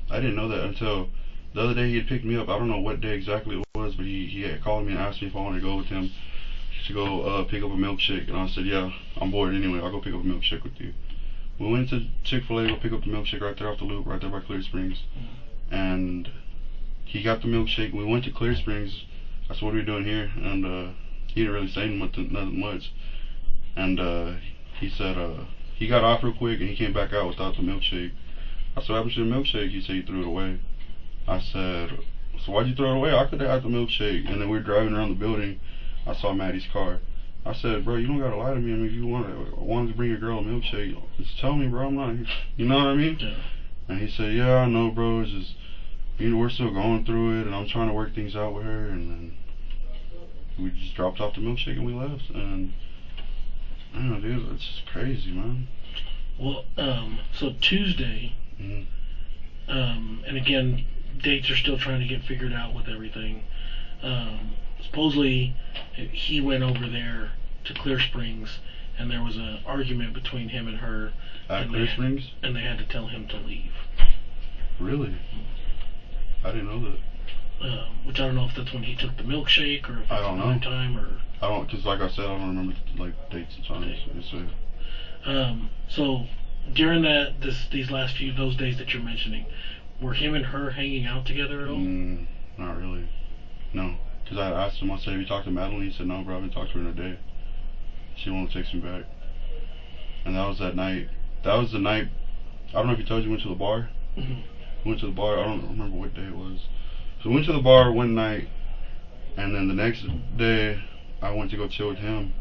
I didn't know that until the other day he had picked me up. I don't know what day exactly it was, but he had called me and asked me if I wanted to go with him to go pick up a milkshake, and I said, yeah, I'm bored anyway, I'll go pick up a milkshake with you. We went to Chick-fil-A to go pick up the milkshake right there off the loop, right there by Clear Springs. And he got the milkshake, and we went to Clear Springs. I said, what are we doing here? And he didn't really say nothing much. And he said he got off real quick, and he came back out without the milkshake. I said, what happened to the milkshake? He said he threw it away. I said, so why'd you throw it away? I could have had the milkshake. And then we were driving around the building. I saw Maddie's car. I said, bro, you don't gotta lie to me. I mean, if you wanted to bring your girl a milkshake, just tell me, bro. I'm not, you know what I mean? Yeah. And he said, yeah, I know, bro. It's just, we're still going through it, and I'm trying to work things out with her. And then we just dropped off the milkshake and we left. And I don't know, dude, that's just crazy, man. Well, so Tuesday, and again, dates are still trying to get figured out with everything. Supposedly, he went over there to Clear Springs, and there was an argument between him and her. At Clear Springs? And they had to tell him to leave. Really? I didn't know that. Which I don't know if that's when he took the milkshake, or if it's I don't know. time, or... I don't, because like I said, I don't remember, like, dates and times. Okay. So, during these last those days that you're mentioning, were him and her hanging out together at all? Not really. No. Because I asked him, I said, have you talked to Madeline? He said, no, bro, I haven't talked to her in a day. She didn't want to text me back. And that was that night. That was the night, I don't know if he told you, we went to the bar. We went to the bar, I don't remember what day it was. So we went to the bar one night, and then the next day, I went to go chill with him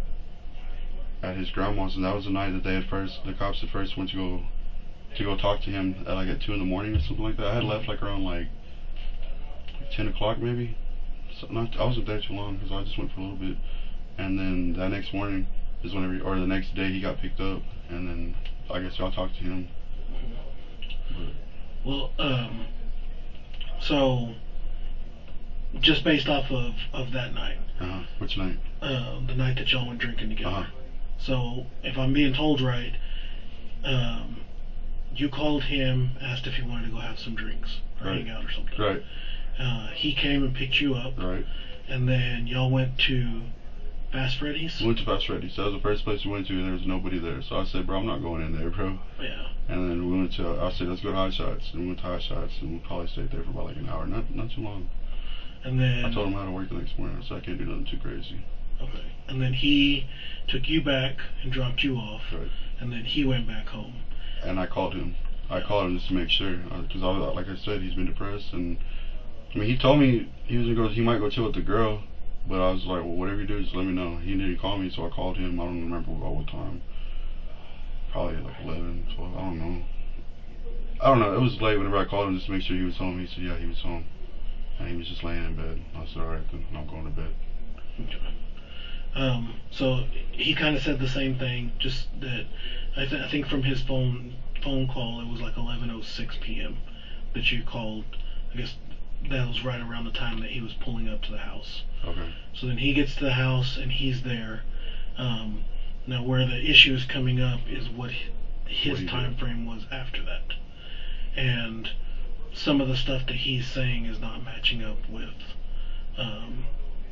at his grandma's, and that was the night that the cops at first went to go talk to him at 2 in the morning or something like that. I had left around 10 o'clock maybe. So I wasn't there too long because I just went for a little bit. And then that next morning is or the next day he got picked up, and then I guess y'all talked to him. Well, so just based off of that night. Which night? The night that y'all went drinking together. So, if I'm being told right, you called him, asked if he wanted to go have some drinks or hang out or something. Right. He came and picked you up. Right. And then y'all went to Fast Freddy's? We went to Fast Freddy's. That was the first place we went to, and there was nobody there. So I said, bro, I'm not going in there, bro. Yeah. And then we went to, I said, let's go to Hot Shots. And we went to Hot Shots, and we probably stayed there for about like an hour. Not too long. And then I told him how to work the next morning, so I can't do nothing too crazy. Okay. And then he took you back and dropped you off. Right. And then he went back home. And I called him. I called him just to make sure, because like I said, he's been depressed, and I mean, he told me he might go chill with the girl, but I was like, well, whatever you do, just let me know. He didn't call me, so I called him. I don't remember what time. Probably like 11, 12. I don't know. It was late whenever I called him just to make sure he was home. He said, yeah, he was home, and he was just laying in bed. I said, all right, then I'm going to bed. Okay. So he kind of said the same thing, just that I think from his phone call, it was like 11:06 p.m. that you called. I guess that was right around the time that he was pulling up to the house. Okay. So then he gets to the house and he's there. Now where the issue is coming up is what his time frame was after that, and some of the stuff that he's saying is not matching up with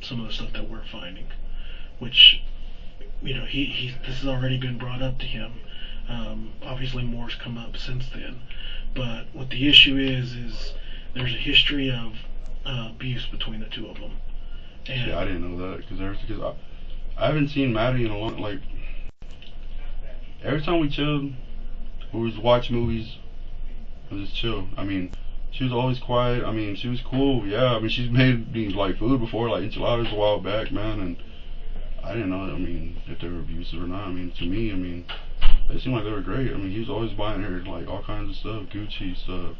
some of the stuff that we're finding, which, you know, this has already been brought up to him. Obviously more's come up since then, but what the issue is there's a history of abuse between the two of them. And yeah, I didn't know that, because I haven't seen Maddie in a long, like, every time we chilled, we would watch movies and just chill. I mean, she was always quiet. I mean, she was cool. Yeah, I mean, she's made me like food before, like enchiladas a while back, man, and I didn't know, I mean, if they were abusive or not. I mean, to me, I mean, they seemed like they were great. I mean, he was always buying her like all kinds of stuff, Gucci stuff,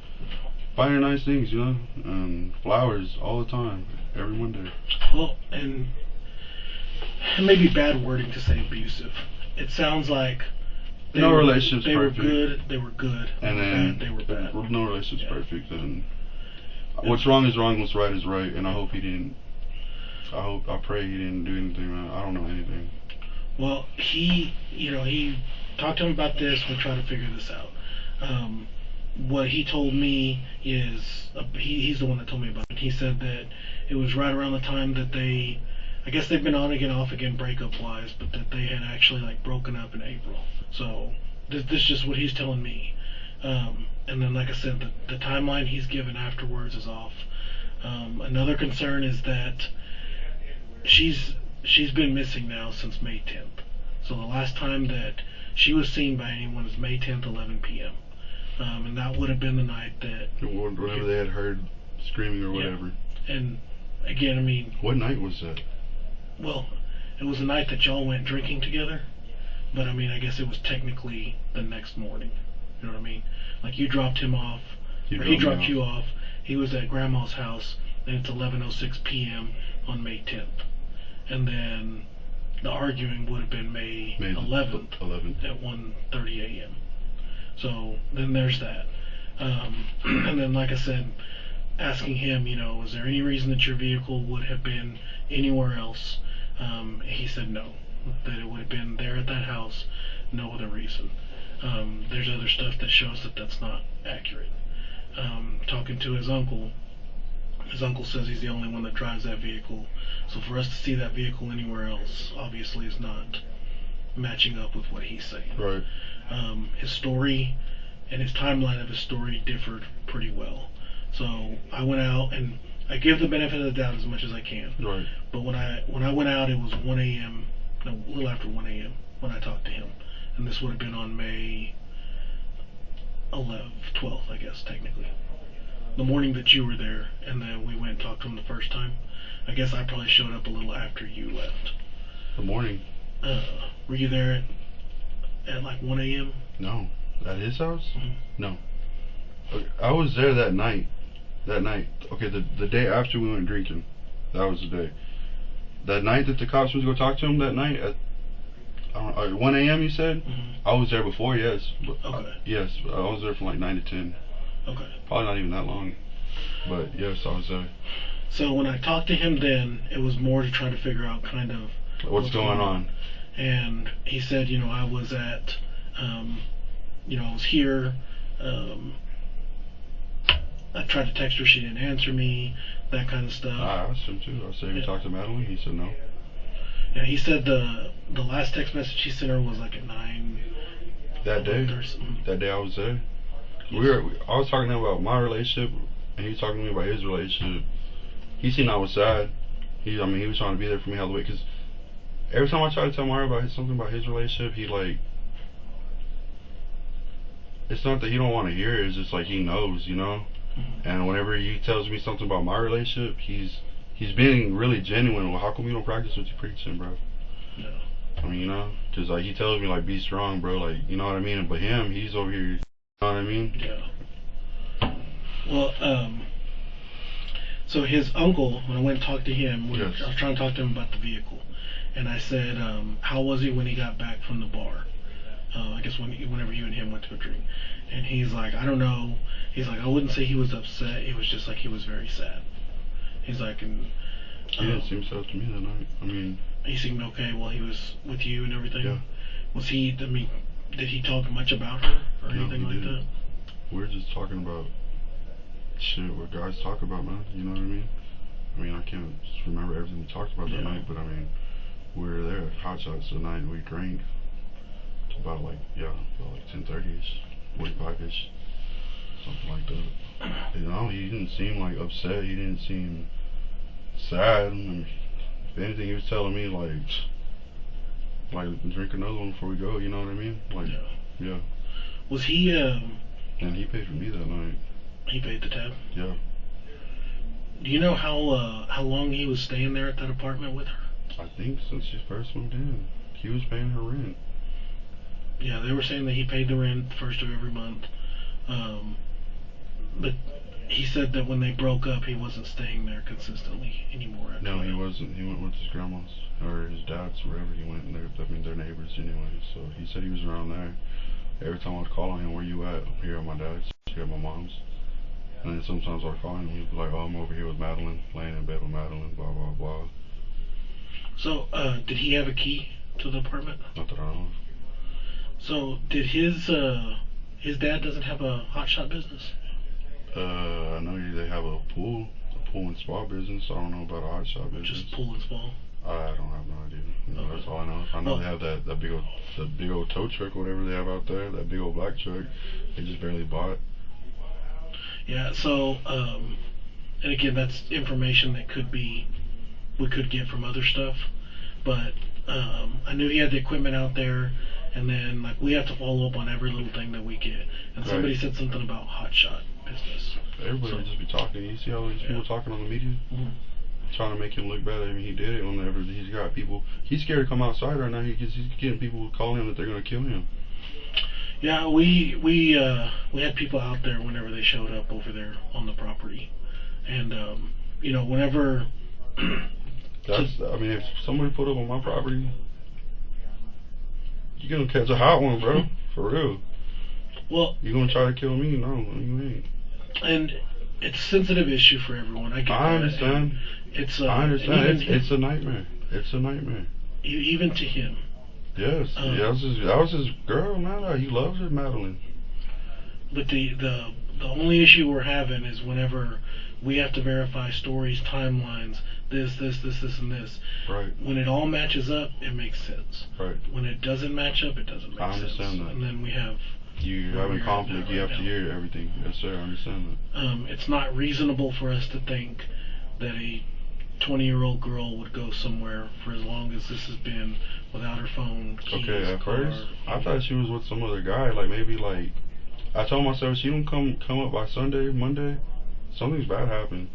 buying her nice things, you know, and flowers all the time, every Monday. Well, and it may be bad wording to say abusive. It sounds like no relationship's perfect. They were good. And then bad, they were bad. No relationship's perfect. And what's wrong is wrong. What's right is right. And I hope he didn't. I pray he didn't do anything wrong. I don't know anything. Well, he talked to him about this. We'll try to figure this out. What he told me is he's the one that told me about it. He said that it was right around the time that I guess they've been on again, off again, breakup wise, but that they had actually like broken up in April. So this is just what he's telling me. And then, like I said, the timeline he's given afterwards is off. Another concern is that she's been missing now since May 10th. So the last time that she was seen by anyone is May 10th, 11 p.m. And that would have been the night that whenever they had heard screaming or whatever. Yeah. And again, I mean, what night was that? Well, it was the night that y'all went drinking together, but I mean, I guess it was technically the next morning. You know what I mean? Like, you dropped him off, or he dropped you off. He was at Grandma's house, and it's 11:06 p.m. on May 10th. And then the arguing would have been May 11th at 1:30 a.m. So then there's that. And then, like I said, asking him, you know, is there any reason that your vehicle would have been anywhere else? He said no, that it would have been there at that house, no other reason. There's other stuff that shows that that's not accurate. Talking to his uncle says he's the only one that drives that vehicle, so for us to see that vehicle anywhere else obviously is not matching up with what he's saying. Right. His story and his timeline of his story differed pretty well. So I went out, and I give the benefit of the doubt as much as I can. Right. But when I went out, it was 1 a.m. No, a little after 1 a.m. when I talked to him, and this would have been on May 12th, I guess, technically. The morning that you were there, and then we went and talked to him the first time. I guess I probably showed up a little after you left. The morning. Were you there at like 1 a.m.? No. At his house? Mm-hmm. No. Okay, I was there that night. Okay, the day after we went drinking. That was the day. That night that the cops went to go talk to him, that night at 1 a.m. you said? Mm-hmm. I was there before, yes. Okay. Yes, I was there from like 9 to 10. Okay. Probably not even that long. But yes, I was there. So when I talked to him then, it was more to try to figure out kind of What's going on? And he said, I was at, I was here. I tried to text her, she didn't answer me, that kind of stuff. I asked him too. I said, "Have you talked to Madeline?" He said no. Yeah, he said the last text message he sent her was like at 9. That day I was there. I was talking to him about my relationship, and he was talking to me about his relationship. He seemed I was sad. He was trying to be there for me all the way. Cause every time I try to tell Mario about something about his relationship, he like. It's not that he don't want to hear it. It's just like he knows, And whenever he tells me something about my relationship, he's being really genuine. Well, how come you don't practice what you're preaching, bro? No. I mean, because like he tells me like be strong, bro. Like you know what I mean. But him, he's over here. You know what I mean? Yeah. Well, so his uncle, when I went and talked to him, I was trying to talk to him about the vehicle, and I said, how was he when he got back from the bar? I guess whenever you and him went to a drink. And he's like, I don't know. He's like, I wouldn't say he was upset. It was just like he was very sad. He's like, and he didn't seem sad to me that night. I mean, he seemed okay while he was with you and everything. Yeah. Was he? I mean, did he talk much about her or anything like that? We were just talking about shit what guys talk about, man. You know what I mean? I mean, I can't just remember everything we talked about that night, but I mean, we were there at Hot Shots the night we drank. About like 10:30ish, 45ish, something like that. He didn't seem like upset. He didn't seem sad. I mean, if anything, he was telling me like drink another one before we go. You know what I mean? Like, yeah. Was he? And he paid for me that night. He paid the tab. Yeah. Do you know how long he was staying there at that apartment with her? I think since she first moved in, he was paying her rent. Yeah, they were saying that he paid the rent first of every month. But he said that when they broke up, he wasn't staying there consistently anymore. No, he wasn't. He went with his grandma's or his dad's, wherever he went. And they're neighbors anyway. So he said he was around there. Every time I'd call on him, where you at? I'm here at my dad's, here at my mom's. And then sometimes I'd call him, he'd be like, oh, I'm over here with Madeline, laying in bed with Madeline, blah, blah, blah. So, did he have a key to the apartment? Not that I know of. So, did his dad doesn't have a hot shot business? I know they have a pool and spa business. I don't know about a hot shot business. Just pool and spa? I don't have no idea. Okay. That's all I know. I know they have that big old tow truck, whatever they have out there, that big old black truck. They just barely bought. Yeah. So, and again, that's information that we could get from other stuff, but I knew he had the equipment out there. And then, we have to follow up on every little thing that we get. And somebody said something about hot shot business. Everybody would just be talking. You see all these people talking on the media? Mm-hmm. Trying to make him look bad. I mean, he did it whenever he's got people. He's scared to come outside right now. He's getting people calling him that they're going to kill him. Yeah, we had people out there whenever they showed up over there on the property. And, whenever... if somebody put up on my property... You're gonna catch a hot one, bro. For real. Well, you're gonna try to kill me? No, you ain't. And it's a sensitive issue for everyone. I understand. I understand. It's a nightmare. It's a nightmare. Even to him. Yes. That was his girl, man. He loves her, Madeline. But the only issue we're having is whenever we have to verify stories, timelines, this, and this. Right. When it all matches up, it makes sense. Right. When it doesn't match up, it doesn't make sense. I understand that. And then we have... You're having conflict, you have to hear everything. Yes, sir, I understand that. It's not reasonable for us to think that a 20-year-old girl would go somewhere for as long as this has been without her phone, keys, okay, at car. First, I thought she was with some other guy, I told myself, she don't come up by Sunday, Monday, something's bad happened.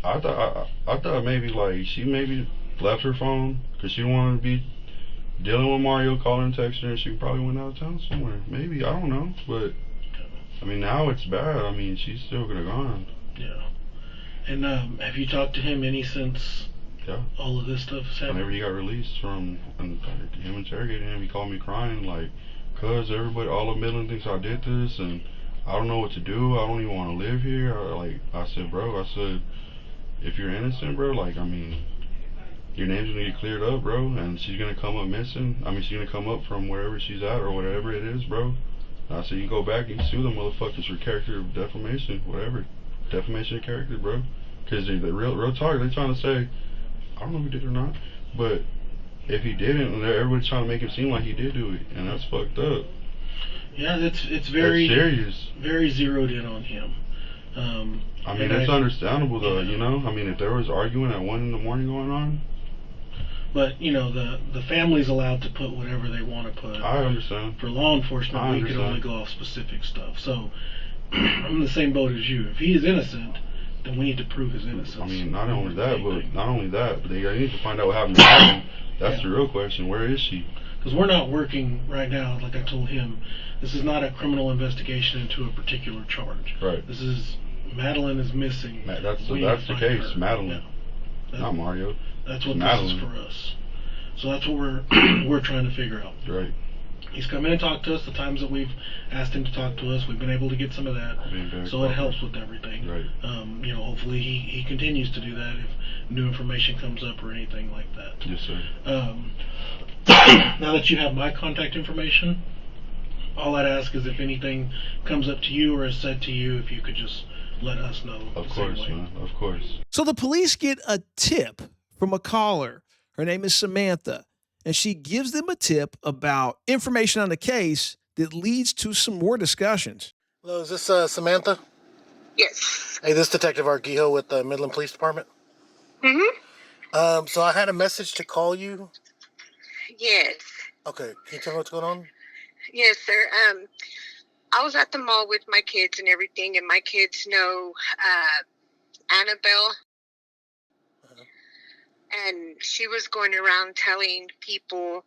I thought maybe she maybe left her phone because she wanted to be dealing with Mario, calling and texting her, and she probably went out of town somewhere. Maybe, I don't know, but I mean now it's bad. I mean she's still gonna gone. Yeah. And have you talked to him any since all of this stuff happened? Whenever he got released from him interrogating him, he called me crying cuz everybody, all of Midland thinks I did this, and I don't know what to do. I don't even want to live here. I said, bro, if you're innocent, bro, like, I mean, your name's gonna get cleared up, bro, and she's gonna come up missing. I mean, she's gonna come up from wherever she's at or whatever it is, bro. I said, you go back and sue them motherfuckers for character defamation, whatever. Defamation of character, bro. Because the real talk, they're trying to say, I don't know if he did or not, but if he didn't, everybody's trying to make him seem like he did do it, and that's fucked up. Yeah, it's very that's serious. Very zeroed in on him. I mean, it's understandable though, you know. I mean, if there was arguing at 1 a.m. going on. But you know, the family's allowed to put whatever they want to put. I understand. For law enforcement, we can only go off specific stuff. So I'm in the same boat as you. If he is innocent, then we need to prove his innocence. I mean, not only that, but they need to find out what happened to Madeline. That's the real question. Where is she? Because we're not working right now, like I told him. This is not a criminal investigation into a particular charge. Right. This is Madeline is missing. That's the case. Her. Madeline, not Mario. That's what Madeline. This is for us. So that's what we're trying to figure out. Right. He's come in and talked to us. The times that we've asked him to talk to us, we've been able to get some of that. So it helps with everything. Right. You know, hopefully he continues to do that if new information comes up or anything like that. Yes, sir. Now that you have my contact information, all I'd ask is if anything comes up to you or is said to you, if you could just let us know. Of course, man. Of course. So the police get a tip from a caller. Her name is Samantha, and she gives them a tip about information on the case that leads to some more discussions. Hello, is this Samantha? Yes. Hey, this is Detective Arquijo with the Midland Police Department. Mm-hmm. So I had a message to call you. Yes. Okay, can you tell me what's going on? Yes, sir. I was at the mall with my kids and everything, and my kids know Annabelle. And she was going around telling people,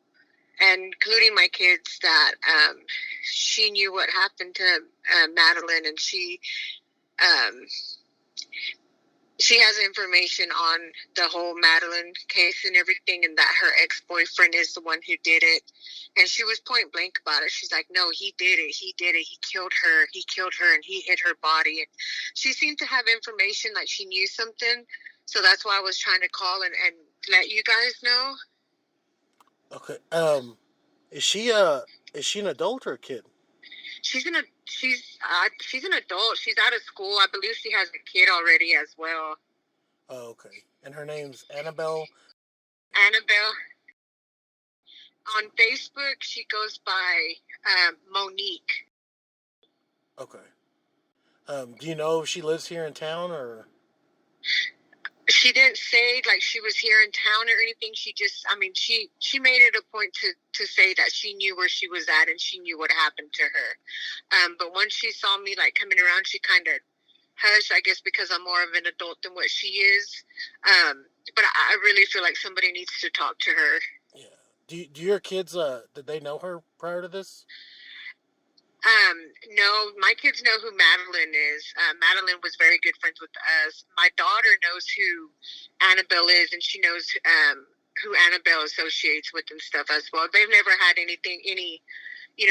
and including my kids, that she knew what happened to Madeline, and she has information on the whole Madeline case and everything, and that her ex-boyfriend is the one who did it. And she was point blank about it. She's like, no, he did it. He killed her, and he hid her body. And she seemed to have information, like she knew something. So that's why I was trying to call and let you guys know. Okay. Is she an adult or a kid? She's an adult. She's out of school. I believe she has a kid already as well. Oh, okay. And her name's Annabelle? Annabelle. On Facebook, she goes by Monique. Okay. Do you know if she lives here in town or? She didn't say like she was here in town or anything. She just, I mean, she made it a point to say that she knew where she was at and she knew what happened to her. But once she saw me like coming around, she kind of hushed, I guess, because I'm more of an adult than what she is. But I really feel like somebody needs to talk to her. Yeah. Do your kids, did they know her prior to this? No, my kids know who Madeline is. Madeline was very good friends with us. My daughter knows who Annabelle is, and she knows who Annabelle associates with and stuff as well. They've never had any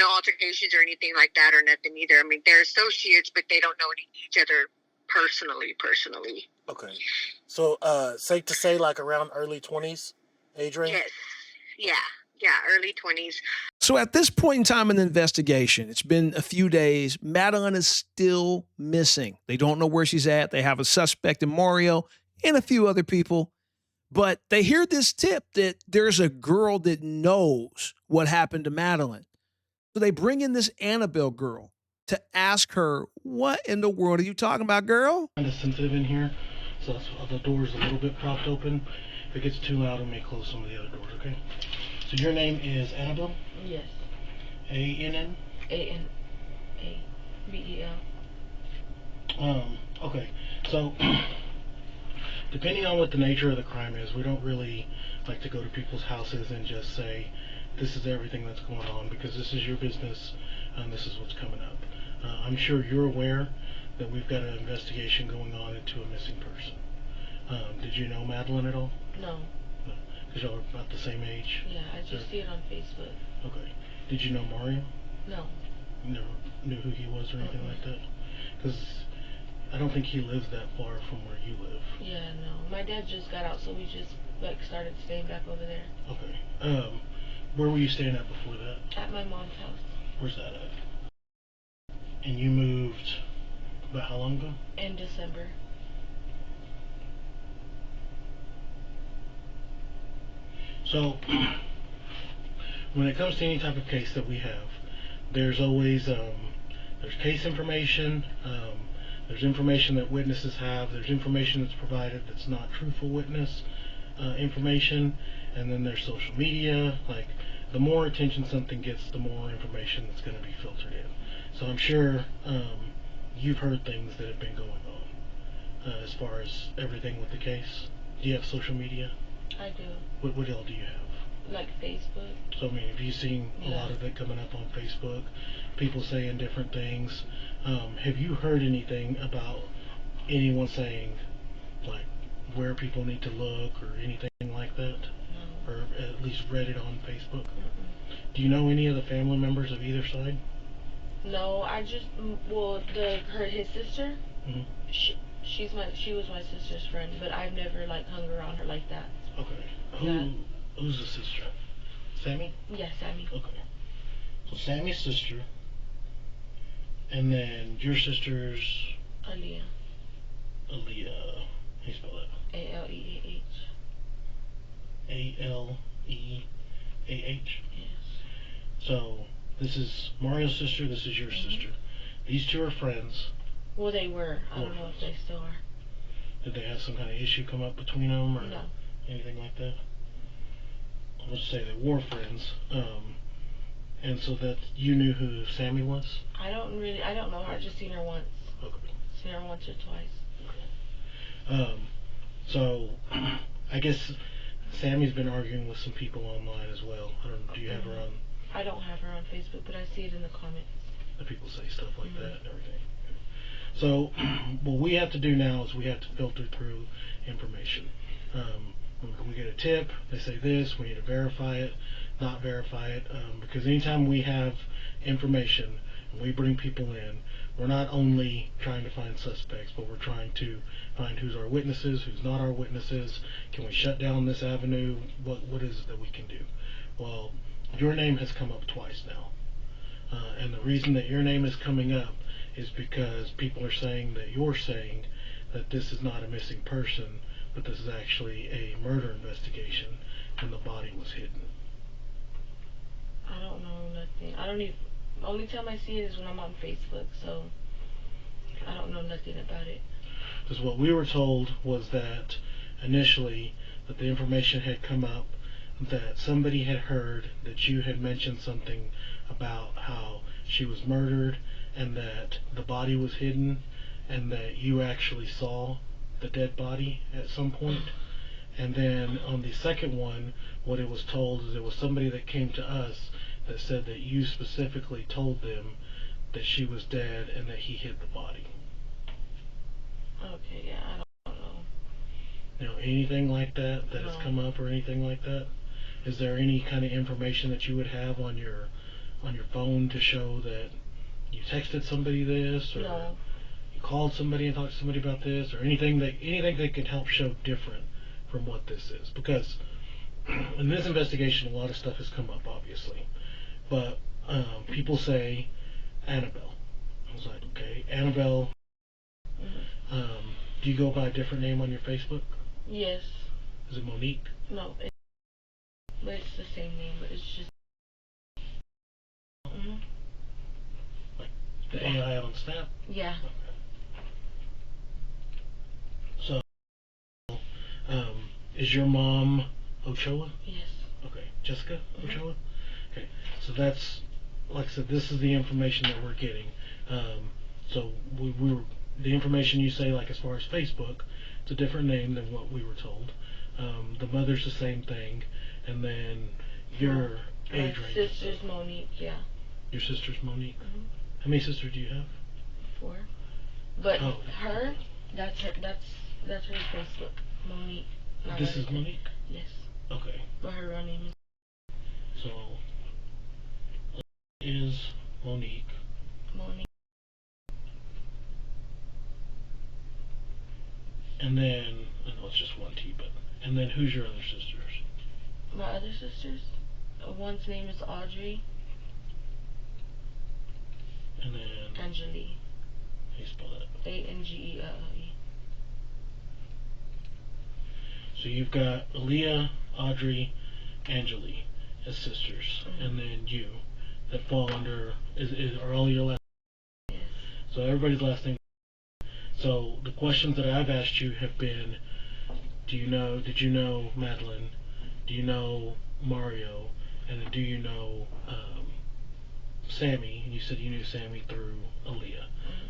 altercations or anything like that or nothing either. I mean, they're associates, but they don't know each other personally. Okay. So, safe to say like around early 20s age range? Yes. Yeah, early 20s. So at this point in time in the investigation, it's been a few days. Madeline is still missing. They don't know where she's at. They have a suspect in Mario and a few other people. But they hear this tip that there's a girl that knows what happened to Madeline. So they bring in this Annabelle girl to ask her, what in the world are you talking about, girl? Kind of sensitive in here, so that's why the door's a little bit propped open. If it gets too loud, I may close some of the other doors, okay? So your name is Annabelle? Yes. A-N-N? A-N-A-B-E-L. Okay. So, depending on what the nature of the crime is, we don't really like to go to people's houses and just say, this is everything that's going on, because this is your business and this is what's coming up. I'm sure you're aware that we've got an investigation going on into a missing person. Did you know Madeline at all? No. Because y'all are about the same age? Yeah, I just see it on Facebook. Okay. Did you know Mario? No. never knew who he was or anything like that? Because I don't think he lives that far from where you live. Yeah, no. My dad just got out, so we just like started staying back over there. Okay. Where were you staying at before that? At my mom's house. Where's that at? And you moved about how long ago? In December. So, when it comes to any type of case that we have, there's always there's case information, there's information that witnesses have, there's information that's provided that's not truthful witness information, and then there's social media. Like, the more attention something gets, the more information that's going to be filtered in. So I'm sure you've heard things that have been going on as far as everything with the case. Do you have social media? I do. What all do you have? Like Facebook. So, I mean, have you seen a lot of it coming up on Facebook? People saying different things. Have you heard anything about anyone saying, like, where people need to look or anything like that? No. Or at least read it on Facebook? Mm-mm. Do you know any of the family members of either side? No, I just, well, his sister, Mm-hmm. she was my sister's friend, but I've never, like, hung around her like that. Okay. Who's the sister? Sammy? Yeah, Sammy. Okay. So Sammy's sister, and then your sister's Aaliyah. Aaliyah. How do you spell that? Aleah. Aleah? Yes. So this is Mario's sister, this is your sister. These two are friends. Well, they were. I don't know if they still are. Did they have some kind of issue come up between them or no. anything like that? Let's say they were friends. And so that you knew who Sammy was? I don't know her. I just seen her once. Okay. Seen her once or twice. Okay. So I guess Sammy's been arguing with some people online as well. I don't know, do you have her on? I don't have her on Facebook, but I see it in the comments. The people say stuff like that and everything. So what we have to do now is we have to filter through information. When we get a tip, they say this, we need to verify it, not verify it, because anytime we have information and we bring people in, we're not only trying to find suspects, but we're trying to find who's our witnesses, who's not our witnesses. Can we shut down this avenue? What is it that we can do? Well, your name has come up twice now. And the reason that your name is coming up is because people are saying that you're saying that this is not a missing person, but this is actually a murder investigation and the body was hidden. I don't know nothing. I don't even, the only time I see it is when I'm on Facebook, so I don't know nothing about it. Because what we were told was that initially that the information had come up that somebody had heard that you had mentioned something about how she was murdered and that the body was hidden and that you actually saw the dead body at some point. And then on the second one, what it was told is it was somebody that came to us that said that you specifically told them that she was dead and that he hid the body. Okay, yeah, I don't know. You know, anything like that No. has come up or anything like that? Is there any kind of information that you would have on your phone to show that you texted somebody this, or no. you called somebody and talked to somebody about this, or anything that could help show different from what this is? Because in this investigation, a lot of stuff has come up, obviously, but people say Annabelle. I was like, okay, Annabelle. Do you go by a different name on your Facebook? Yes. Is it Monique? No, but it's the same name, but it's just. Like the AI on Snap? Yeah. So, is your mom Ochoa? Yes. Okay, Jessica Ochoa? Okay, so that's, like I said, this is the information that we're getting. So we were, the information you say, like as far as Facebook, it's a different name than what we were told. The mother's the same thing, and then your age range. My sister's Monique, yeah. Your sister's Monique? How many sisters do you have? 4. But her, that's her Facebook, Monique. This is Monique? Yes. Okay. But her running. So, is Monique. Monique. And then, I know it's just one T, but, and then who's your other sisters? My other sisters? One's name is Audrey. And then? Angeli. How you spell that? Angelle. So you've got Aaliyah, Audrey, Angeli as sisters, and then you that fall under are all your last names? Yes. So everybody's last name. So the questions that I've asked you have been, did you know Madeline? Do you know Mario? And then do you know Sammy? And you said you knew Sammy through Aaliyah.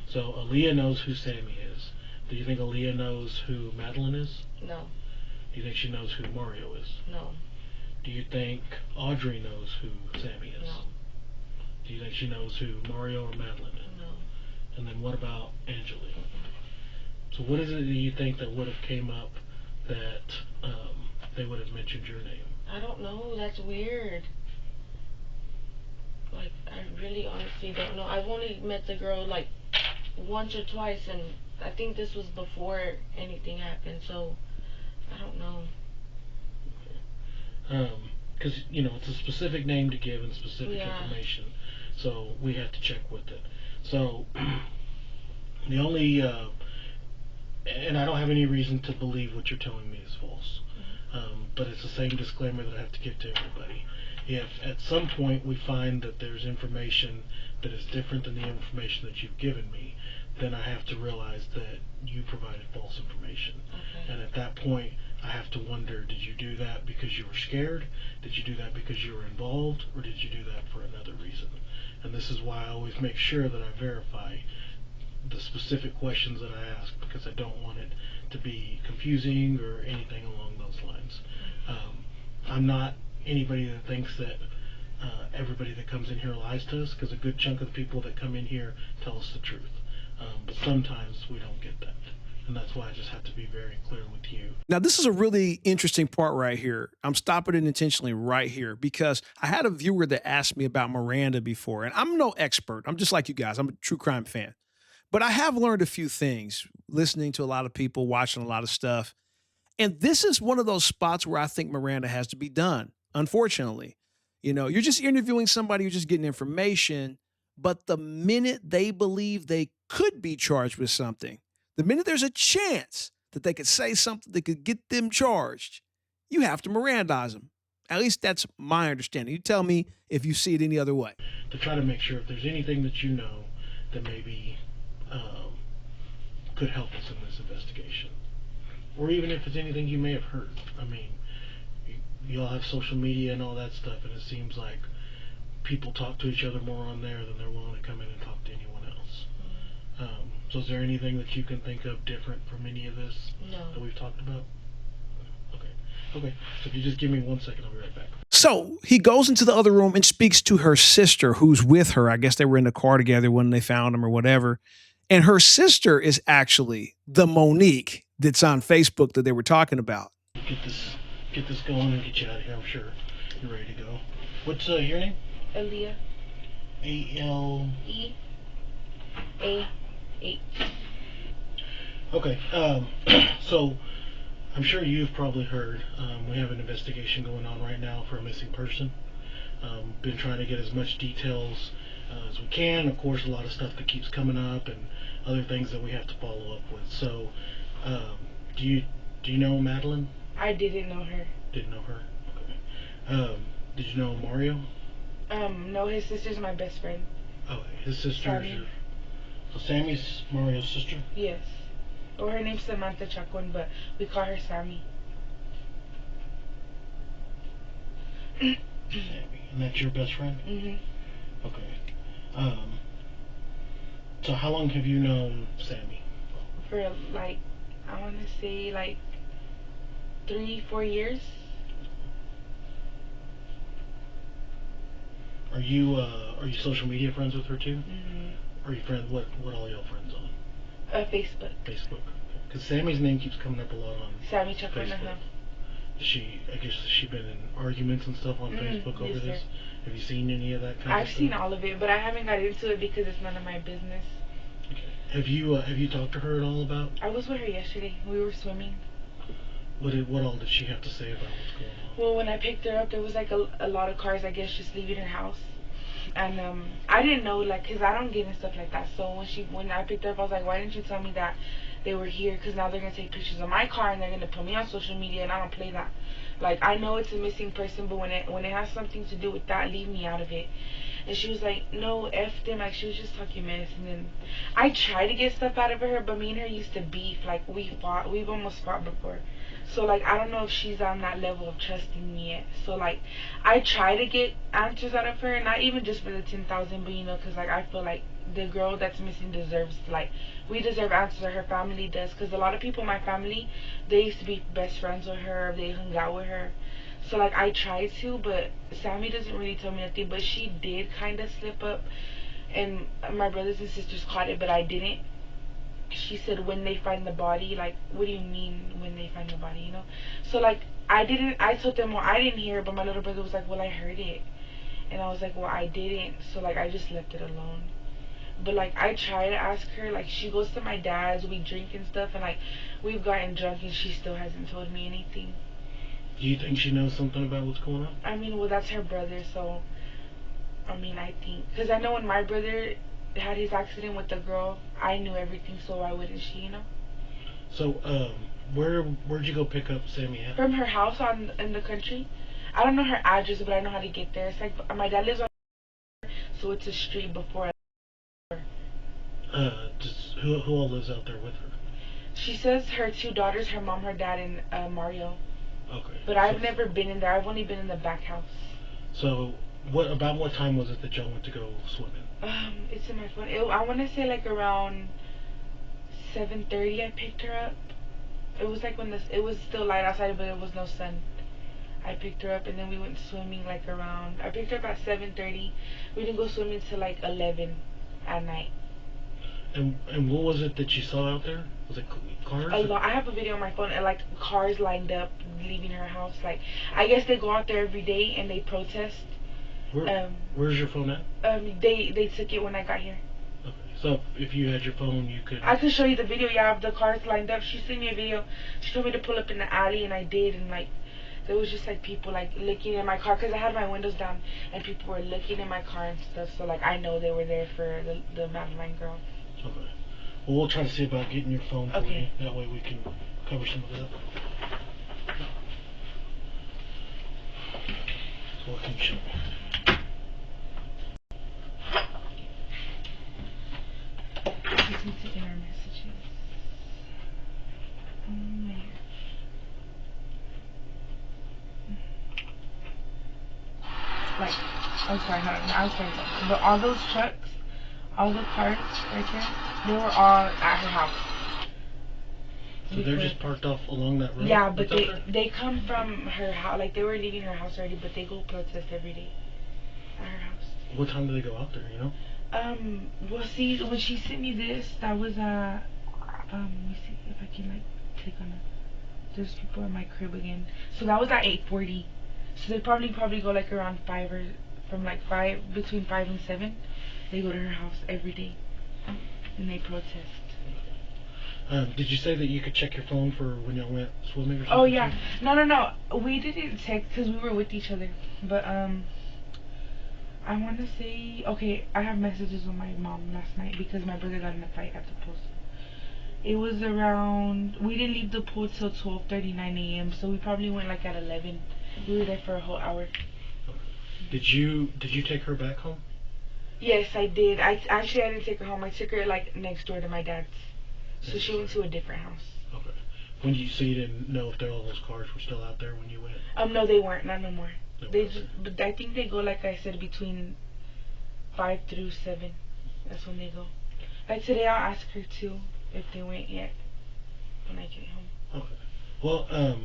So Aaliyah knows who Sammy is. Do you think Aaliyah knows who Madeline is? No. Do you think she knows who Mario is? No. Do you think Audrey knows who Sammy is? No. Do you think she knows who Mario or Madeline is? No. And then what about Angeli? So what is it that you think that would have came up that they would have mentioned your name? I don't know. That's weird. Like, I really honestly don't know. I've only met the girl like once or twice, and I think this was before anything happened, so I don't know. Because, it's a specific name to give and specific information, so we have to check with it. So, the only, and I don't have any reason to believe what you're telling me is false, but it's the same disclaimer that I have to give to everybody. If at some point we find that there's information that is different than the information that you've given me, then I have to realize that you provided false information. Okay. And at that point, I have to wonder, did you do that because you were scared? Did you do that because you were involved? Or did you do that for another reason? And this is why I always make sure that I verify the specific questions that I ask, because I don't want it to be confusing or anything along those lines. I'm not anybody that thinks that everybody that comes in here lies to us, because a good chunk of the people that come in here tell us the truth. But sometimes we don't get that. And that's why I just have to be very clear with you. Now, this is a really interesting part right here. I'm stopping it intentionally right here because I had a viewer that asked me about Miranda before, and I'm no expert. I'm just like you guys. I'm a true crime fan. But I have learned a few things listening to a lot of people, watching a lot of stuff. And this is one of those spots where I think Miranda has to be done, unfortunately. You're just interviewing somebody, you're just getting information, but the minute they believe they could be charged with something, the minute there's a chance that they could say something that could get them charged, you have to Mirandize them. At least that's my understanding. You tell me if you see it any other way. To try to make sure if there's anything that you know that maybe could help us in this investigation. Or even if it's anything you may have heard. I mean, you all have social media and all that stuff, and it seems like people talk to each other more on there than they're willing to come in and talk to anyone else. So is there anything that you can think of different from any of this that we've talked about? Okay. So if you just give me 1 second, I'll be right back. So he goes into the other room and speaks to her sister who's with her. I guess they were in the car together when they found him or whatever. And her sister is actually the Monique that's on Facebook that they were talking about. Get this going and get you out of here. I'm sure you're ready to go. What's your name? Aaliyah. A-L-E-A-H. Okay. So I'm sure you've probably heard we have an investigation going on right now for a missing person. Been trying to get as much details as we can. Of course, a lot of stuff that keeps coming up and other things that we have to follow up with. So, do you know Madeline? I didn't know her. Didn't know her? Okay. Did you know Mario? No, his sister's my best friend. Oh, his sister Sammy. is your... So Sammy's Mario's sister? Yes. Well, her name's Samantha Chacon, but we call her Sammy. Sammy. And that's your best friend? Mm-hmm. Okay. So how long have you known Sammy? For I want to say 3-4 years. Are you social media friends with her too? Mm-hmm. Are you friends? What all y'all friends on? Facebook. Facebook. Because Sammy's name keeps coming up a lot on Sammy Chacon. Facebook. I guess she been in arguments and stuff on Facebook over yes, this? sir. Have you seen any of that kind of I've stuff? seen all of it, but I haven't got into it because it's none of my business. Okay. Have you talked to her at all about? I was with her yesterday. We were swimming. What all did she have to say about what's going on? Well, when I picked her up, there was like a lot of cars, I guess, just leaving her house. And I didn't know, like, cause I don't get in stuff like that. So when I picked her up, I was like, why didn't you tell me that they were here? Cause now they're gonna take pictures of my car and they're gonna put me on social media, and I don't play that. Like, I know it's a missing person, but when it has something to do with that, leave me out of it. And she was like, no, F them. Like, she was just talking mess. And then I tried to get stuff out of her, but me and her used to beef. Like, we've almost fought before. So, like, I don't know if she's on that level of trusting me yet. So, like, I try to get answers out of her, not even just for the 10,000, but, you know, because, like, I feel like the girl that's missing deserves, like, we deserve answers, or her family does. Because a lot of people in my family, they used to be best friends with her, they hung out with her. So, like, I try to, but Sammy doesn't really tell me nothing. But she did kind of slip up, and my brothers and sisters caught it, but I didn't. She said, when they find the body. Like, what do you mean when they find the body, you know? So, like, I told them, well, I didn't hear it, but my little brother was like, well, I heard it. And I was like, well, I didn't. So, like, I just left it alone. But, like, I try to ask her. Like, she goes to my dad's, we drink and stuff, and, like, we've gotten drunk, and she still hasn't told me anything. Do you think she knows something about what's going on? I mean, well, that's her brother, so, I mean, I think, because I know when my brother had his accident with the girl, I knew everything, so why wouldn't she, you know? So, where'd you go pick up Sammy at? From her house in the country. I don't know her address, but I know how to get there. It's like, my dad lives on, so it's a street before. Who all lives out there with her? She says her two daughters, her mom, her dad, and Mario. Okay. But I've never been in there. I've only been in the back house. So, what time was it that y'all went to go swimming? It's in my phone. I want to say like around 7:30. I picked her up. It was like when it was still light outside, but there was no sun. I picked her up, and then we went swimming like around. I picked her up at 7:30. We didn't go swimming till like 11 at night. And what was it that you saw out there? Was it cars? I have a video on my phone, and like cars lined up leaving her house. Like, I guess they go out there every day and they protest. Where's your phone at? They took it when I got here. Okay. So if you had your phone, you could. I could show you the video. Yeah, of the cars lined up. She sent me a video. She told me to pull up in the alley, and I did. And like, there was just like people like looking in my car because I had my windows down, and people were looking in my car and stuff. So like, I know they were there for the Madeline girl. Okay. Well, we'll try to see about getting your phone for you. That way we can cover some of that. So what can you show me? Just need to get our messages. Oh man. Like, I'm sorry, I'm sorry. But all those trucks, all the cars right there, they were all at her house. So they're just parked off along that road? Yeah, but they come from her house. Like, they were leaving her house already, but they go protest every day at her house. What time do they go out there, you know? Well, see, when she sent me this, that was let me see if I can, like, click on it. There's people in my crib again. So that was at 8:40. So they probably go, like, around 5 or, from, like, 5, between 5 and 7. They go to her house every day. And they protest. Did you say that you could check your phone for when y'all went swimming or something? Oh, yeah. No. We didn't text because we were with each other. But, I want to say, okay, I have messages with my mom last night because my brother got in a fight at the pool. It was around, we didn't leave the pool till 12:39 a.m. So we probably went like at 11. We were there for a whole hour. Did you take her back home? Yes, I did. I didn't take her home. I took her like next door to my dad's. So she went to a different house. Okay. So you didn't know if all those cars were still out there when you went? No, they weren't. Not no more. But I think they go, like I said, between 5 through 7. That's when they go. Like today, I'll ask her too if they went yet when I get home. Okay. Well,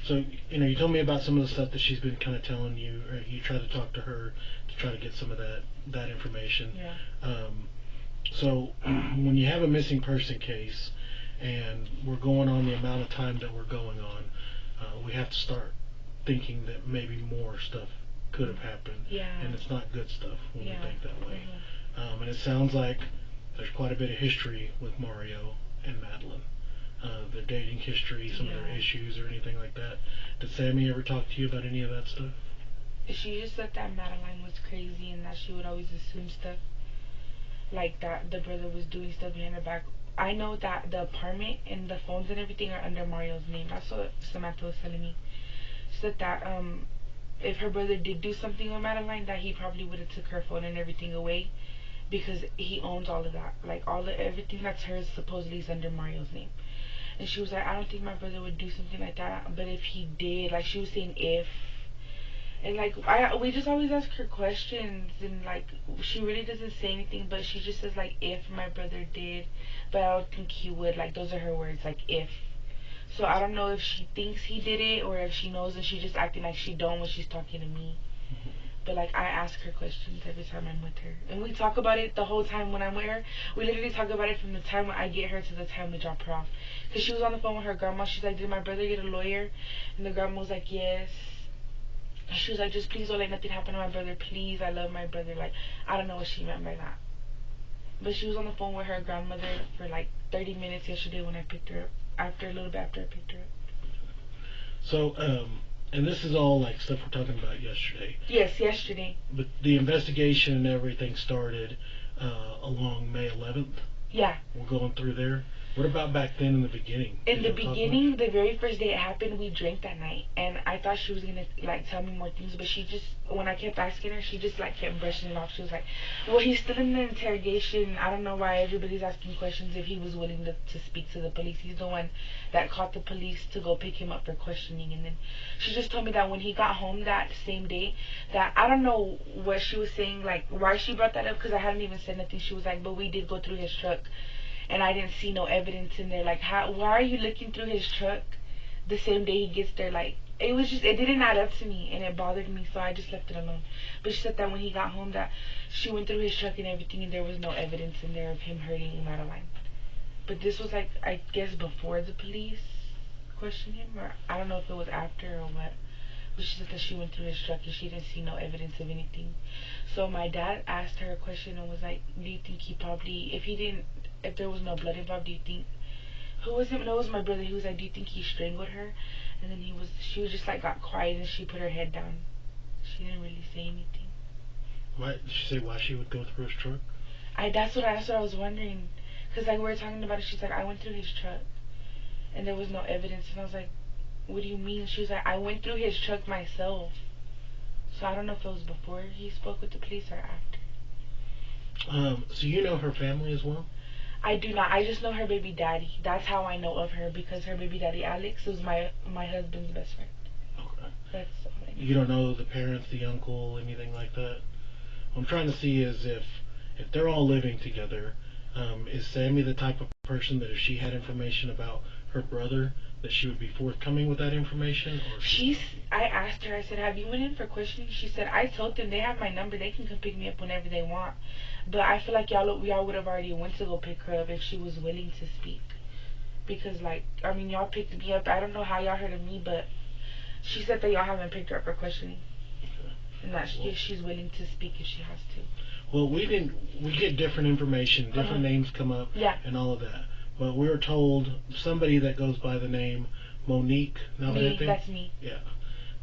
so you told me about some of the stuff that she's been kind of telling you, or you tried to talk to her to try to get some of that information. Yeah. So when you have a missing person case, and we're going on the amount of time that we're going on, we have to start thinking that maybe more stuff could have happened. Yeah. And it's not good stuff when we Yeah. think that way. Mhm. And it sounds like there's quite a bit of history with Mario and Madeline. Their dating history, some of their issues or anything like that. Did Sammy ever talk to you about any of that stuff? She just said that Madeline was crazy and that she would always assume stuff. Like that the brother was doing stuff behind her back. I know that the apartment and the phones and everything are under Mario's name. That's what Samantha was telling me. She said that if her brother did do something with Madeline, that he probably would have took her phone and everything away, because he owns all of that. Like everything that's hers supposedly is under Mario's name. And she was like, I don't think my brother would do something like that, but if he did, like she was saying if. And like we just always ask her questions, and like she really doesn't say anything, but she just says like if my brother did, but I don't think he would. Like those are her words, like if. So I don't know if she thinks he did it or if she knows and she's just acting like she don't when she's talking to me. But like I ask her questions every time I'm with her, and we talk about it the whole time when I'm with her. We literally talk about it from the time when I get her to the time we drop her off. Cause she was on the phone with her grandma. She's like, "Did my brother get a lawyer?" And the grandma was like, "Yes." She was like, "Just please don't let nothing happen to my brother. Please, I love my brother." Like I don't know what she meant by that. But she was on the phone with her grandmother for like 30 minutes yesterday when I picked her up. A little bit after I picked her up. So, and this is all like stuff we're talking about yesterday. Yes, yesterday. But the investigation and everything started along May 11th. Yeah. We're going through there. What about back then in the beginning? In the beginning, the very first day it happened, we drank that night, and I thought she was gonna like tell me more things, but she just, when I kept asking her, she just like kept brushing it off. She was like, "Well, he's still in the interrogation. I don't know why everybody's asking questions if he was willing to speak to the police. He's the one that called the police to go pick him up for questioning." And then she just told me that when he got home that same day, that I don't know what she was saying, like why she brought that up, because I hadn't even said nothing. She was like, "But we did go through his truck, and I didn't see no evidence in there. Like, why are you looking through his truck the same day he gets there?" Like, it didn't add up to me, and it bothered me, so I just left it alone. But she said that when he got home, that she went through his truck and everything, and there was no evidence in there of him hurting Madeline. But this was like, I guess, before the police questioned him, or I don't know if it was after or what. But she said that she went through his truck and she didn't see no evidence of anything. So my dad asked her a question and was like, "Do you think he probably, if there was no blood involved, do you think, who was it?" No, it was my brother. He was like, "Do you think he strangled her?" And then she was just like got quiet and she put her head down. She didn't really say anything. Why did she say why she would go through his truck? That's what I was wondering, cause like we were talking about it. She's like, "I went through his truck, and there was no evidence." And I was like, "What do you mean?" She was like, "I went through his truck myself." So I don't know if it was before he spoke with the police or after. So you know her family as well? I do not. I just know her baby daddy. That's how I know of her, because her baby daddy Alex was my husband's best friend. Okay. That's all I know. You don't know the parents, the uncle, anything like that? What I'm trying to see is if they're all living together, is Sammy the type of person that if she had information about her brother, that she would be forthcoming with that information? Or I asked her, I said, "Have you went in for questioning?" She said, "I told them they have my number. They can come pick me up whenever they want. But I feel like y'all would have already went to go pick her up if she was willing to speak. Because, like, I mean, y'all picked me up. I don't know how y'all heard of me, but she said that y'all haven't picked her up for questioning. Okay. And that she's willing to speak if she has to." Well, we get different information, different names come up, and all of that. But we were told somebody that goes by the name Monique. That's me. Yeah,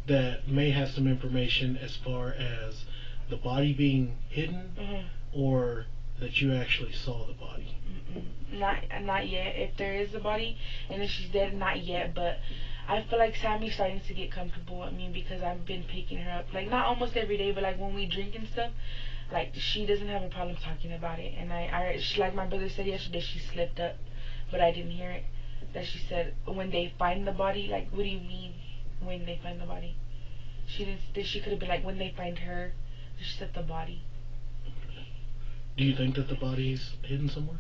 that may have some information as far as the body being hidden, or that you actually saw the body. Not yet. If there is a body and if she's dead, not yet. But I feel like Sammy's starting to get comfortable with me because I've been picking her up, like not almost every day, but like when we drink and stuff. Like she doesn't have a problem talking about it, and she, like my brother said yesterday, she slipped up, but I didn't hear it. That she said when they find the body, like what do you mean when they find the body? She didn't. She could have been like when they find her. She said the body. Do you think that the body's hidden somewhere?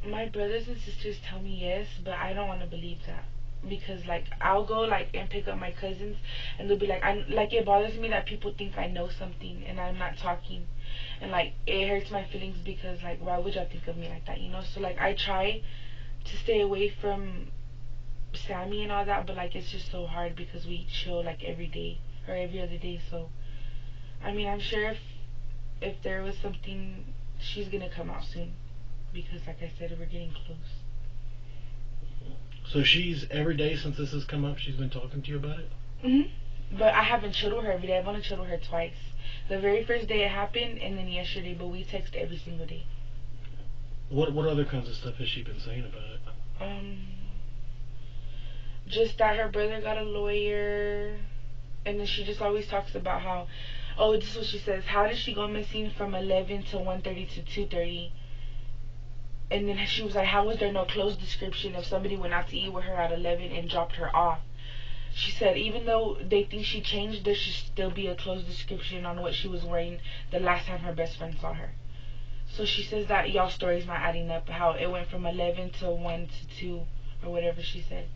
My brothers and sisters tell me yes, but I don't want to believe that. Because like I'll go like and pick up my cousins and they'll be like, it bothers me that people think I know something and I'm not talking, and like it hurts my feelings because like why would y'all think of me like that, you know? So like I try to stay away from Sammy and all that, but like it's just so hard because we chill like every day or every other day. So I mean, I'm sure if there was something, she's gonna come out soon because, like I said, we're getting close. So she's every day since this has come up, she's been talking to you about it? But I haven't chilled with her every day. I've only chilled with her twice. The very first day it happened, and then yesterday. But we text every single day. What other kinds of stuff has she been saying about it? Just that her brother got a lawyer, and then she just always talks about how, oh, this is what she says. How did she go missing from 11 to 1:30 to 2:30? And then she was like, how was there no clothes description if somebody went out to eat with her at 11 and dropped her off? She said even though they think she changed, there should still be a clothes description on what she was wearing the last time her best friend saw her. So she says that y'all stories not adding up, how it went from 11 to 1 to 2 or whatever she said.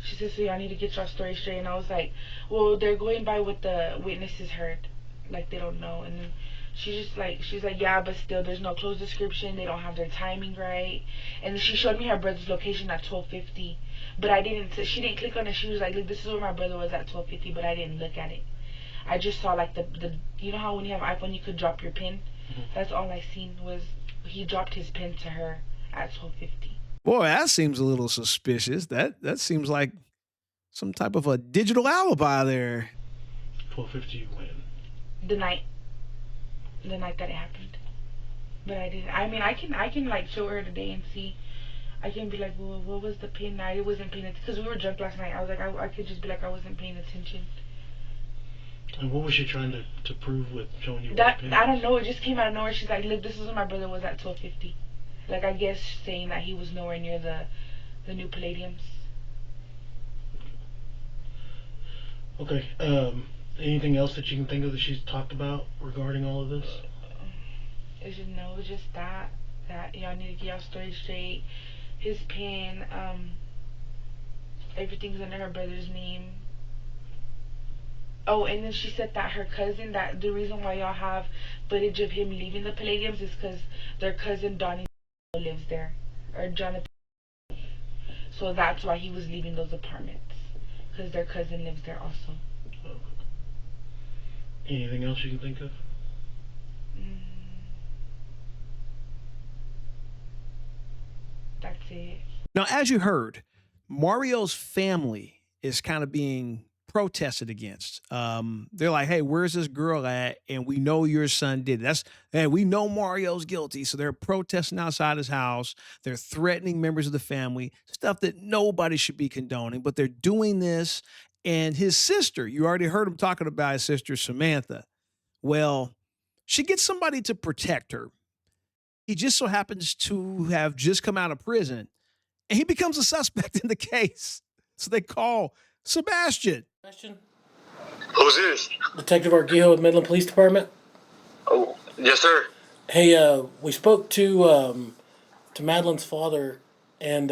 She said, so y'all need to get y'all story straight. And I was like, well, they're going by what the witnesses heard. Like, they don't know. And then she's like, yeah, but still, there's no clothes description. They don't have their timing right. And then she showed me her brother's location at 12:50. But she didn't click on it. She was like, look, this is where my brother was at 12:50, but I didn't look at it. I just saw, like, the you know how when you have iPhone, you could drop your pin? That's all I seen was he dropped his pin to her at 12:50. Boy, that seems a little suspicious. That seems like some type of a digital alibi there. 12:50 when? The night that it happened. But I didn't. I mean, I can like show her today and see. I can be like, well, what was the pin? I wasn't paying attention because we were drunk last night. I was like, I could just be like, I wasn't paying attention. And what was she trying to prove with showing you That the pin? I don't know. It just came out of nowhere. She's like, look, this is when my brother was at 12:50. Like, I guess saying that he was nowhere near the new Palladiums. Okay. Anything else that you can think of that she's talked about regarding all of this? It's just that y'all need to get y'all story straight. His pin, everything's under her brother's name. Oh, and then she said that her cousin, that the reason why y'all have footage of him leaving the Palladiums is because their cousin Donnie lives there, or Jonathan. So that's why he was leaving those apartments, because their cousin lives there also. Anything else you can think of? That's it. Now, as you heard, Mario's family is kind of being protested against. They're like, hey, where's this girl at? And we know your son did it. Hey, we know Mario's guilty. So they're protesting outside his house. They're threatening members of the family, stuff that nobody should be condoning, but they're doing this. And his sister, you already heard him talking about his sister, Samantha. Well, she gets somebody to protect her. He just so happens to have just come out of prison, and he becomes a suspect in the case. So they call Sebastian. Who's this? Detective Argijo with Midland Police Department. Oh, yes, sir. Hey, we spoke to Madeline's father, and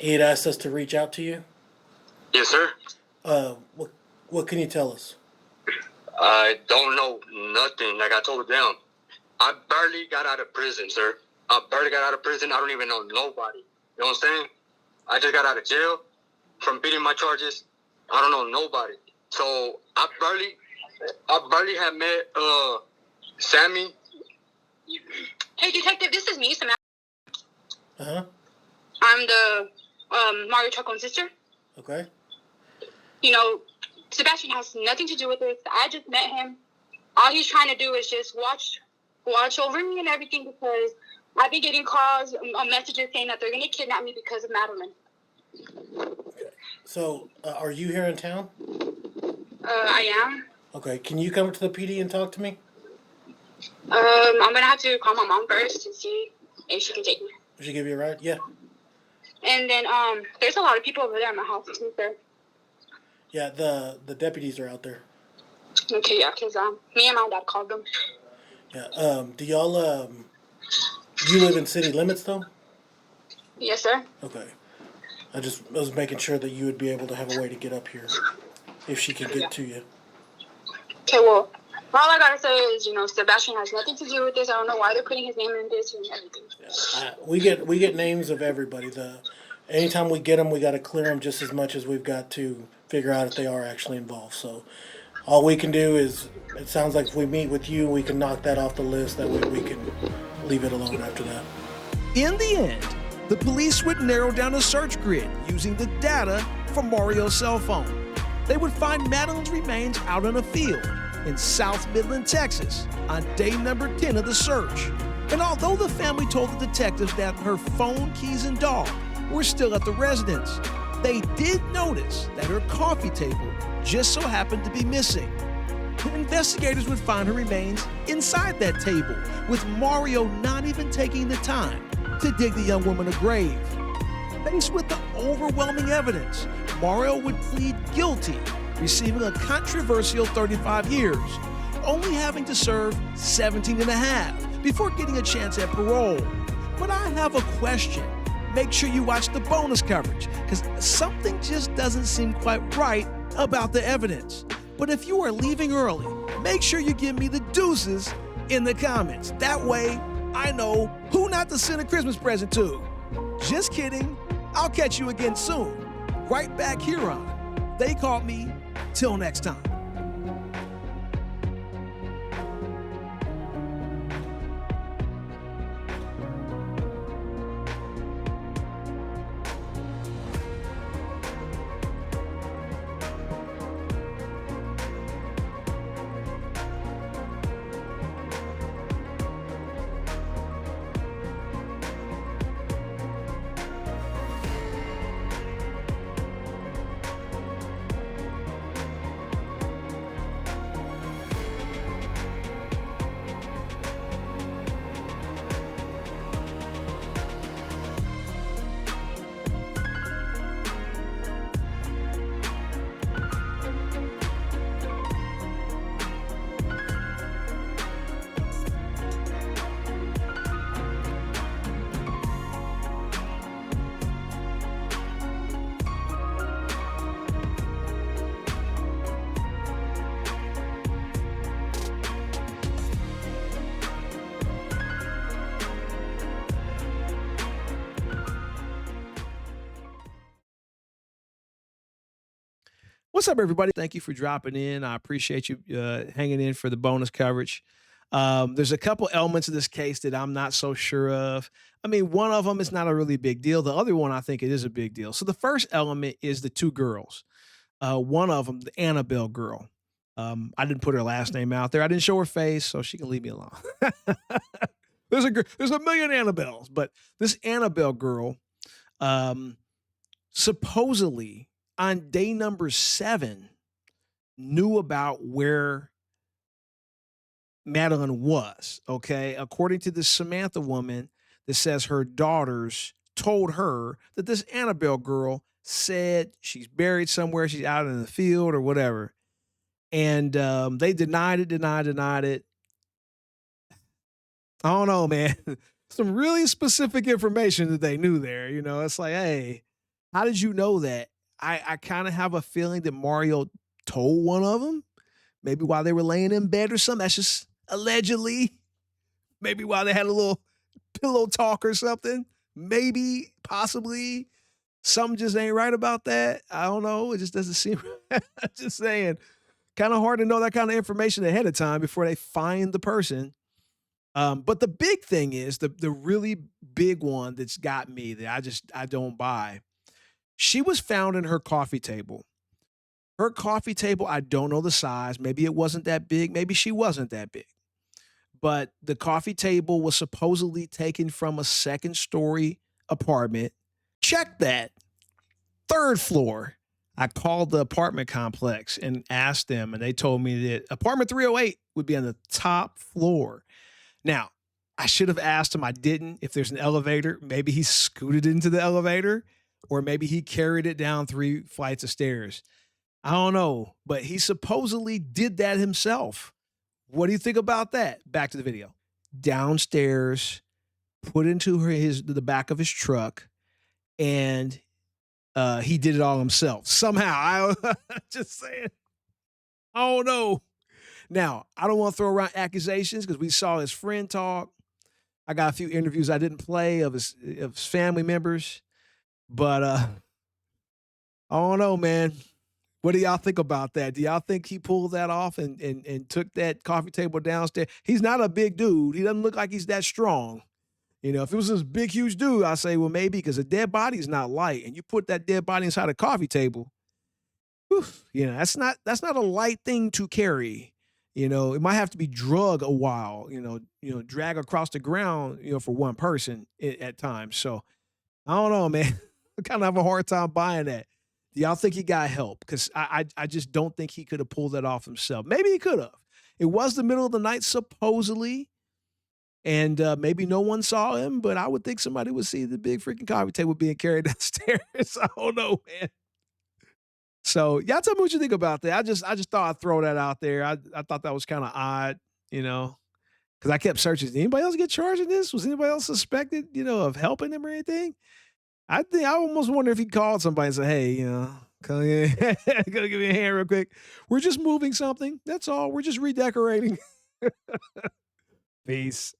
he had asked us to reach out to you. Yes, sir. What can you tell us? I don't know nothing. Like I told them, I barely got out of prison, sir. I barely got out of prison. I don't even know nobody. You know what I'm saying? I just got out of jail from beating my charges. I don't know nobody. So I barely have met Sammy. Hey, detective, this is me, Samantha. Uh-huh. I'm the Mario Chacon sister. Okay. You know, Sebastian has nothing to do with this. I just met him. All he's trying to do is just watch over me and everything because I've been getting calls, messages saying that they're going to kidnap me because of Madeline. Okay. So, are you here in town? I am. Okay. Can you come to the PD and talk to me? I'm going to have to call my mom first and see if she can take me. Will she give you a ride? Yeah. And then there's a lot of people over there at my house too, sir. Yeah, the deputies are out there. Okay, yeah, because me and my dad called them. Yeah. Do y'all you live in city limits though? Yes, sir. Okay. I was making sure that you would be able to have a way to get up here if she could get to you. Okay, well, all I gotta say is, Sebastian has nothing to do with this. I don't know why they're putting his name in this and everything. Yeah. We get names of everybody. anytime we get them, we got to clear them just as much as we've got to figure out if they are actually involved. So all we can do is, it sounds like if we meet with you, we can knock that off the list. That way we can leave it alone after that. In the end, the police would narrow down a search grid using the data from Mario's cell phone. They would find Madeline's remains out in a field in South Midland, Texas, on day number 10 of the search. And although the family told the detectives that her phone, keys, and dog were still at the residence, they did notice that her coffee table just so happened to be missing. The investigators would find her remains inside that table, with Mario not even taking the time to dig the young woman a grave. Faced with the overwhelming evidence, Mario would plead guilty, receiving a controversial 35 years, only having to serve 17 and a half before getting a chance at parole. But I have a question. Make sure you watch the bonus coverage, because something just doesn't seem quite right about the evidence. But if you are leaving early, make sure you give me the deuces in the comments. That way, I know who not to send a Christmas present to. Just kidding. I'll catch you again soon, right back here on They Caught Me. Till next time. What's up, everybody? Thank you for dropping in. I appreciate you hanging in for the bonus coverage. There's a couple elements of this case that I'm not so sure of. I mean, one of them is not a really big deal. The other one, I think it is a big deal. So the first element is the two girls. One of them, the Annabelle girl. I didn't put her last name out there. I didn't show her face, so she can leave me alone. There's a million Annabelles, but this Annabelle girl, supposedly on day number 7, knew about where Madeline was. Okay. According to this Samantha woman that says her daughters told her that this Annabelle girl said she's buried somewhere, she's out in the field or whatever. And they denied it. I don't know, man. Some really specific information that they knew there. You know, it's like, hey, how did you know that? I kind of have a feeling that Mario told one of them, maybe while they were laying in bed or something. That's just allegedly. Maybe while they had a little pillow talk or something. Maybe, possibly. Something just ain't right about that. I don't know. It just doesn't seem right. Just saying. Kind of hard to know that kind of information ahead of time before they find the person. But the big thing is, the really big one that's got me that I don't buy. She was found in her coffee table. Her coffee table, I don't know the size. Maybe it wasn't that big. Maybe she wasn't that big. But the coffee table was supposedly taken from a second-story apartment. Check that. 3rd floor. I called the apartment complex and asked them, and they told me that apartment 308 would be on the top floor. Now, I should have asked him. I didn't. If there's an elevator, maybe he scooted into the elevator, or maybe he carried it down 3 flights of stairs. I don't know, but he supposedly did that himself. What do you think about that? Back to the video. Downstairs, put into the back of his truck, and he did it all himself. Somehow, just saying. I don't know. Now, I don't want to throw around accusations because we saw his friend talk. I got a few interviews I didn't play of his family members. But I don't know, man. What do y'all think about that? Do y'all think he pulled that off and took that coffee table downstairs? He's not a big dude. He doesn't look like he's that strong. You know, if it was this big, huge dude, I say, well, maybe because a dead body is not light, and you put that dead body inside a coffee table. Whew, you know, that's not a light thing to carry. You know, it might have to be drug a while. Drag across the ground. For one person at times. So I don't know, man. I kind of have a hard time buying that. Do y'all think he got help? Because I just don't think he could have pulled that off himself. Maybe he could have. It was the middle of the night, supposedly. And maybe no one saw him, but I would think somebody would see the big freaking coffee table being carried downstairs. I don't know, man. So y'all tell me what you think about that. I just thought I'd throw that out there. I thought that was kind of odd, because I kept searching. Did anybody else get charged in this? Was anybody else suspected, of helping him or anything? I almost wonder if he called somebody and said, "Hey, come here, gotta give me a hand real quick. We're just moving something. That's all. We're just redecorating." Peace.